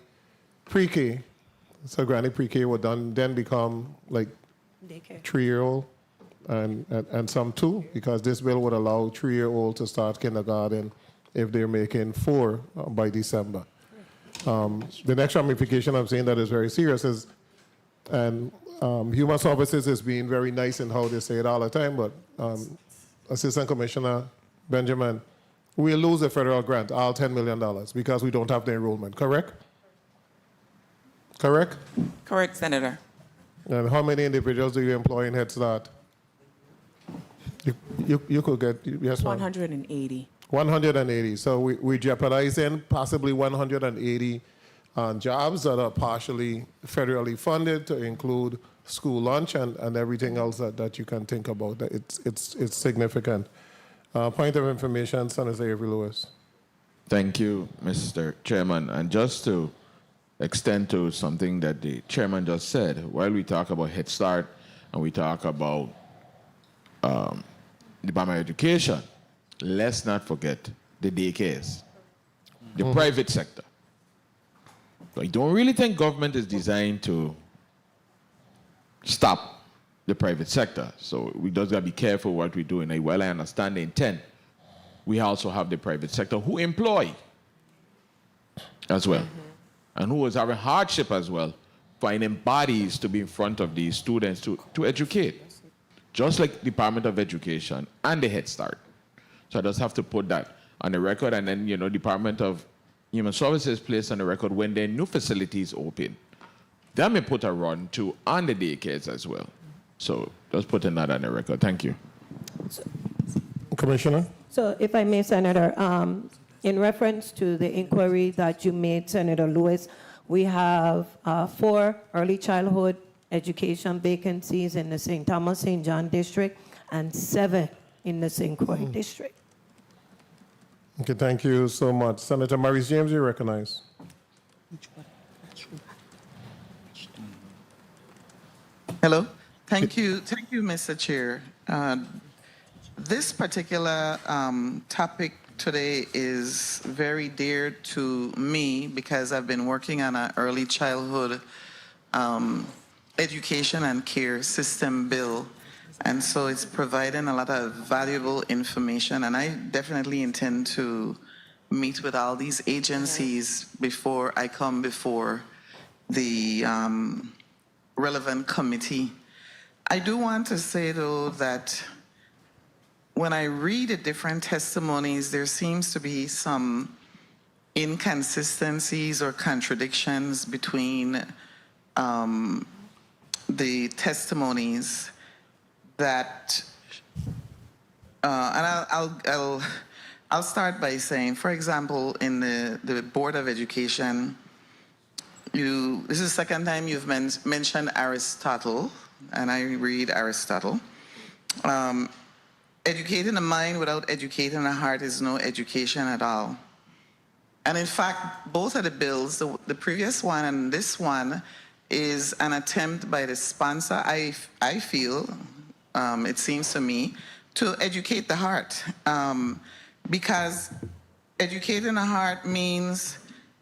pre-K. So granny pre-K would then become like 3-year-old and some 2, because this bill would allow 3-year-old to start kindergarten if they're making 4 by December. The next ramification I'm saying that is very serious is, and Human Services is being very nice in how they say it all the time, but Assistant Commissioner Benjamin, we'll lose a federal grant, all $10 million, because we don't have the enrollment, correct? Correct? Correct, Senator. And how many individuals do you employ in Head Start? You could get, yes, ma'am? 180. 180. So we're jeopardizing possibly 180 jobs that are partially federally funded, to include school lunch and everything else that you can think about. It's significant. Point of information, Senator Avery Lewis. Thank you, Mr. Chairman. And just to extend to something that the chairman just said, while we talk about Head Start and we talk about Department of Education, let's not forget the daycares, the private sector. I don't really think government is designed to stop the private sector. So we just got to be careful what we're doing. And while I understand the intent, we also have the private sector who employ as well, and who is having hardship as well, finding bodies to be in front of these students to educate, just like Department of Education and the Head Start. So I just have to put that on the record, and then, you know, Department of Human Services placed on the record when their new facilities open. They may put a run to on the daycares as well. So just putting that on the record. Thank you. Commissioner? So if I may, Senator, in reference to the inquiry that you made, Senator Lewis, we have 4 early childhood education vacancies in the St. Thomas St. John district and 7 in the St. Croix district. Okay, thank you so much. Senator Maurice James, you recognize. Hello. Thank you, Mr. Chair. This particular topic today is very dear to me because I've been working on an early childhood education and care system bill. And so it's providing a lot of valuable information, and I definitely intend to meet with all these agencies before I come before the relevant committee. I do want to say, though, that when I read the different testimonies, there seems to be some inconsistencies or contradictions between the testimonies that, and I'll start by saying, for example, in the Board of Education, this is the second time you've mentioned Aristotle, and I read Aristotle. Educating the mind without educating the heart is no education at all. And in fact, both of the bills, the previous one and this one, is an attempt by the sponsor, I feel, it seems to me, to educate the heart. Because educating the heart means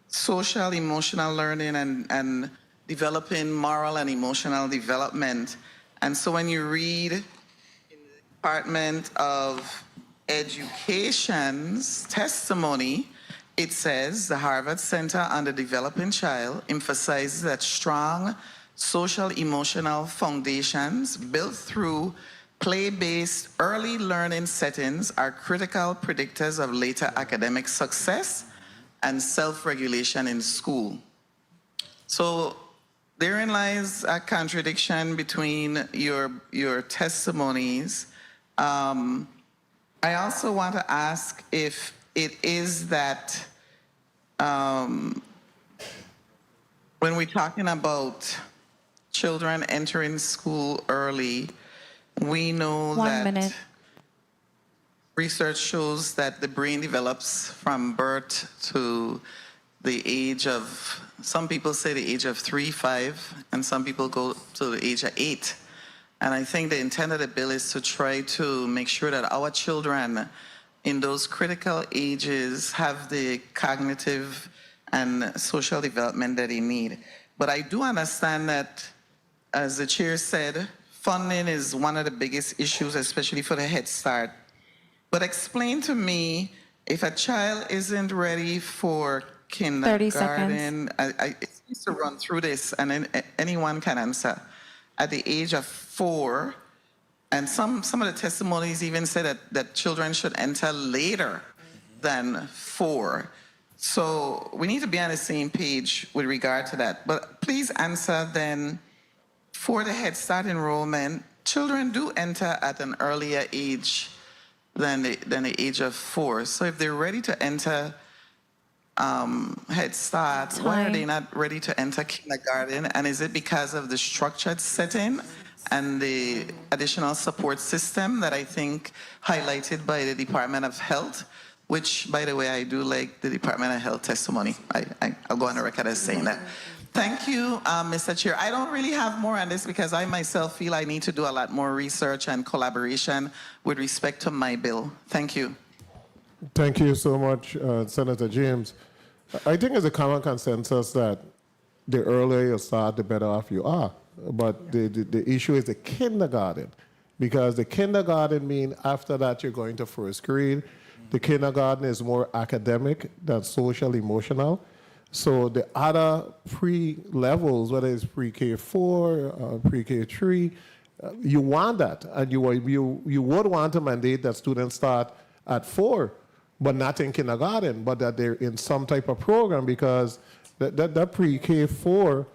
social, emotional learning and developing moral and emotional development. And so when you read in the Department of Education's testimony, it says the Harvard Center on the Developing Child emphasizes that strong social emotional foundations built through play-based early learning settings are critical predictors of later academic success and self-regulation in school. So therein lies a contradiction between your testimonies. I also want to ask if it is that when we're talking about children entering school early, we know that research shows that the brain develops from birth to the age of, some people say the age of 3, 5, and some people go to the age of 8. And I think the intent of the bill is to try to make sure that our children in those critical ages have the cognitive and social development that they need. But I do understand that, as the chair said, funding is one of the biggest issues, especially for the Head Start. But explain to me, if a child isn't ready for kindergarten, 30 seconds. It needs to run through this, and then anyone can answer. At the age of 4, and some of the testimonies even say that children should enter later than 4. So we need to be on the same page with regard to that. But please answer then, for the Head Start enrollment, children do enter at an earlier age than the age of 4. So if they're ready to enter Head Start, why are they not ready to enter kindergarten? And is it because of the structured setting and the additional support system that I think highlighted by the Department of Health which, by the way, I do like the Department of Health testimony. I'll go on the record as saying that. Thank you, Mr. Chair. I don't really have more on this because I myself feel I need to do a lot more research and collaboration with respect to my bill. Thank you. Thank you so much, Senator James. I think it's a common consensus that the earlier you start, the better off you are. But the issue is the kindergarten, because the kindergarten means after that you're going to first grade. The kindergarten is more academic than social, emotional. So the other pre-levels, whether it's pre-K4, pre-K3, you want that. And you would want to mandate that students start at 4, but not in kindergarten, but that they're in some type of program, because that pre-K4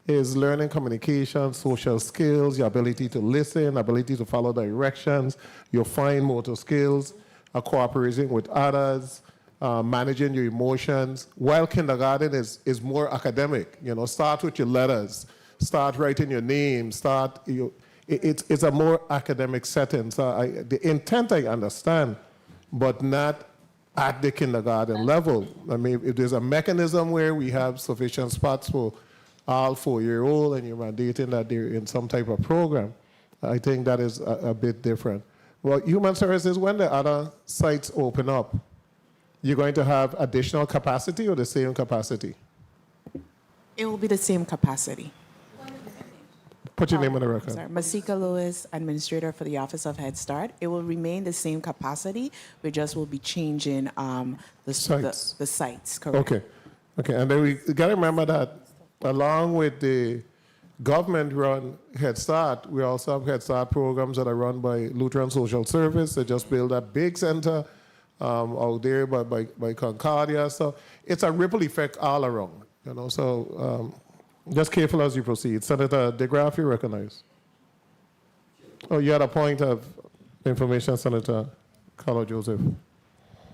is learning communication, social skills, your ability to listen, ability to follow directions, your fine motor skills, cooperating with others, managing your emotions. While kindergarten is more academic. Start with your letters, start writing your name, it's a more academic setting. So the intent I understand, but not at the kindergarten level. I mean, if there's a mechanism where we have sufficient spots for all 4-year-old and you're mandating that they're in some type of program, I think that is a bit different. Well, Human Services, when the other sites open up, you're going to have additional capacity or the same capacity? It will be the same capacity. Put your name on the record. Sorry, Masika Lewis, Administrator for the Office of Head Start. It will remain the same capacity. We just will be changing the sites. Correct. Okay. And then we got to remember that along with the government-run Head Start, we also have Head Start programs that are run by Lutheran Social Service. They just built a big center out there by Concordia. So it's a ripple effect all around. So just careful as you proceed. Senator DeGraff, you recognize. Oh, you had a point of information, Senator Carlo Joseph.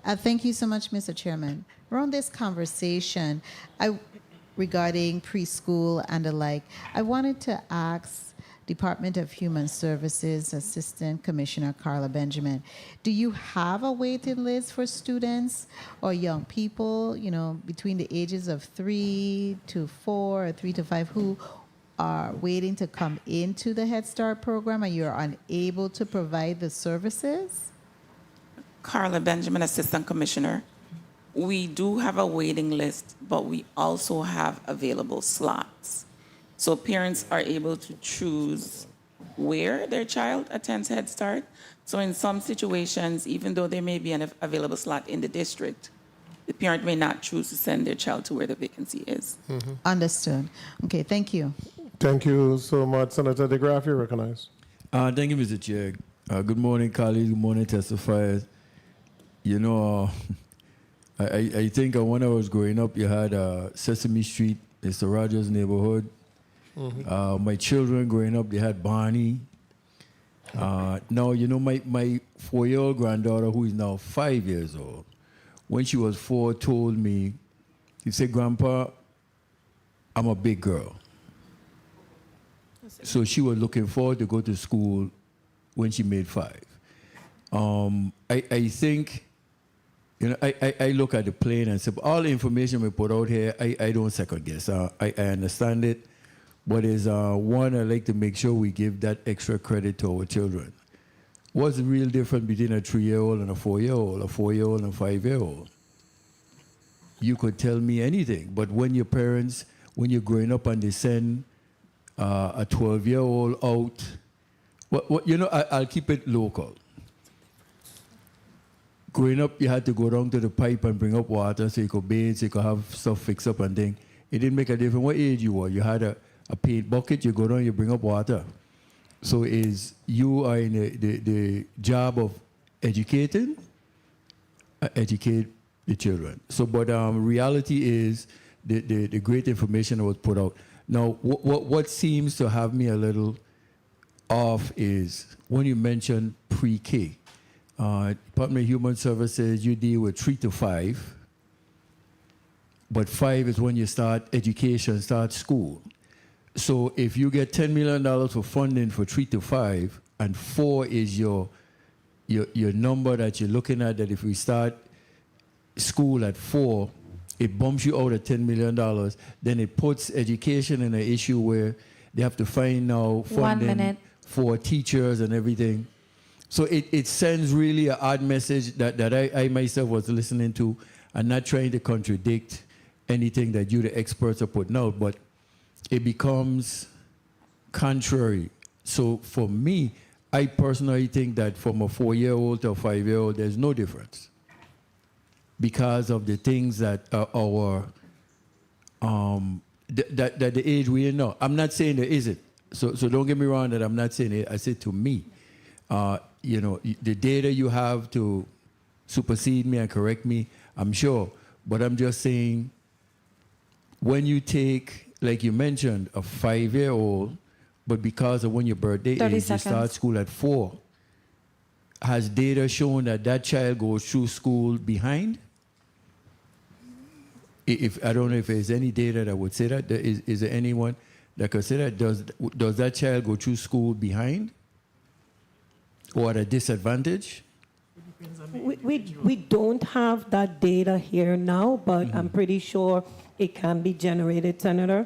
Thank you so much, Mr. Chairman. Around this conversation regarding preschool and the like, I wanted to ask Department of Human Services Assistant Commissioner Carla Benjamin, do you have a waiting list for students or young people, between the ages of 3 to 4 or 3 to 5 who are waiting to come into the Head Start program and you're unable to provide the services? Carla Benjamin, Assistant Commissioner. We do have a waiting list, but we also have available slots. So parents are able to choose where their child attends Head Start. So in some situations, even though there may be an available slot in the district, the parent may not choose to send their child to where the vacancy is. Mm-hmm. Understood. Okay, thank you. Thank you so much. Senator DeGraff, you recognize. Thank you, Mr. Chair. Good morning, colleagues. Good morning, testifiers. I think when I was growing up, you had Sesame Street, Mr. Rogers' Neighborhood. Mm-hmm. My children growing up, they had Barney. Now, my 4-year-old granddaughter, who is now 5 years old, when she was 4, told me, she said, "Grandpa, I'm a big girl." So she was looking forward to go to school when she made 5. I think, I look at the plane and say, all the information we put out here, I don't second guess. I understand it. But as one, I like to make sure we give that extra credit to our children. What's the real difference between a 3-year-old and a 4-year-old, a 4-year-old and a 5-year-old? You could tell me anything, but when your parents, when you're growing up and they send a 12-year-old out, I'll keep it local. Growing up, you had to go down to the pipe and bring up water so you could bathe, so you could have stuff fixed up and things. It didn't make a difference what age you were. You had a paint bucket, you go down, you bring up water. So you are in the job of educating, educate the children. So, but reality is the great information that was put out. Now, what seems to have me a little off is when you mention pre-K. Department of Human Services, you deal with 3 to 5, but 5 is when you start education, start school. So if you get $10 million for funding for 3 to 5, and 4 is your number that you're looking at, that if we start school at 4, it bumps you out at $10 million. Then it puts education in an issue where they have to find now 1 funding minute. for teachers and everything. So it sends really an odd message that I myself was listening to, and not trying to contradict anything that you, the experts, are putting out, but it becomes contrary. So for me, I personally think that from a 4-year-old to a 5-year-old, there's no difference because of the things that that the age we are now. I'm not saying there isn't. So don't get me wrong that I'm not saying it. I said to me, the data you have to supersede me and correct me, I'm sure. But I'm just saying, when you take, like you mentioned, a 5-year-old, but because of when your birthday 30 is, you start seconds. school at 4, has data shown that that child goes through school behind? If I don't know if there's any data that would say that. Is there anyone that could say that? Does that child go through school behind or at a disadvantage? We don't have that data here now, but I'm pretty sure it can be generated, Senator.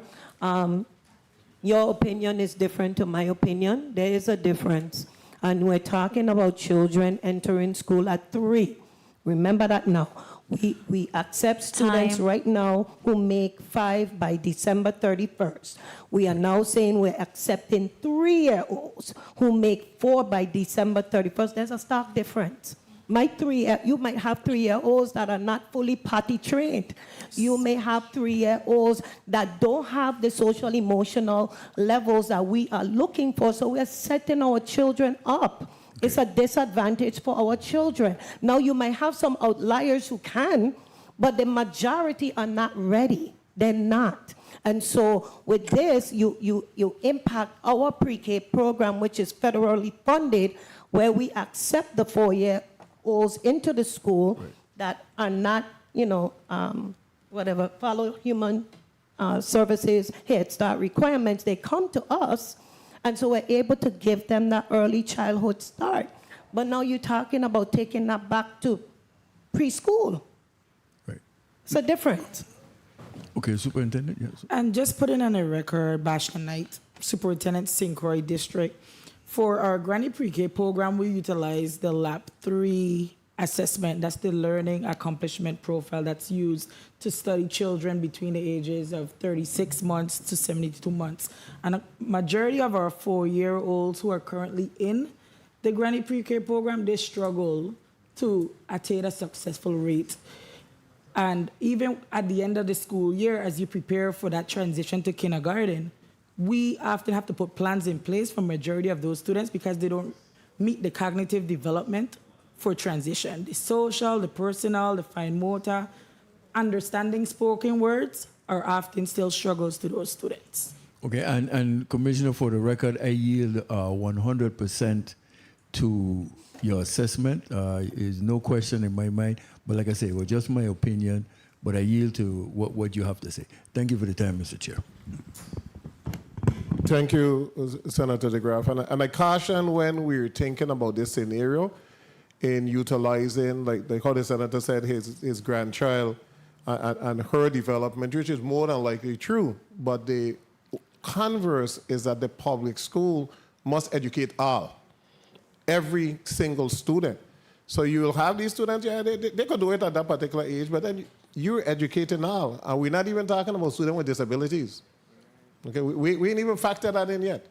Your opinion is different to my opinion. There is a difference. And we're talking about children entering school at 3. Remember that now. We accept students Time. right now who make 5 by December 31st. We are now saying we're accepting 3-year-olds who make 4 by December 31st. There's a stark difference. You might have 3-year-olds that are not fully potty trained. You may have 3-year-olds that don't have the social emotional levels that we are looking for. So we're setting our children up. It's a disadvantage for our children. Now you might have some outliers who can, but the majority are not ready. They're not. And so with this, you impact our pre-K program, which is federally funded, where we accept the 4-year-olds into the school that are not, follow human services, Head Start requirements. They come to us, and so we're able to give them that early childhood start. But now you're talking about taking that back to preschool. Right. It's a difference. Okay, Superintendent, yes. And just putting on a record, Bashna Knight, Superintendent St. Croix District. For our Granny Pre-K program, we utilize the LAP 3 assessment. That's the learning accomplishment profile that's used to study children between the ages of 36 months to 72 months. And a majority of our 4-year-olds who are currently in the Granny Pre-K program, they struggle to attain a successful rate. And even at the end of the school year, as you prepare for that transition to kindergarten, we often have to put plans in place for majority of those students because they don't meet the cognitive development for transition. The social, the personal, the fine motor, understanding spoken words are often still struggles to those students. Okay, and Commissioner, for the record, I yield 100% to your assessment. Is no question in my mind. But like I say, it was just my opinion, but I yield to what you have to say. Thank you for the time, Mr. Chair. Thank you, Senator DeGraff. And I caution when we're thinking about this scenario in utilizing, like how the senator said, his grandchild and her development, which is more than likely true. But the converse is that the public school must educate every single student. So you will have these students, they could do it at that particular age, but then you're educating all. And we're not even talking about students with disabilities. Okay, we ain't even factored that in yet.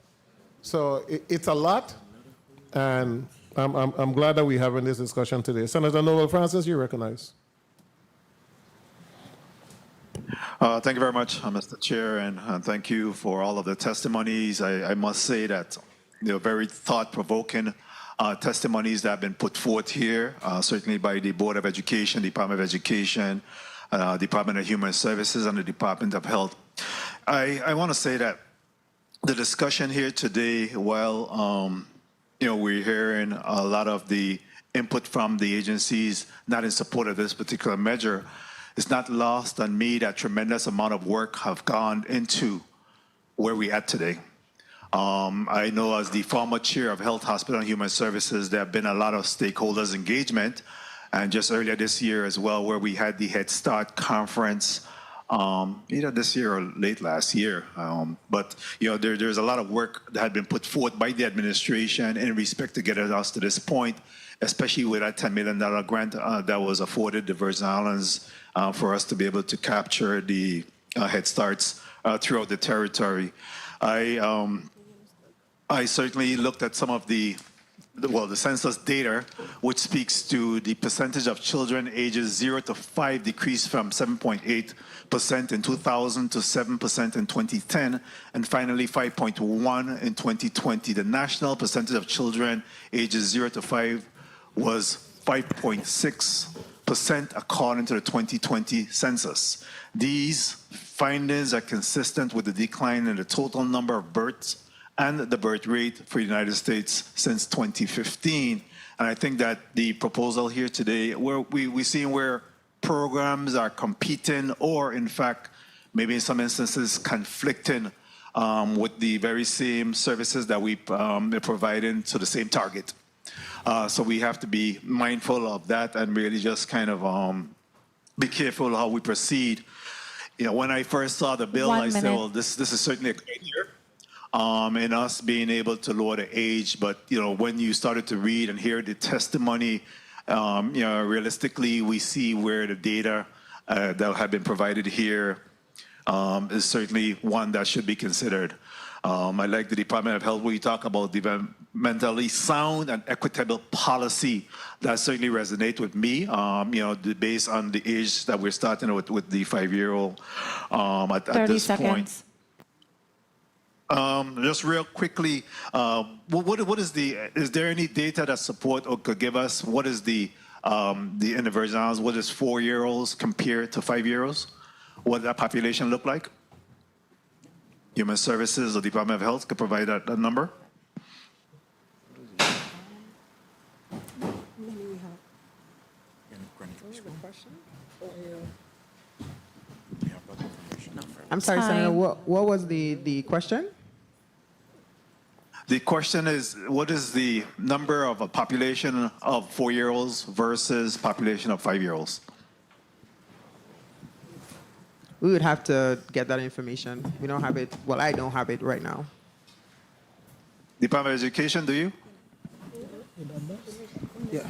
So it's a lot, and I'm glad that we're having this discussion today. Senator Noel Francis, you recognize. Thank you very much, Mr. Chair, and thank you for all of the testimonies. I must say that they're very thought-provoking testimonies that have been put forth here, certainly by the Board of Education, Department of Education, Department of Human Services, and the Department of Health. I want to say that the discussion here today, while we're hearing a lot of the input from the agencies not in support of this particular measure, it's not lost on me that tremendous amount of work have gone into where we're at today. I know as the former chair of Health, Hospital, and Human Services, there have been a lot of stakeholders' engagement and just earlier this year as well, where we had the Head Start conference, either this year or late last year. But there's a lot of work that had been put forth by the administration in respect to get us to this point, especially with that $10 million grant that was afforded the Virgin Islands for us to be able to capture the Head Starts throughout the territory. I certainly looked at some of the census data, which speaks to the percentage of children ages 0 to 5 decreased from 7.8% in 2000 to 7% in 2010, and finally 5.1 in 2020. The national percentage of children ages 0 to 5 was 5.6% according to the 2020 census. These findings are consistent with the decline in the total number of births and the birth rate for the United States since 2015. And I think that the proposal here today, where we're seeing where programs are competing or, in fact, maybe in some instances conflicting with the very same services that we are providing to the same target. So we have to be mindful of that and really just kind of be careful how we proceed. When I first saw the bill, I said, well, this is certainly a great year. In us being able to lower the age, but when you started to read and hear the testimony, realistically, we see where the data that have been provided here is certainly one that should be considered. I like the Department of Health where you talk about developmentally sound and equitable policy. That certainly resonates with me. Based on the age that we're starting with the 5-year-old at 30 this seconds. point. Just real quickly, what is is there any data that support or could give us what is in the Virgin Islands, what is 4-year-olds compared to 5-year-olds? What that population look like? Human Services or Department of Health could provide that number? I'm sorry, Senator, what was the question? The question is, what is the number of a population of 4-year-olds versus population of 5-year-olds? We would have to get that information. We don't have it. Well, I don't have it right now. Department of Education, do you? Yeah.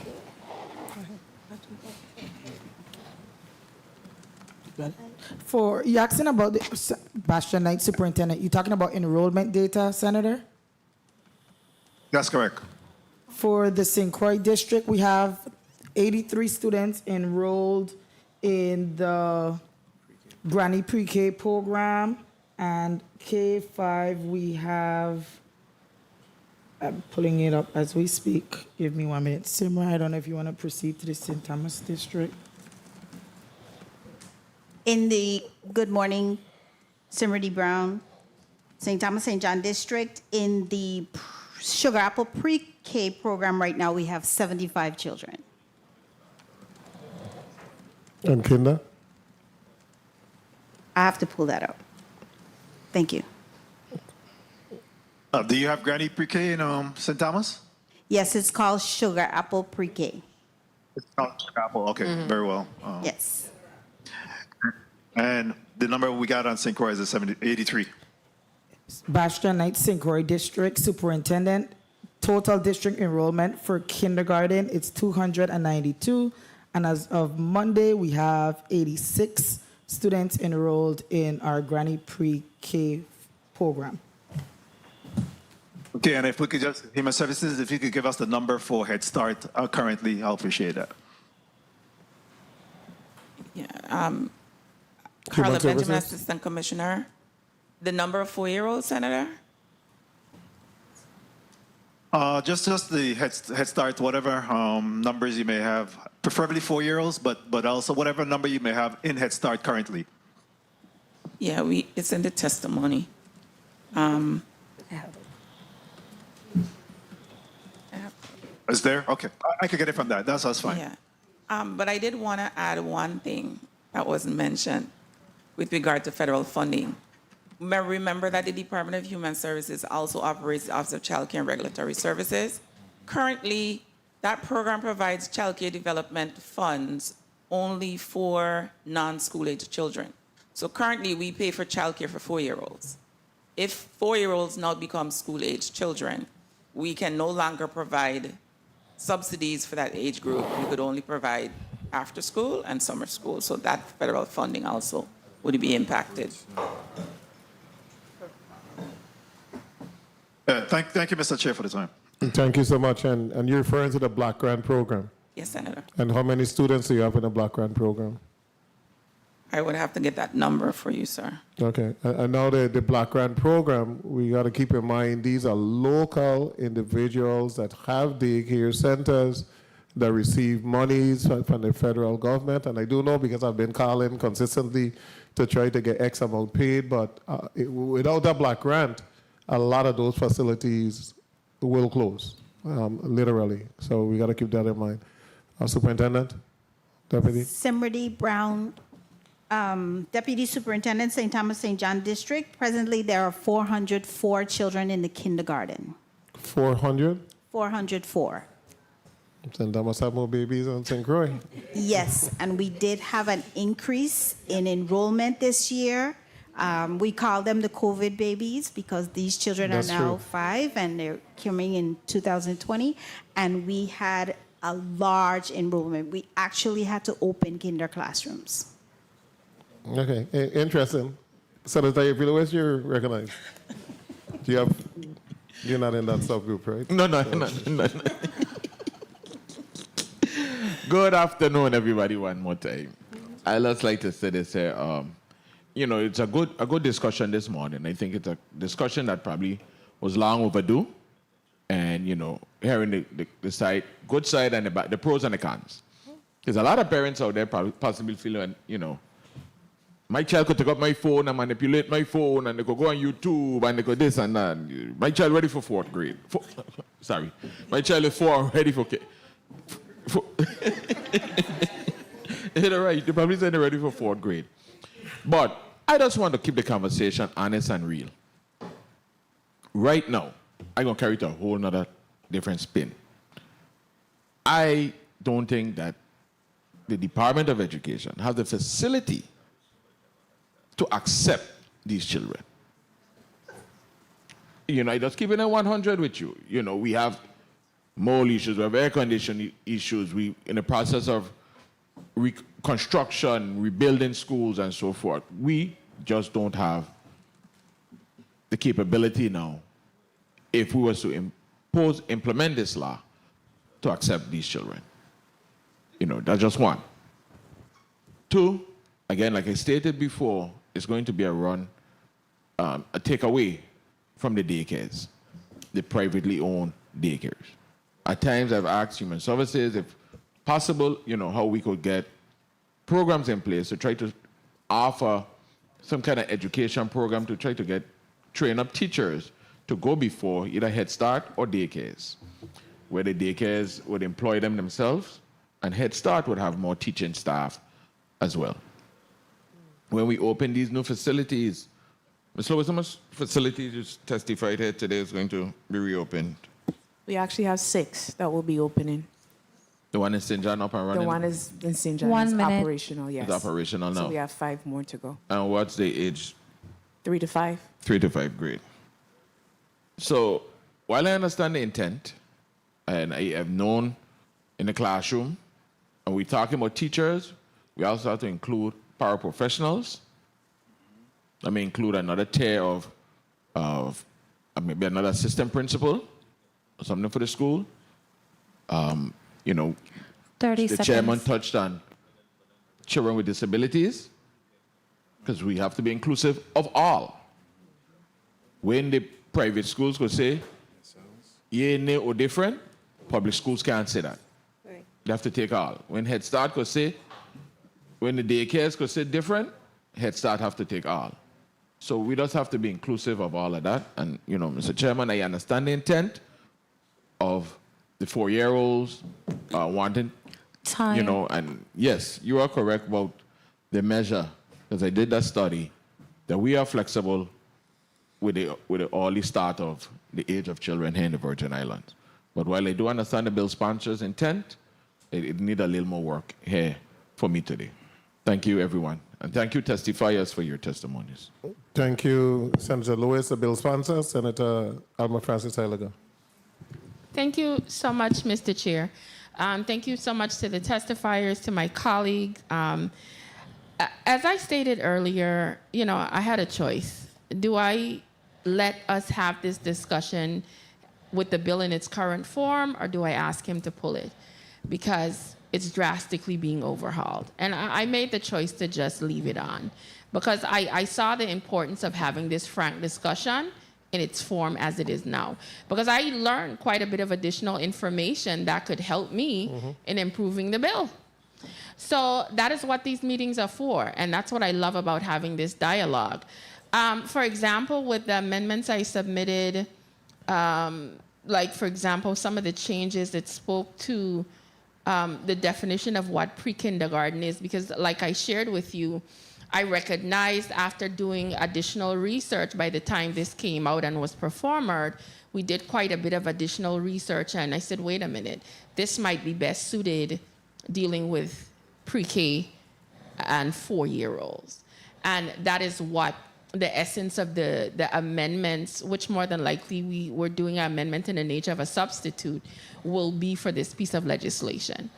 You're asking about the Bastion Knight Superintendent. You're talking about enrollment data, Senator? That's correct. For the St. Croix district, we have 83 students enrolled in the Granny Pre-K program, and K5 we have. I'm pulling it up as we speak. Give me 1 minute. Simra, I don't know if you want to proceed to the St. Thomas district. Good morning, Simrity Brown, St. Thomas St. John District. In the Sugar Apple Pre-K program right now, we have 75 children. And kinder? I have to pull that up. Thank you. Do you have Granny Pre-K in St. Thomas? Yes, it's called Sugar Apple Pre-K. It's called Sugar Apple. Okay, very well. Yes. And the number we got on St. Croix is 83. Bastion Knight St. Croix District Superintendent, total district enrollment for kindergarten, it's 292. And as of Monday, we have 86 students enrolled in our Granny Pre-K program. Okay, and if we could just, Human Services, if you could give us the number for Head Start currently, I'll appreciate that. Carla Benjamin, Services? Assistant Commissioner. The number of 4-year-olds, Senator? Just the Head Start, whatever numbers you may have, preferably 4-year-olds, but also whatever number you may have in Head Start currently. Yeah, it's in the testimony. Is there? Okay, I could get it from that. That's fine. Yeah. But I did want to add one thing that wasn't mentioned with regard to federal funding. Remember that the Department of Human Services also operates the Office of Child Care and Regulatory Services. Currently, that program provides childcare development funds only for non-school age children. So currently we pay for childcare for 4-year-olds. If 4-year-olds now become school age children, we can no longer provide subsidies for that age group. We could only provide after school and summer school. So that federal funding also would be impacted. Thank you, Mr. Chair, for the time. Thank you so much. And you're referring to the Black Grant program. Yes, Senator. And how many students do you have in the Black Grant program? I would have to get that number for you, sir. Okay. And now the Black Grant program, we got to keep in mind these are local individuals that have daycare centers that receive monies from the federal government. And I do know because I've been calling consistently to try to get X amount paid. But without that Black Grant, a lot of those facilities will close, literally. So we got to keep that in mind. Superintendent, Deputy. Simrity Brown, Deputy Superintendent, St. Thomas St. John District. Presently, there are 404 children in the kindergarten. 400? 404. St. Thomas have more babies than St. Croix. Yes, and we did have an increase in enrollment this year. We call them the COVID babies because these children That's are now true. 5 and they're coming in 2020. And we had a large enrollment. We actually had to open kinder classrooms. Okay, interesting. Senator April, where's your recognized? You're not in that subgroup, right? No. Good afternoon, everybody, one more time. I just like to say this here. It's a good discussion this morning. I think it's a discussion that probably was long overdue. And, hearing the side, good side and the pros and the cons. There's a lot of parents out there probably possibly feeling, my child could take up my phone and manipulate my phone and they could go on YouTube and they could this and that. My child ready for 4th grade. Sorry. My child is 4 ready for... You're right. They probably said they're ready for 4th grade. But I just want to keep the conversation honest and real. Right now, I'm going to carry it to a whole nother different spin. I don't think that the Department of Education has the facility to accept these children. I just keep it at 100 with you. We have mold issues, we have air conditioning issues, we in the process of reconstruction, rebuilding schools and so forth. We just don't have the capability now, if we were to implement this law, to accept these children. That's just one. 2, again, like I stated before, it's going to be a takeaway from the daycares, the privately owned daycares. At times I've asked Human Services if possible, how we could get programs in place to try to offer some kind of education program to try to train up teachers to go before either Head Start or daycares, where the daycares would employ them themselves and Head Start would have more teaching staff as well. When we open these new facilities, Ms. Lewis, how much facilities you testified here today is going to be reopened? We actually have 6 that will be opening. The one in St. John up and running? The one is in St. John 1 is minute. operational, yes. It's operational now. So we have 5 more to go. And what's the age? 3 to 5. 3 to 5 grade. So while I understand the intent, and I have known in the classroom, and we're talking about teachers, we also have to include paraprofessionals. Let me include another tier of maybe another assistant principal or something for the school. 30 the seconds. chairman touched on children with disabilities, because we have to be inclusive of all. When the private schools could say, yeah, no, or different, public schools can't say that. Right. They have to take all. When Head Start could say, when the daycares could say different, Head Start have to take all. So we just have to be inclusive of all of that. And, Mr. Chairman, I understand the intent of the 4-year-olds wanting, Time. and yes, you are correct about the measure, because I did that study, that we are flexible with the early start of the age of children here in the Virgin Islands. But while I do understand the bill sponsor's intent, it need a little more work here for me today. Thank you, everyone. And thank you, testifiers, for your testimonies. Thank you, Senator Lewis, the bill sponsor. Senator Alma Francis Heiliger. Thank you so much, Mr. Chair. Thank you so much to the testifiers, to my colleagues. As I stated earlier, I had a choice. Do I let us have this discussion with the bill in its current form, or do I ask him to pull it? Because it's drastically being overhauled. And I made the choice to just leave it on, because I saw the importance of having this frank discussion in its form as it is now. Because I learned quite a bit of additional information that could help me in improving the bill. So that is what these meetings are for, and that's what I love about having this dialogue. For example, with the amendments I submitted, like, for example, some of the changes that spoke to the definition of what pre-kindergarten is, because like I shared with you, I recognized after doing additional research by the time this came out and was performed, we did quite a bit of additional research, and I said, wait a minute, this might be best suited dealing with pre-K and 4-year-olds. And that is what the essence of the amendments, which more than likely we were doing an amendment in the nature of a substitute, will be for this piece of legislation.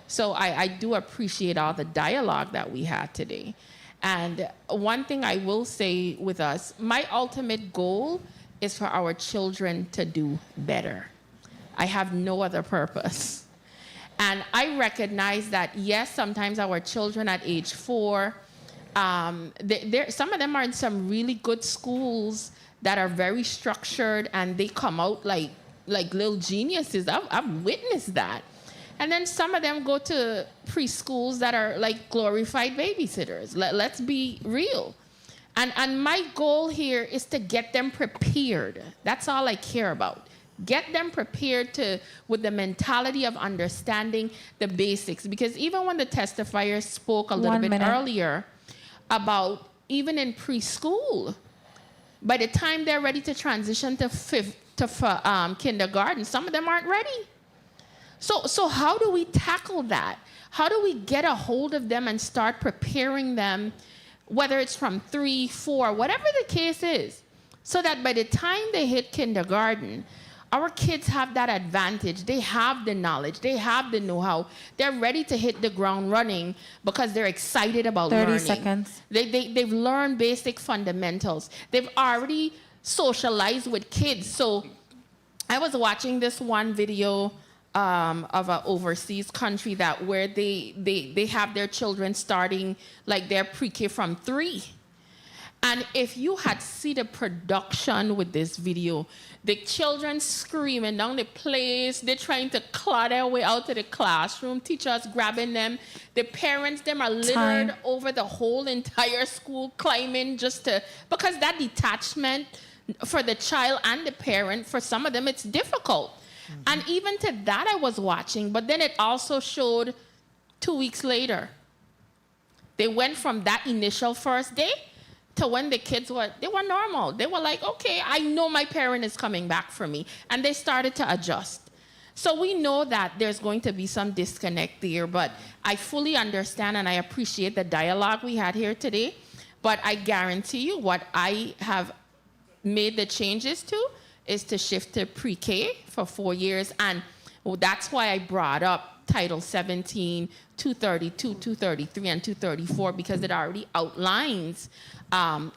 So I do appreciate all the dialogue that we had today. And one thing I will say with us, my ultimate goal is for our children to do better. I have no other purpose. And I recognize that, yes, sometimes our children at age 4, some of them are in some really good schools that are very structured, and they come out like little geniuses. I've witnessed that. And then some of them go to preschools that are like glorified babysitters. Let's be real. And my goal here is to get them prepared. That's all I care about. Get them prepared with the mentality of understanding the basics. Because even when the testifiers spoke a little bit earlier about even in preschool, by the time they're ready to transition to kindergarten, some of them aren't ready. So how do we tackle that? How do we get a hold of them and start preparing them, whether it's from 3, 4, whatever the case is, so that by the time they hit kindergarten, our kids have that advantage. They have the knowledge. They have the know-how. They're ready to hit the ground running because they're excited about 30 learning. seconds. They've learned basic fundamentals. They've already socialized with kids. So I was watching this one video of an overseas country where they have their children starting like their pre-K from 3. And if you had seen the production with this video, the children screaming down the place, they're trying to claw their way out of the classroom, teachers grabbing them, the parents, them are littered over the whole entire school, climbing because that detachment for the child and the parent, for some of them, it's difficult. Mm-hmm. And even to that I was watching, but then it also showed 2 weeks later. They went from that initial first day to when the kids were normal. They were like, okay, I know my parent is coming back for me. And they started to adjust. So we know that there's going to be some disconnect there, but I fully understand and I appreciate the dialogue we had here today. But I guarantee you what I have made the changes to is to shift to pre-K for 4 years. And that's why I brought up Title 17, 232, 233, and 234, because it already outlines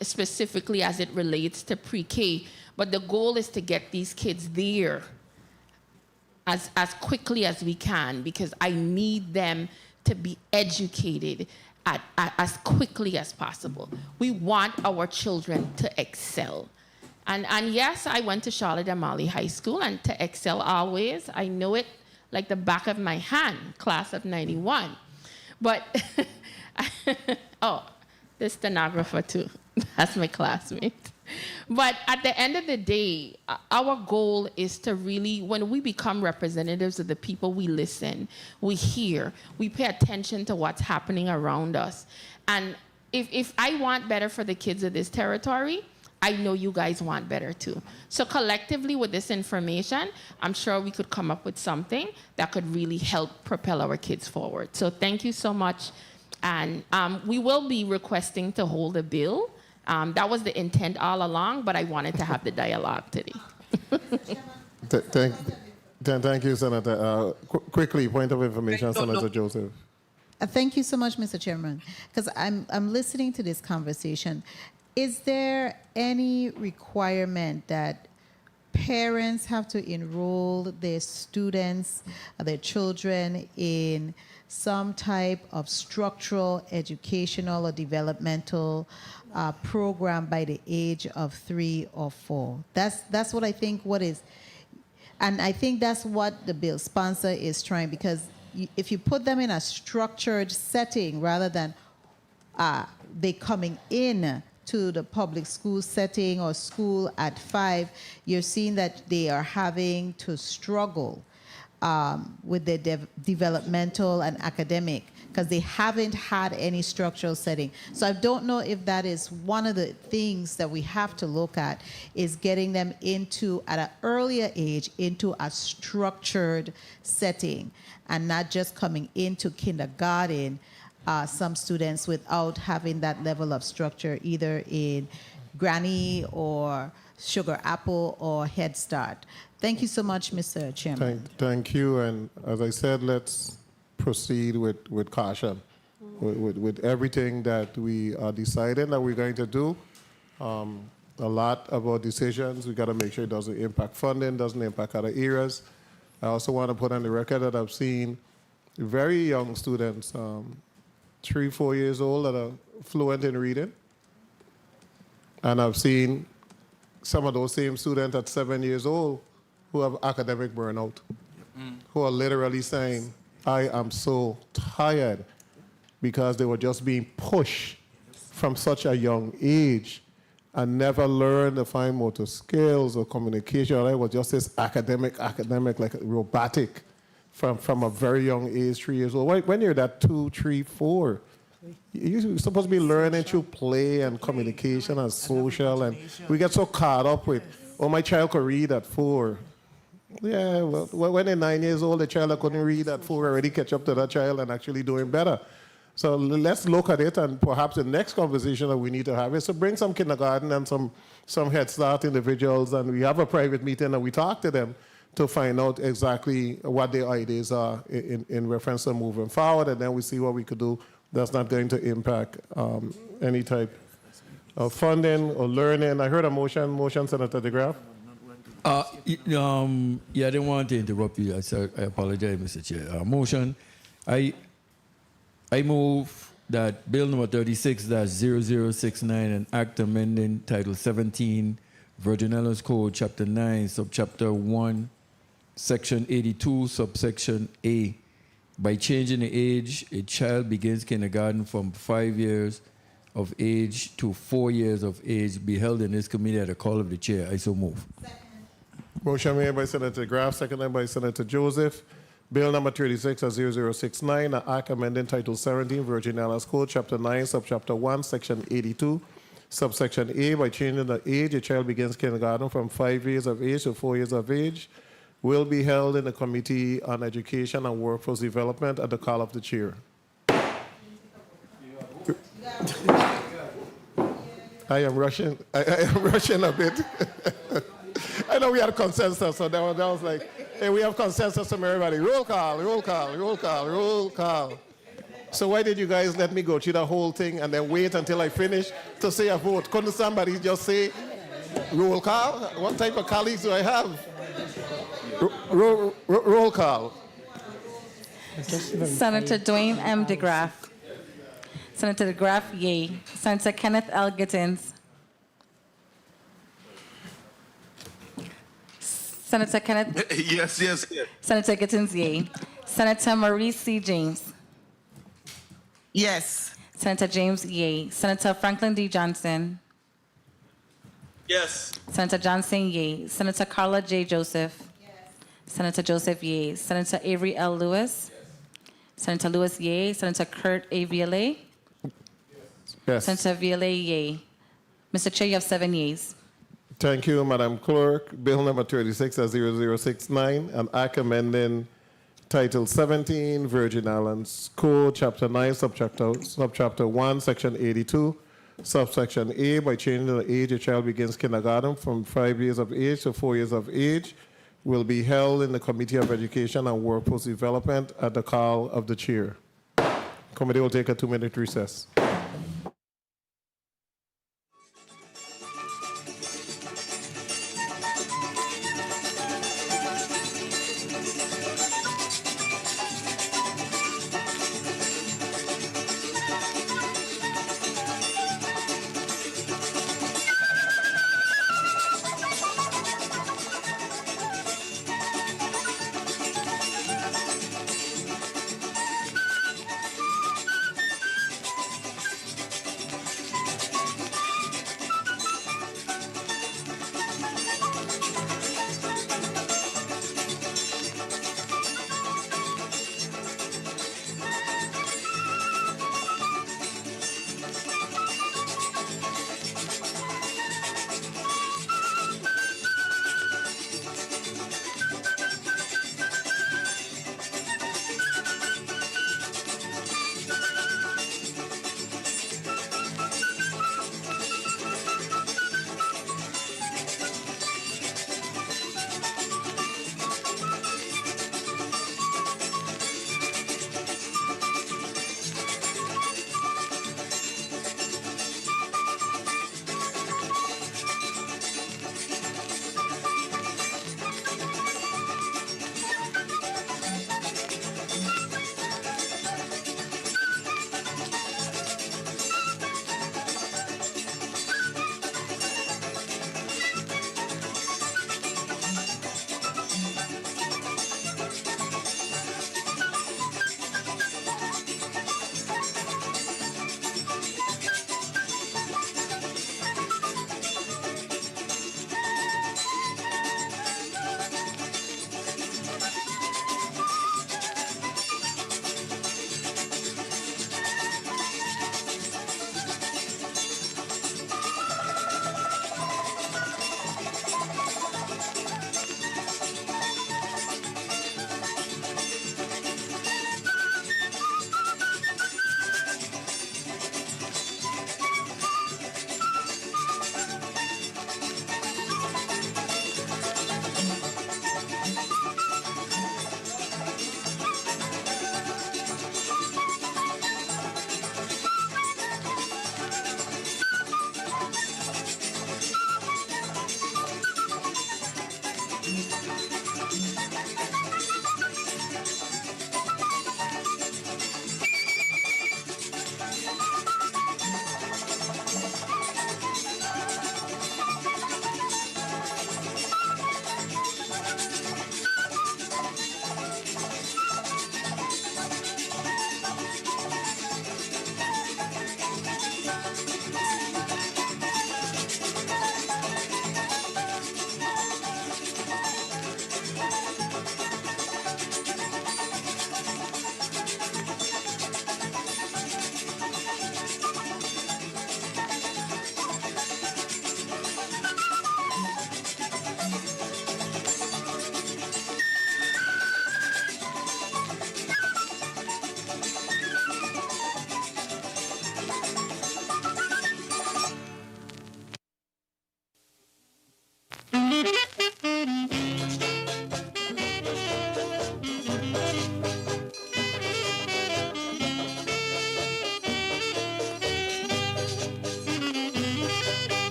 specifically as it relates to pre-K. But the goal is to get these kids there as quickly as we can, because I need them to be educated as quickly as possible. We want our children to excel. And yes, I went to Charlotte Amalie High School, and to excel always, I know it like the back of my hand, class of 91. But, the stenographer too, that's my classmate. But at the end of the day, our goal is to really, when we become representatives of the people, we listen, we hear, we pay attention to what's happening around us. And if I want better for the kids of this territory, I know you guys want better too. So collectively with this information, I'm sure we could come up with something that could really help propel our kids forward. So thank you so much. And we will be requesting to hold a bill. That was the intent all along, but I wanted to have the dialogue today. Thank you, Senator. Quickly, point of information, Senator Joseph. Thank you so much, Mr. Chairman, because I'm listening to this conversation. Is there any requirement that parents have to enroll their students, their children in some type of structural, educational, or developmental program by the age of 3 or 4? That's what I think what is, and I think that's what the bill sponsor is trying, because if you put them in a structured setting rather than they coming in to the public school setting or school at 5, you're seeing that they are having to struggle with their developmental and academic because they haven't had any structural setting. So I don't know if that is one of the things that we have to look at, is getting them into, at an earlier age, into a structured setting and not just coming into kindergarten, some students without having that level of structure either in Granny or Sugar Apple or Head Start. Thank you so much, Mr. Chairman. Thank you. And as I said, let's proceed with caution, with everything that we are deciding that we're going to do. A lot of our decisions, we got to make sure it doesn't impact funding, doesn't impact other areas. I also want to put on the record that I've seen very young students, 3, 4 years old, that are fluent in reading. And I've seen some of those same students at 7 years old who have academic burnout, who are literally saying, I am so tired, because they were just being pushed from such a young age and never learned the fine motor skills or communication. It was just this academic, like robotic from a very young age, 3 years old. When you're that 2, 3, 4, you're supposed to be learning through play and communication and social, and we get so caught up with, oh, my child could read at 4. Yeah, well, when they're 9 years old, the child that couldn't read at 4 already catch up to that child and actually doing better. So let's look at it, and perhaps the next conversation that we need to have is to bring some kindergarten and some Head Start individuals, and we have a private meeting and we talk to them to find out exactly what their ideas are in reference to moving forward, and then we see what we could do that's not going to impact any type of funding or learning. I heard a motion, Senator DeGraff. Yeah, I didn't want to interrupt you. I apologize, Mr. Chair. Motion. I move that Bill number 36-0069, an act amending Title 17, Virgin Islands Code, Chapter 9, Subchapter 1, Section 82, Subsection A, by changing the age a child begins kindergarten from 5 years of age to 4 years of age, be held in this committee at the call of the chair. I so move. Motion made by Senator Graff, seconded by Senator Joseph. Bill number 36-0069, an act amending Title 17, Virgin Islands Code, Chapter 9, Subchapter 1, Section 82, Subsection A, by changing the age a child begins kindergarten from 5 years of age to 4 years of age, will be held in the Committee on Education and Workforce Development at the call of the chair. I am rushing a bit. I know we had consensus, so that was like, hey, we have consensus from everybody. Roll call, roll call, roll call, roll call. So why did you guys let me go through the whole thing and then wait until I finish to say a vote? Couldn't somebody just say roll call? What type of colleagues do I have? Roll call. Senator Dwayne M. DeGraff. Senator DeGraff, yay. Senator Kenneth L. Gittins. Senator Kenneth. Yes. Senator Gittins, yay. Senator Maurice C. James. Yes. Senator James, yay. Senator Franklin D. Johnson. Yes. Senator Johnson, yay. Senator Carla J. Joseph. Yes. Senator Joseph, yay. Senator Avery L. Lewis. Yes. Senator Lewis, yay. Senator Kurt A. Vialet. Yes. Senator Vialet, yay. Mr. Chair, you have 7 yeas. Thank you, Madam Clerk. Bill number 36-0069, an act amending Title 17, Virgin Islands Code, Chapter 9, Subchapter 1, Section 82, Subsection A, by changing the age a child begins kindergarten from 5 years of age to 4 years of age, will be held in the Committee of Education and Workforce Development at the call of the chair. Committee will take a 2-minute recess.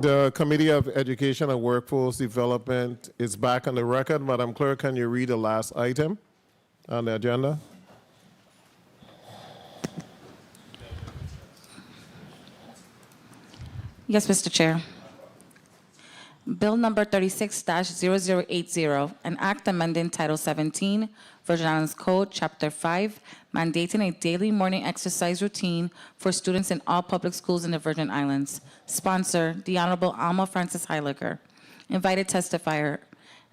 The Committee of Education and Workforce Development is back on the record. Madam Clerk, can you read the last item on the agenda? Yes, Mr. Chair. Bill number 36-0080, an act amending Title 17, Virgin Islands Code, Chapter 5, mandating a daily morning exercise routine for students in all public schools in the Virgin Islands. Sponsor, the Honorable Alma Francis Heiliger. Invited testifier,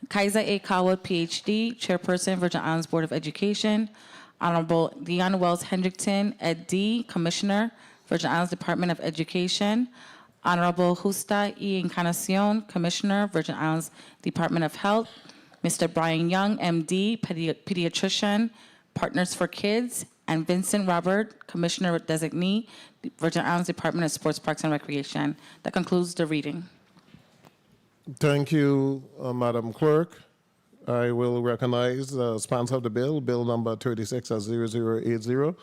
Kaiser A. Coward, PhD, Chairperson, Virgin Islands Board of Education. Honorable Dion Wells Hendrickson, Ed D., Commissioner, Virgin Islands Department of Education. Honorable Justa E. Encarnacion, Commissioner, Virgin Islands Department of Health. Mr. Brian Young, MD, Pediatrician, Partners for Kids. And Vincent Robert, Commissioner Designee, Virgin Islands Department of Sports, Parks, and Recreation. That concludes the reading. Thank you, Madam Clerk. I will recognize the sponsor of the bill, Bill number 36 as 0080,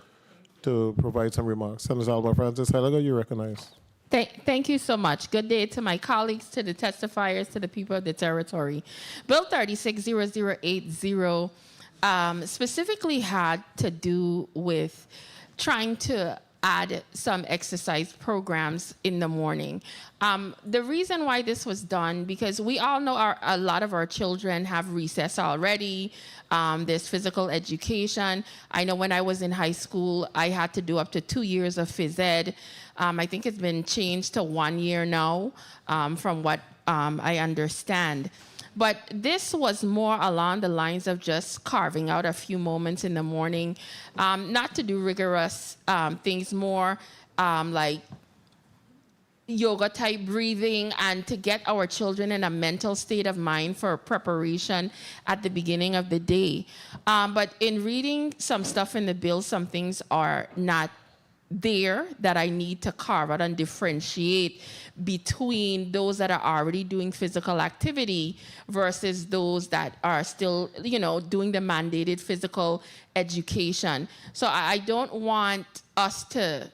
to provide some remarks. Senator Alma Francis Heliger, you recognize. Thank you so much. Good day to my colleagues, to the testifiers, to the people of the territory. Bill 360080 specifically had to do with trying to add some exercise programs in the morning. The reason why this was done, because we all know a lot of our children have recess already. There's physical education. I know when I was in high school, I had to do up to 2 years of phys ed. I think it's been changed to 1 year now, from what I understand. But this was more along the lines of just carving out a few moments in the morning, not to do rigorous things, more like yoga type breathing, and to get our children in a mental state of mind for preparation at the beginning of the day. But in reading some stuff in the bill, some things are not there that I need to carve out and differentiate between those that are already doing physical activity versus those that are still, doing the mandated physical education. So I don't want us to,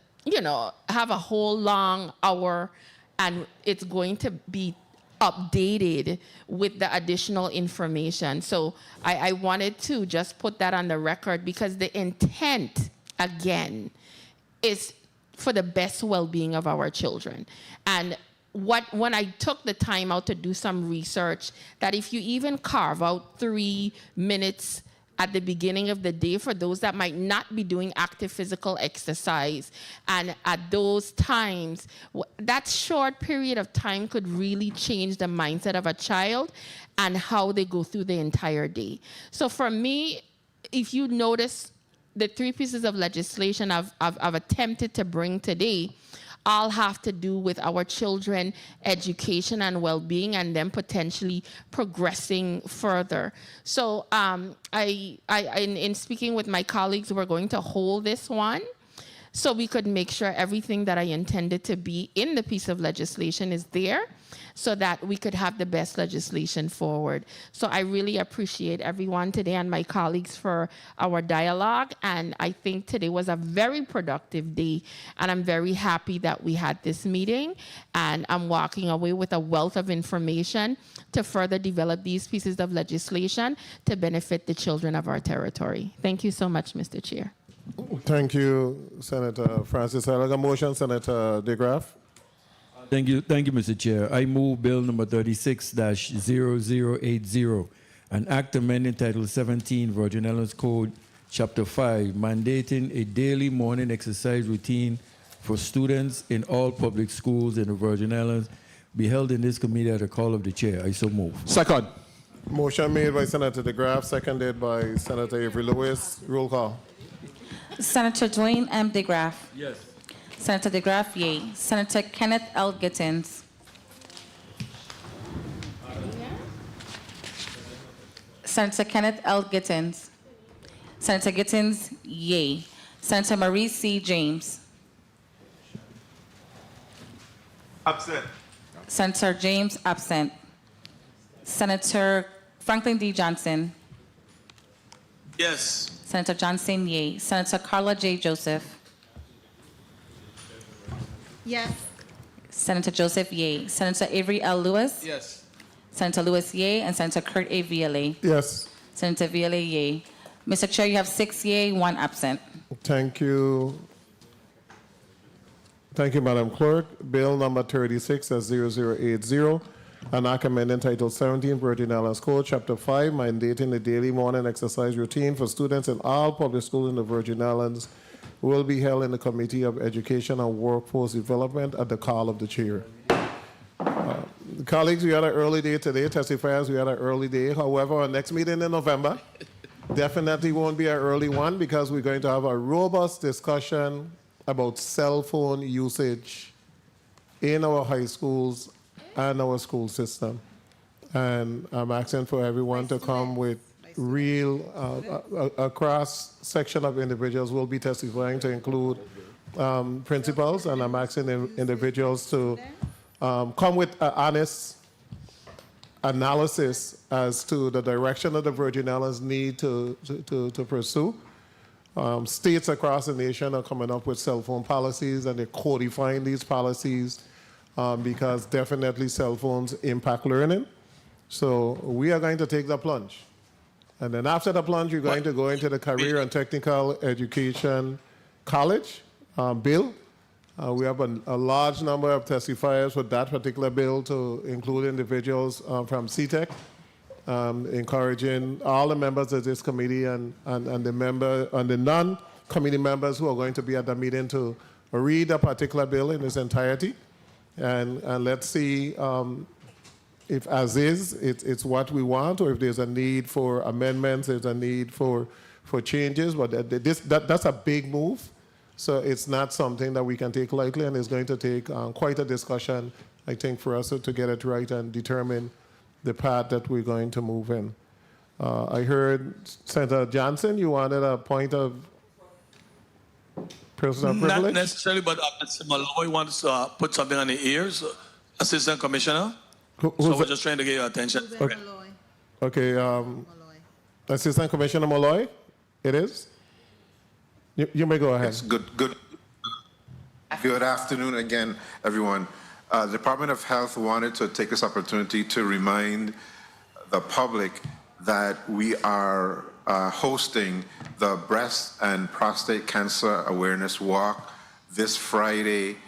have a whole long hour and it's going to be updated with the additional information. So I wanted to just put that on the record, because the intent, again, is for the best well-being of our children. And when I took the time out to do some research, that if you even carve out 3 minutes at the beginning of the day for those that might not be doing active physical exercise, and at those times, that short period of time could really change the mindset of a child and how they go through the entire day. So for me, if you notice, the 3 pieces of legislation I've attempted to bring today all have to do with our children, education and well-being, and then potentially progressing further. So in speaking with my colleagues, we're going to hold this one so we could make sure everything that I intended to be in the piece of legislation is there, so that we could have the best legislation forward. So I really appreciate everyone today and my colleagues for our dialogue. And I think today was a very productive day. And I'm very happy that we had this meeting. And I'm walking away with a wealth of information to further develop these pieces of legislation to benefit the children of our territory. Thank you so much, Mr. Chair. Thank you, Senator Francis Heliger. Motion, Senator DeGraff. Thank you, Mr. Chair. I move Bill number 36-0080, an act amending Title 17, Virgin Islands Code, Chapter 5, mandating a daily morning exercise routine for students in all public schools in the Virgin Islands, be held in this committee at the call of the chair. I so move. Second. Motion made by Senator DeGraff, seconded by Senator Avery Lewis. Roll call. Senator Dwayne M. DeGraff. Yes. Senator DeGraff, yea. Senator Kenneth L. Gittins. Senator Kenneth L. Gittins. Senator Gittins, yea. Senator Marie C. James. Absent. Senator James, absent. Senator Franklin D. Johnson. Yes. Senator Johnson, yea. Senator Carla J. Joseph. Yes. Senator Joseph, yea. Senator Avery L. Lewis. Yes. Senator Lewis, yea. And Senator Kurt A. Vla. Yes. Senator Vla, yea. Mr. Chair, you have 6 yea, 1 absent. Thank you. Thank you, Madam Clerk. Bill number 36-0080, an act amending Title 17, Virgin Islands Code, Chapter 5, mandating a daily morning exercise routine for students in all public schools in the Virgin Islands, will be held in the Committee of Education and Workforce Development at the call of the chair. Colleagues, we had an early day today. Testifiers, we had an early day. However, our next meeting in November definitely won't be an early one, because we're going to have a robust discussion about cell phone usage in our high schools and our school system. And I'm asking for everyone to come with real, a cross-section of individuals will be testifying, to include principals, and I'm asking individuals to come with an honest analysis as to the direction that the Virgin Islands need to pursue. States across the nation are coming up with cell phone policies, and they're codifying these policies because definitely cell phones impact learning. So we are going to take the plunge. And then after the plunge, you're going to go into the Career and Technical Education College bill. We have a large number of testifiers for that particular bill, to include individuals from CTEC, encouraging all the members of this committee and the non-committee members who are going to be at the meeting to read a particular bill in its entirety. And let's see if, as is, it's what we want, or if there's a need for amendments, there's a need for changes. But that's a big move. So it's not something that we can take lightly, and it's going to take quite a discussion, I think, for us to get it right and determine the path that we're going to move in. I heard Senator Johnson, you wanted a point of personal privilege? Not necessarily, but Mr. Malloy wants to put something on the ears. Assistant Commissioner. So we're just trying to get your attention. Okay. Assistant Commissioner Malloy, it is? You may go ahead. It's good afternoon again, everyone. The Department of Health wanted to take this opportunity to remind the public that we are hosting the Breast and Prostate Cancer Awareness Walk this Friday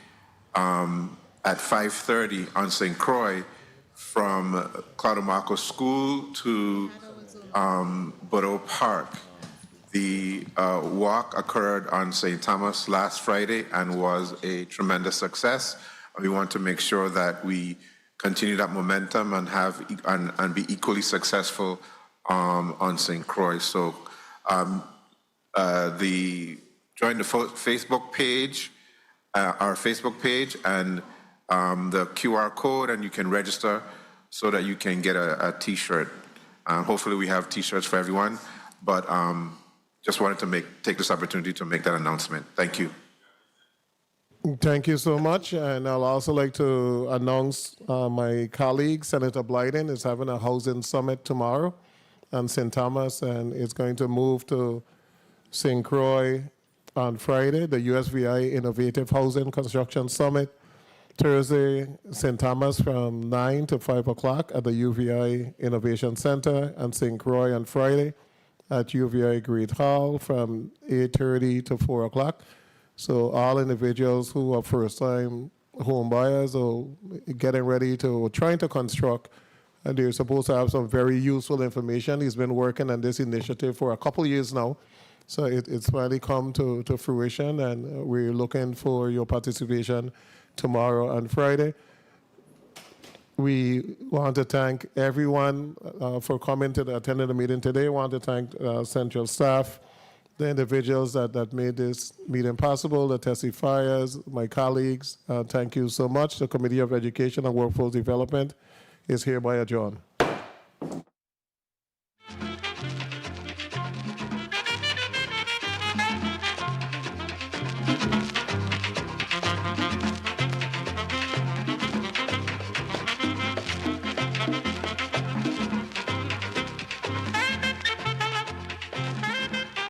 at 5:30 on St. Croix from Claudio School to Bordeaux Park. The walk occurred on St. Thomas last Friday and was a tremendous success. We want to make sure that we continue that momentum and and be equally successful on St. Croix. So join the Facebook page, our Facebook page, and the QR code, and you can register so that you can get a T-shirt. Hopefully we have T-shirts for everyone, but just wanted to take this opportunity to make that announcement. Thank you. Thank you so much. And I'll also like to announce my colleague, Senator Blyden, is having a housing summit tomorrow on St. Thomas, and it's going to move to St. Croix on Friday, the USVI Innovative Housing Construction Summit. Thursday, St. Thomas from 9 to 5 o'clock at the UVI Innovation Center, and St. Croix on Friday at UVI Great Hall from 8:30 to 4 o'clock. So all individuals who are first-time home buyers or getting ready to, trying to construct, and they're supposed to have some very useful information. He's been working on this initiative for a couple years now. So it's finally come to fruition, and we're looking for your participation tomorrow and Friday. We want to thank everyone for coming to attending the meeting today. We want to thank Central staff, the individuals that made this meeting possible, the testifiers, my colleagues. Thank you so much. The Committee of Education and Workforce Development is hereby adjourned.